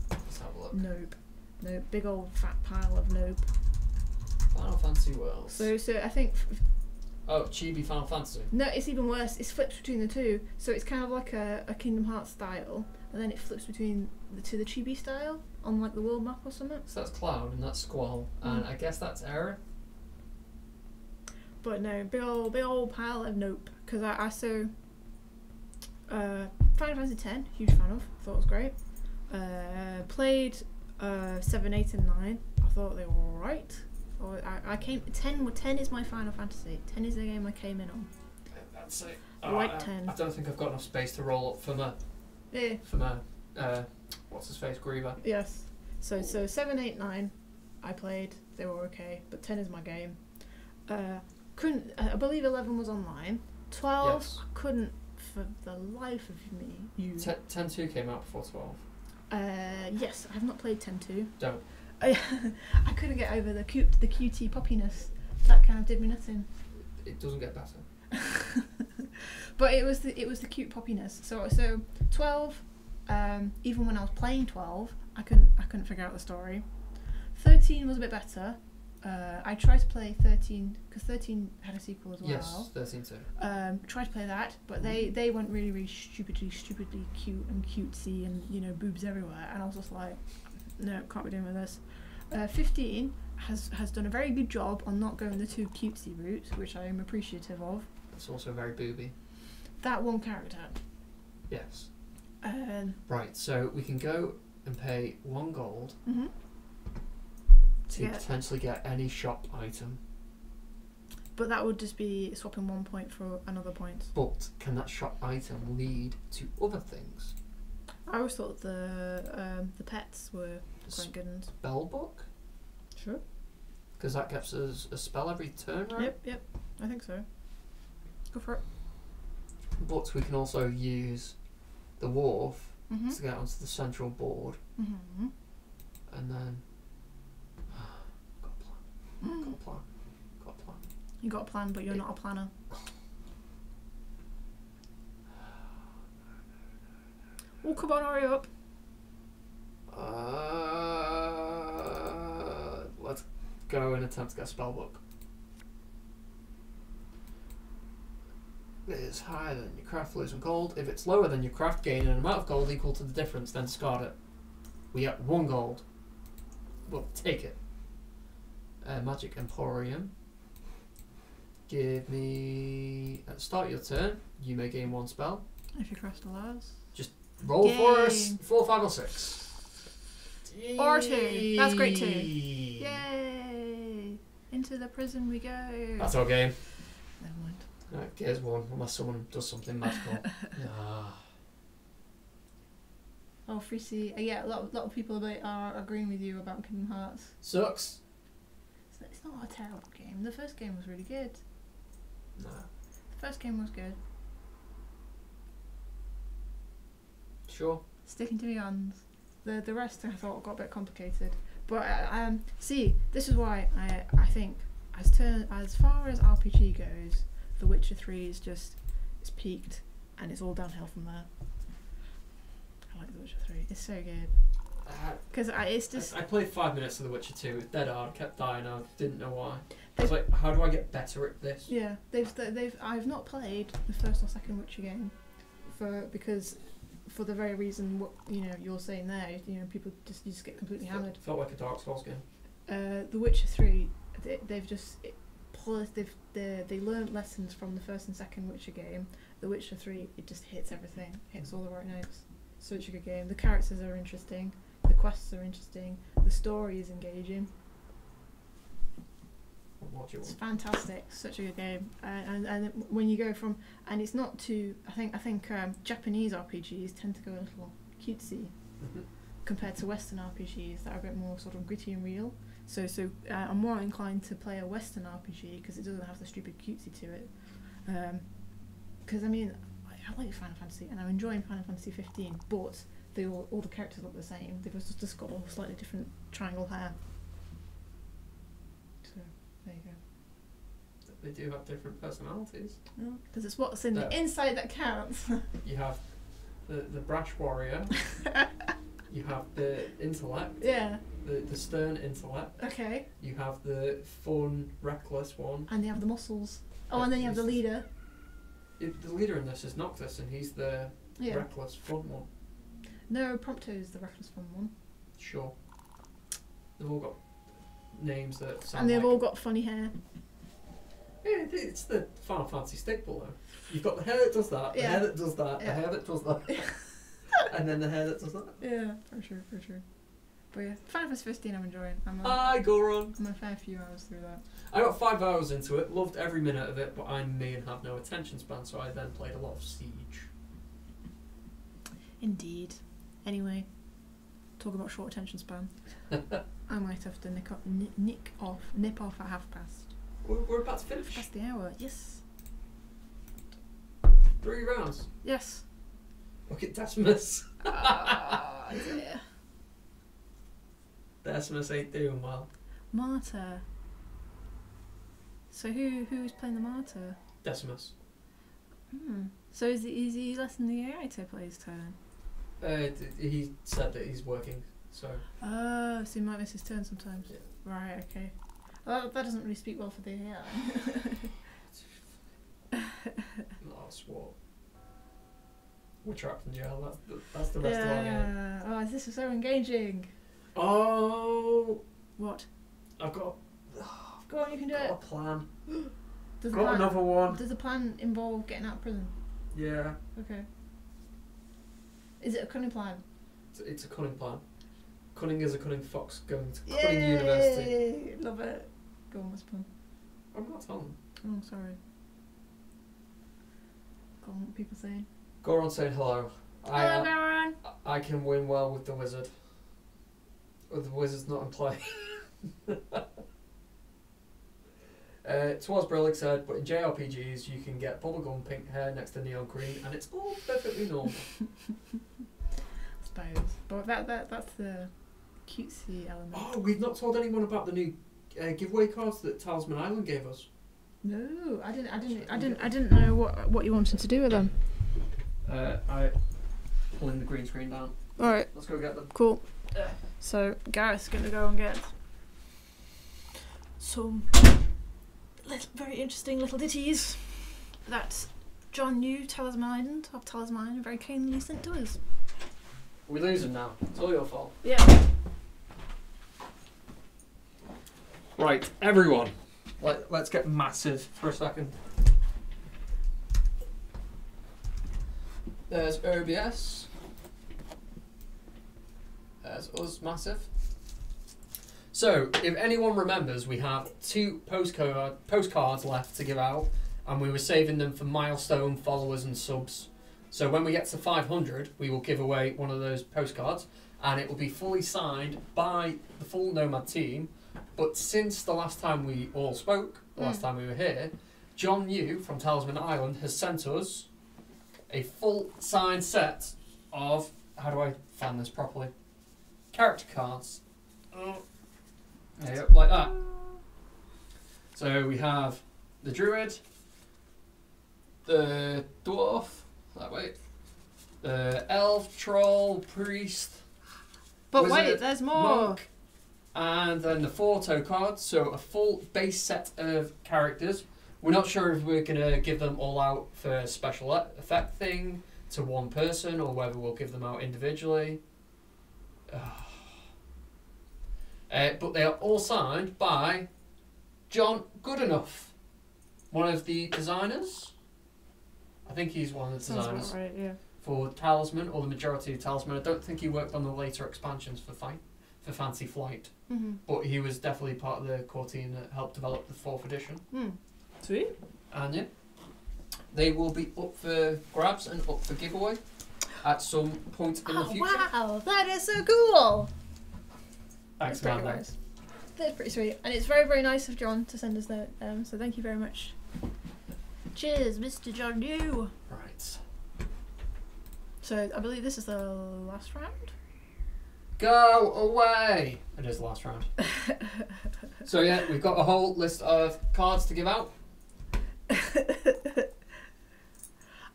Let's have a look. Nope. Nope. Big old fat pile of nope. Final Fantasy Worlds. So I think. Oh, Chibi Final Fantasy. No, it's even worse. It's flipped between the two. So it's kind of like a Kingdom Hearts style, and then it flips between the Chibi style on like the world map or something. So that's Cloud and that's Squall, and I guess that's Error. But no, big old pile of nope. Because I saw Final Fantasy X, huge fan of. Thought it was great. Played 7, 8, and 9. I thought they were alright. I came 10 is my Final Fantasy. 10 is the game I came in on. That's it. Right, 10. I don't think I've got enough space to roll up for my what's his face, Griever. Yes. So 7, 8, 9 I played. They were okay, but 10 is my game. I believe 11 was online. 12 Yes. I couldn't for the life of me use. 10-2 came out before 12. Yes, I have not played 10-2. Don't. I couldn't get over the QT poppiness. That kind of did me nothing. It doesn't get better. But it was the cute poppiness. So 12. Even when I was playing 12, I couldn't figure out the story. 13 was a bit better. I tried to play 13 because 13 had a sequel as well. Yes, 13 too. Tried to play that, but they went really stupidly cute and cutesy and, you know, boobs everywhere, and I was just like, no, can't be doing with this. 15 has done a very good job on not going the too cutesy route, which I am appreciative of. It's also very booby. That one character. Yes. Right, so we can go and pay 1 gold to potentially get any shop item. But that would just be swapping 1 point for another point. But can that shop item lead to other things? I always thought the pets were quite good ones. Spell book? Sure. Because that gets us a spell every turn, right? Yep. I think so. Go for it. But we can also use the wharf Mm-hmm. to get onto the central board, Mm-hmm. and then got a plan. You got a plan, but you're not a planner. Oh, come on, hurry up. Let's go and attempt to get a spell book. It is higher than your craft, lose 1 gold. If it's lower than your craft, gain an amount of gold equal to the difference, then discard it. We get 1 gold. We'll take it. Magic Emporium. Give me... At the start of your turn, you may gain 1 spell. If your craft allows. Roll for us. Gain. 4, 5 or 6. Or 2. That's great too. Yay! Into the prison we go. That's our game. Never mind. Right, gears 1, unless someone does something magical. Oh, Freesy. Yeah, a lot of people are agreeing with you about Kingdom Hearts. Sucks. It's not a terrible game. The first game was really good. No. The first game was good. Sure. Sticking to my guns. The rest I thought got a bit complicated. But see, this is why I think as far as RPG goes, The Witcher 3 is it's peaked and it's all downhill from there. I like The Witcher 3. It's so good. Because it's just... I played 5 minutes of The Witcher 2. It was dead hard. Kept dying. I didn't know why. I was like, how do I get better at this? Yeah, I've not played the first or second Witcher game because for the very reason what you're saying there. You know, people just get completely hammered. Felt like a Dark Souls game. The Witcher 3, they learned lessons from the first and second Witcher game. The Witcher 3, it just hits everything, hits all the right notes. Such a good game. The characters are interesting. The quests are interesting. The story is engaging. What do you It's want? fantastic. Such a good game. And when you go from, and it's not too. I think Japanese RPGs tend to go a little cutesy compared to Western RPGs that are a bit more sort of gritty and real. So I'm more inclined to play a Western RPG because it doesn't have the stupid cutesy to it. Because I mean, I like Final Fantasy and I'm enjoying Final Fantasy 15, but all the characters look the same. They've just got all slightly different triangle hair. So there you go. They do have different personalities. Because it's what's in the inside that counts. You have the brash warrior. You have the intellect. Yeah. The stern intellect. Okay. You have the fun, reckless one. And they have the muscles. Oh, and then you have the leader. The leader in this is Noctis, and he's the reckless, fun one. No, Prompto's the reckless fun one. Sure. They've all got names that sound And they've all got funny hair. Yeah, it's the Final Fantasy staple though. You've got the hair that does that, the hair that does that, the hair that does that, and then the hair that does that. Yeah, for sure. But yeah, Final Fantasy 15 I'm enjoying. Hi, Goron! I'm a fair few hours through that. I got 5 hours into it, loved every minute of it, but I may have no attention span, so I then played a lot of Siege. Indeed. Anyway, talk about short attention span. I might have to nip off at 1/2 past. We're about to finish. Past the hour, yes. 3 rounds. Yes. Look at Decimus. Dear. Decimus ain't doing well. Martyr. So who's playing the Martyr? Decimus. So is he letting the AI to play his turn? He said that he's working, so... Oh, so he might miss his turn sometimes. Yeah. Right, okay. Well, that doesn't really speak well for the AI. Oh, swore. We're trapped in jail, that's the rest of our game. Oh, this is so engaging. Oh! What? I've got... Go on, you can do got it. a plan. Got another one. Does the plan involve getting out of prison? Yeah. Okay. Is it a cunning plan? It's a cunning plan. Cunning as a cunning fox going to cunning university. Love it. Go on, what's the plan? I'm not telling them. Oh, sorry. Go on, what are people saying? Goron saying hello. Hello, Goron! I can win well with the wizard. Or the wizard's not in play. Twas Brillig said, but in JRPGs you can get bubblegum pink hair next to neon green and it's all perfectly normal. I suppose. But that's the cutesy element. Oh, we've not told anyone about the new giveaway cards that Talisman Island gave us. No, I didn't know what you wanted to do with them. I pulling the green screen down. Alright. Let's go get them. Cool. So Gareth's gonna go and get some very interesting little ditties that John New, Talisman of Talisman, very kindly sent to us. We're losing now. It's all your fault. Yeah. Right, everyone. Let's get massive for a second. There's OBS. There's us, massive. So, if anyone remembers, we have 2 postcards left to give out, and we were saving them for milestone followers and subs. So when we get to 500, we will give away one of those postcards, and it will be fully signed by the full Nomad team. But since the last time we all spoke, the last time we were here, John New from Talisman Island has sent us a full signed set of, how do I fan this properly? Character cards. Yep, like that. So we have the druid, the dwarf, that way, the elf, troll, priest, but wizard, wait, there's more. monk, and then the 4 toe cards. So a full base set of characters. We're not sure if we're gonna give them all out for a special effect thing to one person or whether we'll give them out individually. But they are all signed by John Goodenough, one of the designers. I think he's one of the designers. Sounds about right, yeah. For Talisman, or the majority of Talisman. I don't think he worked on the later expansions for Fancy Flight, but he was definitely part of the core team that helped develop the 4th edition. Sweet. And yeah, they will be up for grabs and up for giveaway at some point in the future. Wow, that is so cool. Thanks, That's man. nice. That's pretty sweet, and it's very, very nice of John to send us that. So thank you very much. Cheers, Mr. John New. Right. So I believe this is the last round. Go away! It is the last round. So yeah, we've got a whole list of cards to give out.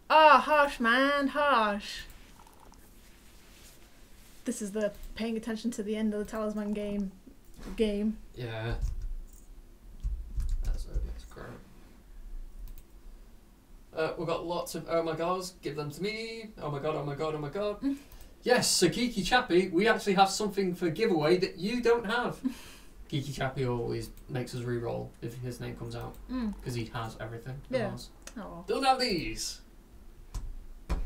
Ah, harsh, man, harsh. This is the paying attention to the end of the Talisman game. Yeah. That's great. We've got lots of oh my gods, give them to me. Oh my god, oh my god, oh my god. Yes, so Geeky Chappy, we actually have something for giveaway that you don't have. Geeky Chappy always makes us re-roll if his name comes out. Because he has everything. Yeah. Oh. Don't have these. Right.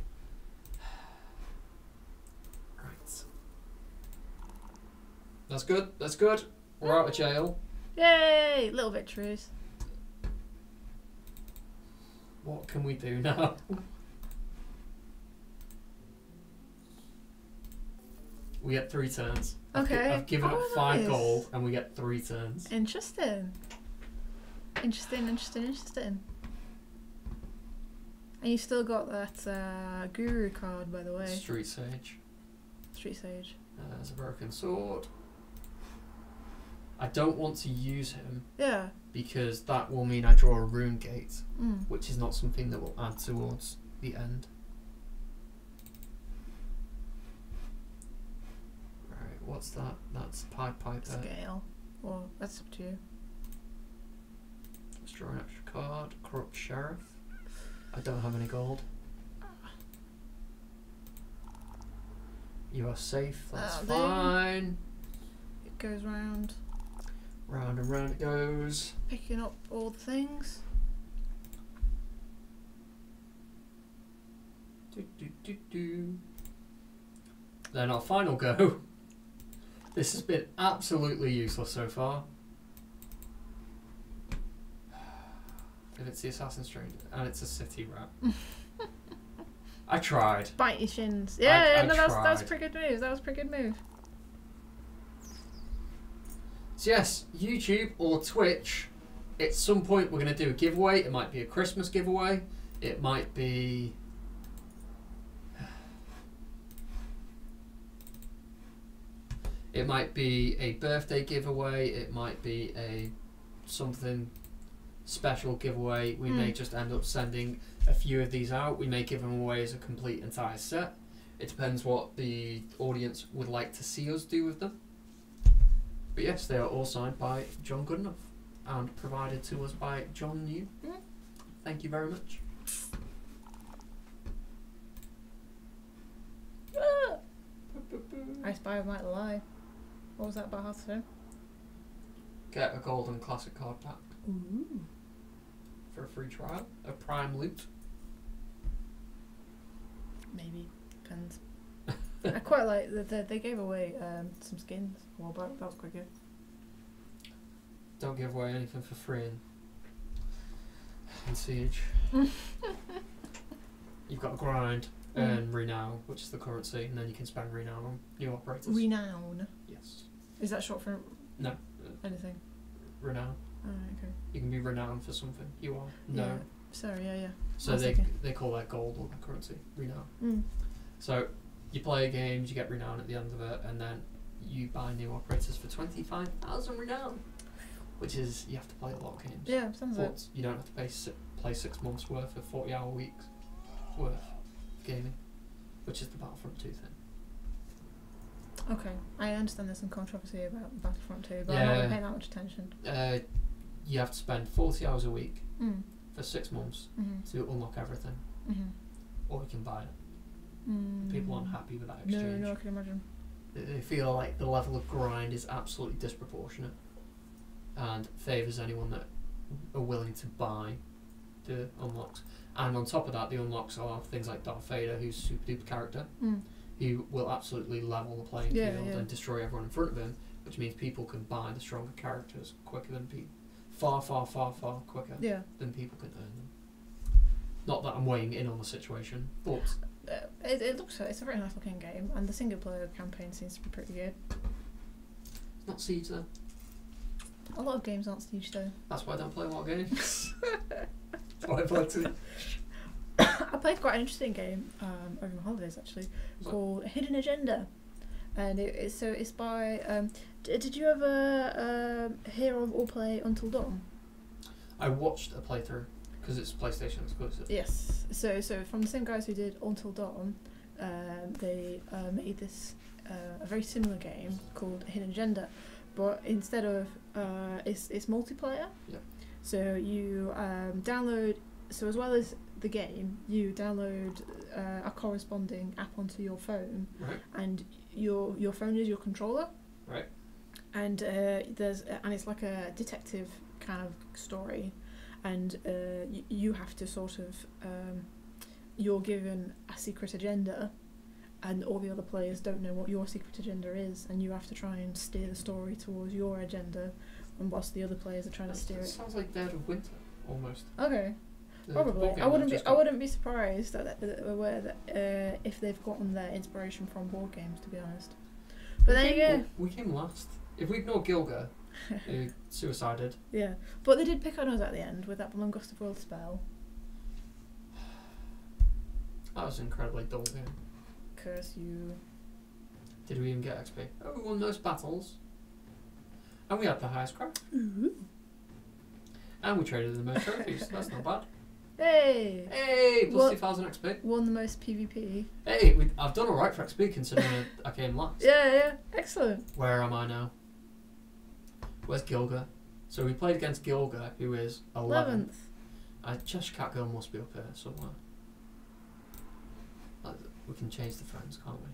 That's good, that's good. We're out of jail. Yay! Little victories. What can we do now? We get 3 turns. Okay. I've given up 5 nice. gold and we get 3 turns. Interesting. Interesting. And you still got that guru card, by the way. Street Sage. There's a broken sword. I don't want to use him. Yeah. Because that will mean I draw a rune gate, which is not something that will add towards the end. Right, what's that? That's Pied Piper. Scale. Well, that's up to you. Let's draw an extra card. Corrupt Sheriff. I don't have any gold. You are safe, that's fine. It goes round. Round and round it goes. Picking up all the things. Then our final go. This has been absolutely useless so far. If it's the Assassin's Train, and it's a city rat. I tried. Bite your shins. Yeah, I no, that was tried. a pretty good move. That was a pretty good move. So yes, YouTube or Twitch, at some point we're going to do a giveaway. It might be a Christmas giveaway. It might be... It might be a birthday giveaway. It might be a something special giveaway. We may just end up sending a few of these out. We may give them away as a complete entire set. It depends what the audience would like to see us do with them. But yes, they are all signed by John Goodenough and provided to us by John New. Thank you very much. I spy might lie. What was that about how to do? Get a golden classic card pack. Ooh. For a free trial. A prime loot. Maybe. Depends. I quite like that they gave away some skins a while back. That was quite good. Don't give away anything for free in Siege. You've got to grind, earn renown, which is the currency, and then you can spend renown on new operators. Renown? Yes. Is that short for No. anything? Renown. Oh, okay. You can be renowned for something. You are. No. Yeah. Sorry, yeah. So they call that gold or that currency. Renown. So you play games, you get renown at the end of it, and then you buy new operators for 25,000 renown. Which is, you have to play a lot of games. Yeah, sounds But you don't have to play 6 months worth of 40-hour weeks worth of gaming, which is the Battlefront 2 thing. Okay, I understand there's some controversy about Battlefront 2, but I'm not going to pay that much attention. You have to spend 40 hours a week for 6 months to unlock everything, or you can buy it. People aren't happy with that exchange. No, I can imagine. They feel like the level of grind is absolutely disproportionate and favours anyone that are willing to buy the unlocks. And on top of that, the unlocks are things like Darth Vader, who's a super duper character, who will absolutely level the playing field and destroy everyone in front of him, which means people can buy the stronger characters quicker than people. Far quicker than people can earn them. Not that I'm weighing in on the situation, but... it's a very nice looking game, and the single player campaign seems to be pretty good. It's not Siege though. A lot of games aren't Siege though. That's why I don't play a lot of games. That's why I play too. I played quite an interesting game over my holidays actually, called Hidden Agenda, and it's by. Did you ever hear of or play Until Dawn? I watched a playthrough because it's PlayStation exclusive. Yes. So from the same guys who did Until Dawn, they made this a very similar game called Hidden Agenda, but instead of it's multiplayer. Yeah. So you download. So as well as the game, you download a corresponding app onto your phone, Right. and your phone is your controller. Right. And it's like a detective kind of story, and you have to sort of you're given a secret agenda, and all the other players don't know what your secret agenda is, and you have to try and steer the story towards your agenda, and whilst the other players are trying to steer it. Sounds like Dead of Winter almost. Okay. The Probably. board game I wouldn't be surprised if they've gotten their inspiration from board games, to be honest. But there you go. We came last. If we ignore Gilga, who suicided. Yeah, but they did pick on us at the end with that Belongust of World spell. That was an incredibly dull game. Curse you. Did we even get XP? Oh, we won most battles. And we had the highest craft. Ooh. And we traded the most trophies. That's not bad. Hey! Hey, plus 2,000 XP. Won the most PvP. Hey, I've done alright for XP considering I came last. Yeah, excellent. Where am I now? Where's Gilga? So we played against Gilga, who is 11th. Cheshire Cat Girl must be up here somewhere. We can change the friends, can't we?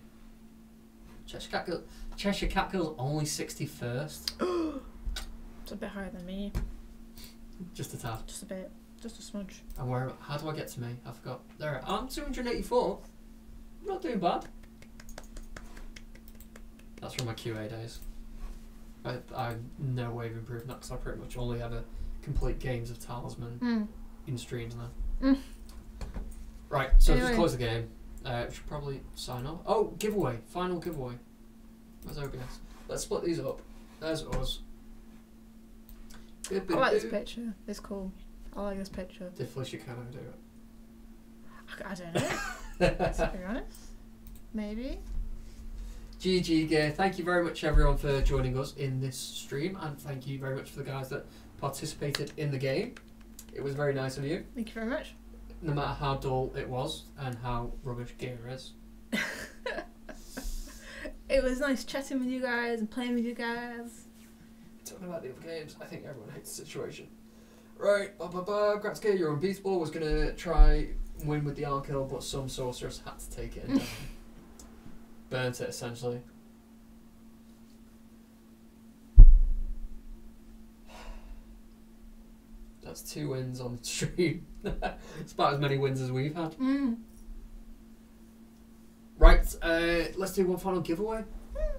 Cheshire Cat Girl's only 61st. It's a bit higher than me. Just a tad. Just a bit. Just a smudge. And how do I get to me? I forgot. There, I'm 284. I'm not doing bad. That's from my QA days. I no way of improving that because I pretty much only ever complete games of Talisman in streams now. Right, so anyway. just close the game. We should probably sign off. Oh, giveaway. Final giveaway. Where's OBS? Let's split these up. There's us. I like this picture. It's cool. I like this picture. Did Felicia Cano do it? I don't know. To be honest. Maybe. GG Gear, thank you very much everyone for joining us in this stream, and thank you very much for the guys that participated in the game. It was very nice of you. Thank you very much. No matter how dull it was and how rubbish Gear is. It was nice chatting with you guys and playing with you guys. Talking about the other games, I think everyone hates the situation. Right, Gratzke, you're unbeatable, was going to try win with the arm kill, but some sorceress had to take it and burnt it essentially. That's 2 wins on the stream. It's about as many wins as we've had. Right, let's do one final giveaway.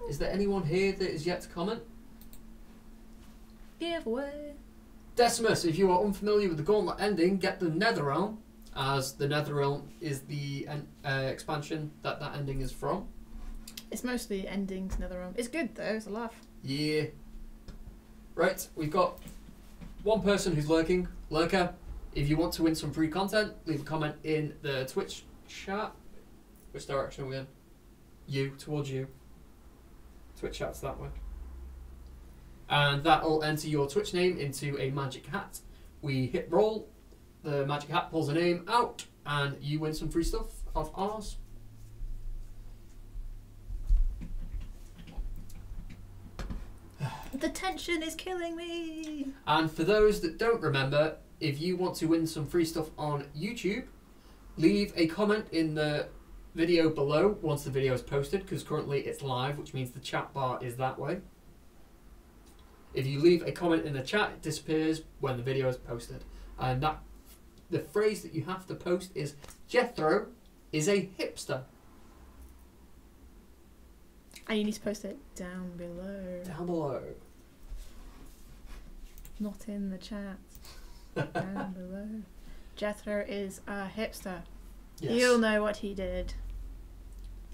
Is there anyone here that is yet to comment? Giveaway. Decimus, if you are unfamiliar with the Gauntlet ending, get the Netherrealm, as the Netherrealm is the expansion that ending is from. It's mostly endings, Netherrealm. It's good though, it's a laugh. Yeah. Right, we've got one person who's lurking. Lurker, if you want to win some free content, leave a comment in the Twitch chat. Which direction are we in? You, towards you. Twitch chat's that way. And that'll enter your Twitch name into a magic hat. We hit roll, the magic hat pulls a name out, and you win some free stuff off ours. The tension is killing me. And for those that don't remember, if you want to win some free stuff on YouTube, leave a comment in the video below once the video is posted, because currently it's live, which means the chat bar is that way. If you leave a comment in the chat, it disappears when the video is posted. And that the phrase that you have to post is Jethro is a hipster. And you need to post it down below. Down below. Not in the chat. Down below. Jethro is a hipster. Yes. You'll know what he did.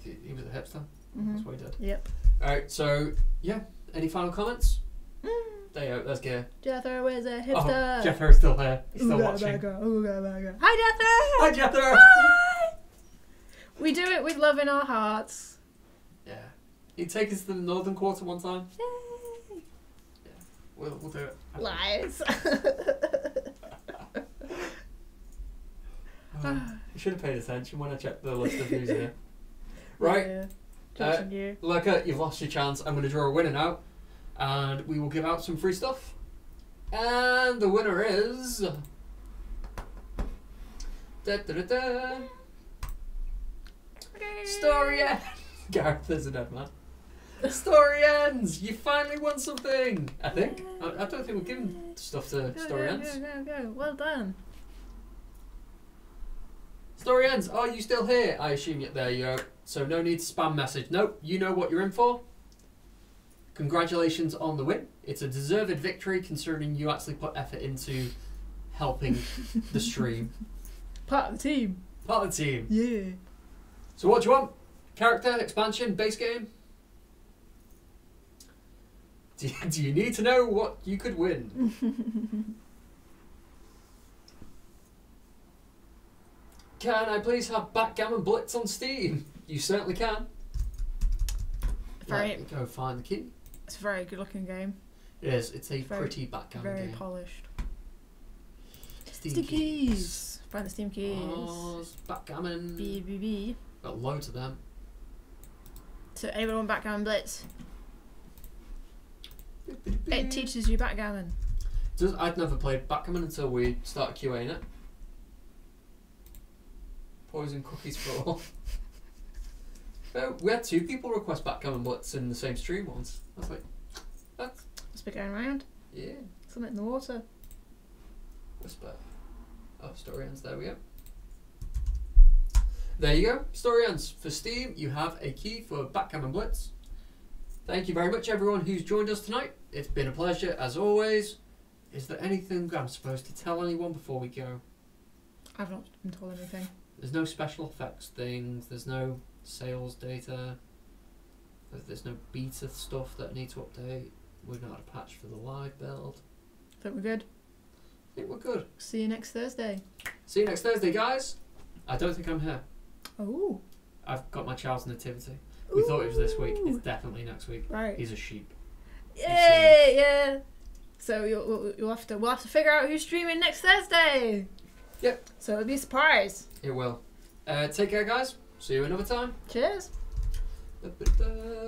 He was a hipster. Mm-hmm. That's what he did. Yep. Alright, so yeah. Any final comments? There you go. There's gear. Jethro is a Oh, hipster. Jethro's still here. He's still watching. Hi, Jethro. Hi, Jethro. Hi. We do it with love in our hearts. Yeah. He'd take us to the northern quarter one time. Yay. Yeah. We'll do it. Lies. You should have paid attention when I checked the list of who's here. Right. Yeah. Judging you. Lurker, you've lost your chance. I'm going to draw a winner now. And we will give out some free stuff. And the winner is... Da-da-da-da. Story ends. Gareth is a dead man. Story ends. You finally won something. I think. I don't think we've given stuff to Story Ends. Go. Well done. Story Ends. Are you still here? I assume there you go. So no need to spam message. Nope. You know what you're in for. Congratulations on the win. It's a deserved victory considering you actually put effort into helping the stream. Part of the team. Part of the team. Yeah. So what do you want? Character, expansion, base game? Do you need to know what you could win? Can I please have Backgammon Blitz on Steam? You certainly can. Very, Let me go find the key. it's a very good looking game. It is. It's a Very- pretty backgammon Very game. polished. Steam keys. Find the Steam keys. Oh, backgammon. BBB. Got loads of them. So anyone want Backgammon Blitz? It teaches you backgammon. I'd never played backgammon until we started QAing it. Poison cookies for all. We had 2 people request Backgammon Blitz in the same stream once. I was like, that's... Must be going around. Yeah. Something in the water. Whisper. Oh, Story Ends. There we go. There you go. Story Ends. For Steam, you have a key for Backgammon Blitz. Thank you very much, everyone who's joined us tonight. It's been a pleasure, as always. Is there anything I'm supposed to tell anyone before we go? I've not been told anything. There's no special effects things. There's no sales data. There's no beta stuff that I need to update. We've not had a patch for the live build. Think we're good. I think we're good. See you next Thursday. See you next Thursday, guys. I don't think I'm here. Oh. I've got my child's nativity. We thought it was this week. It's definitely next week. Right. He's a sheep. Yay! Yeah. So we'll have to figure out who's streaming next Thursday. Yep. So it'll be a surprise. It will. Take care, guys. See you another time. Cheers. Da-da-da.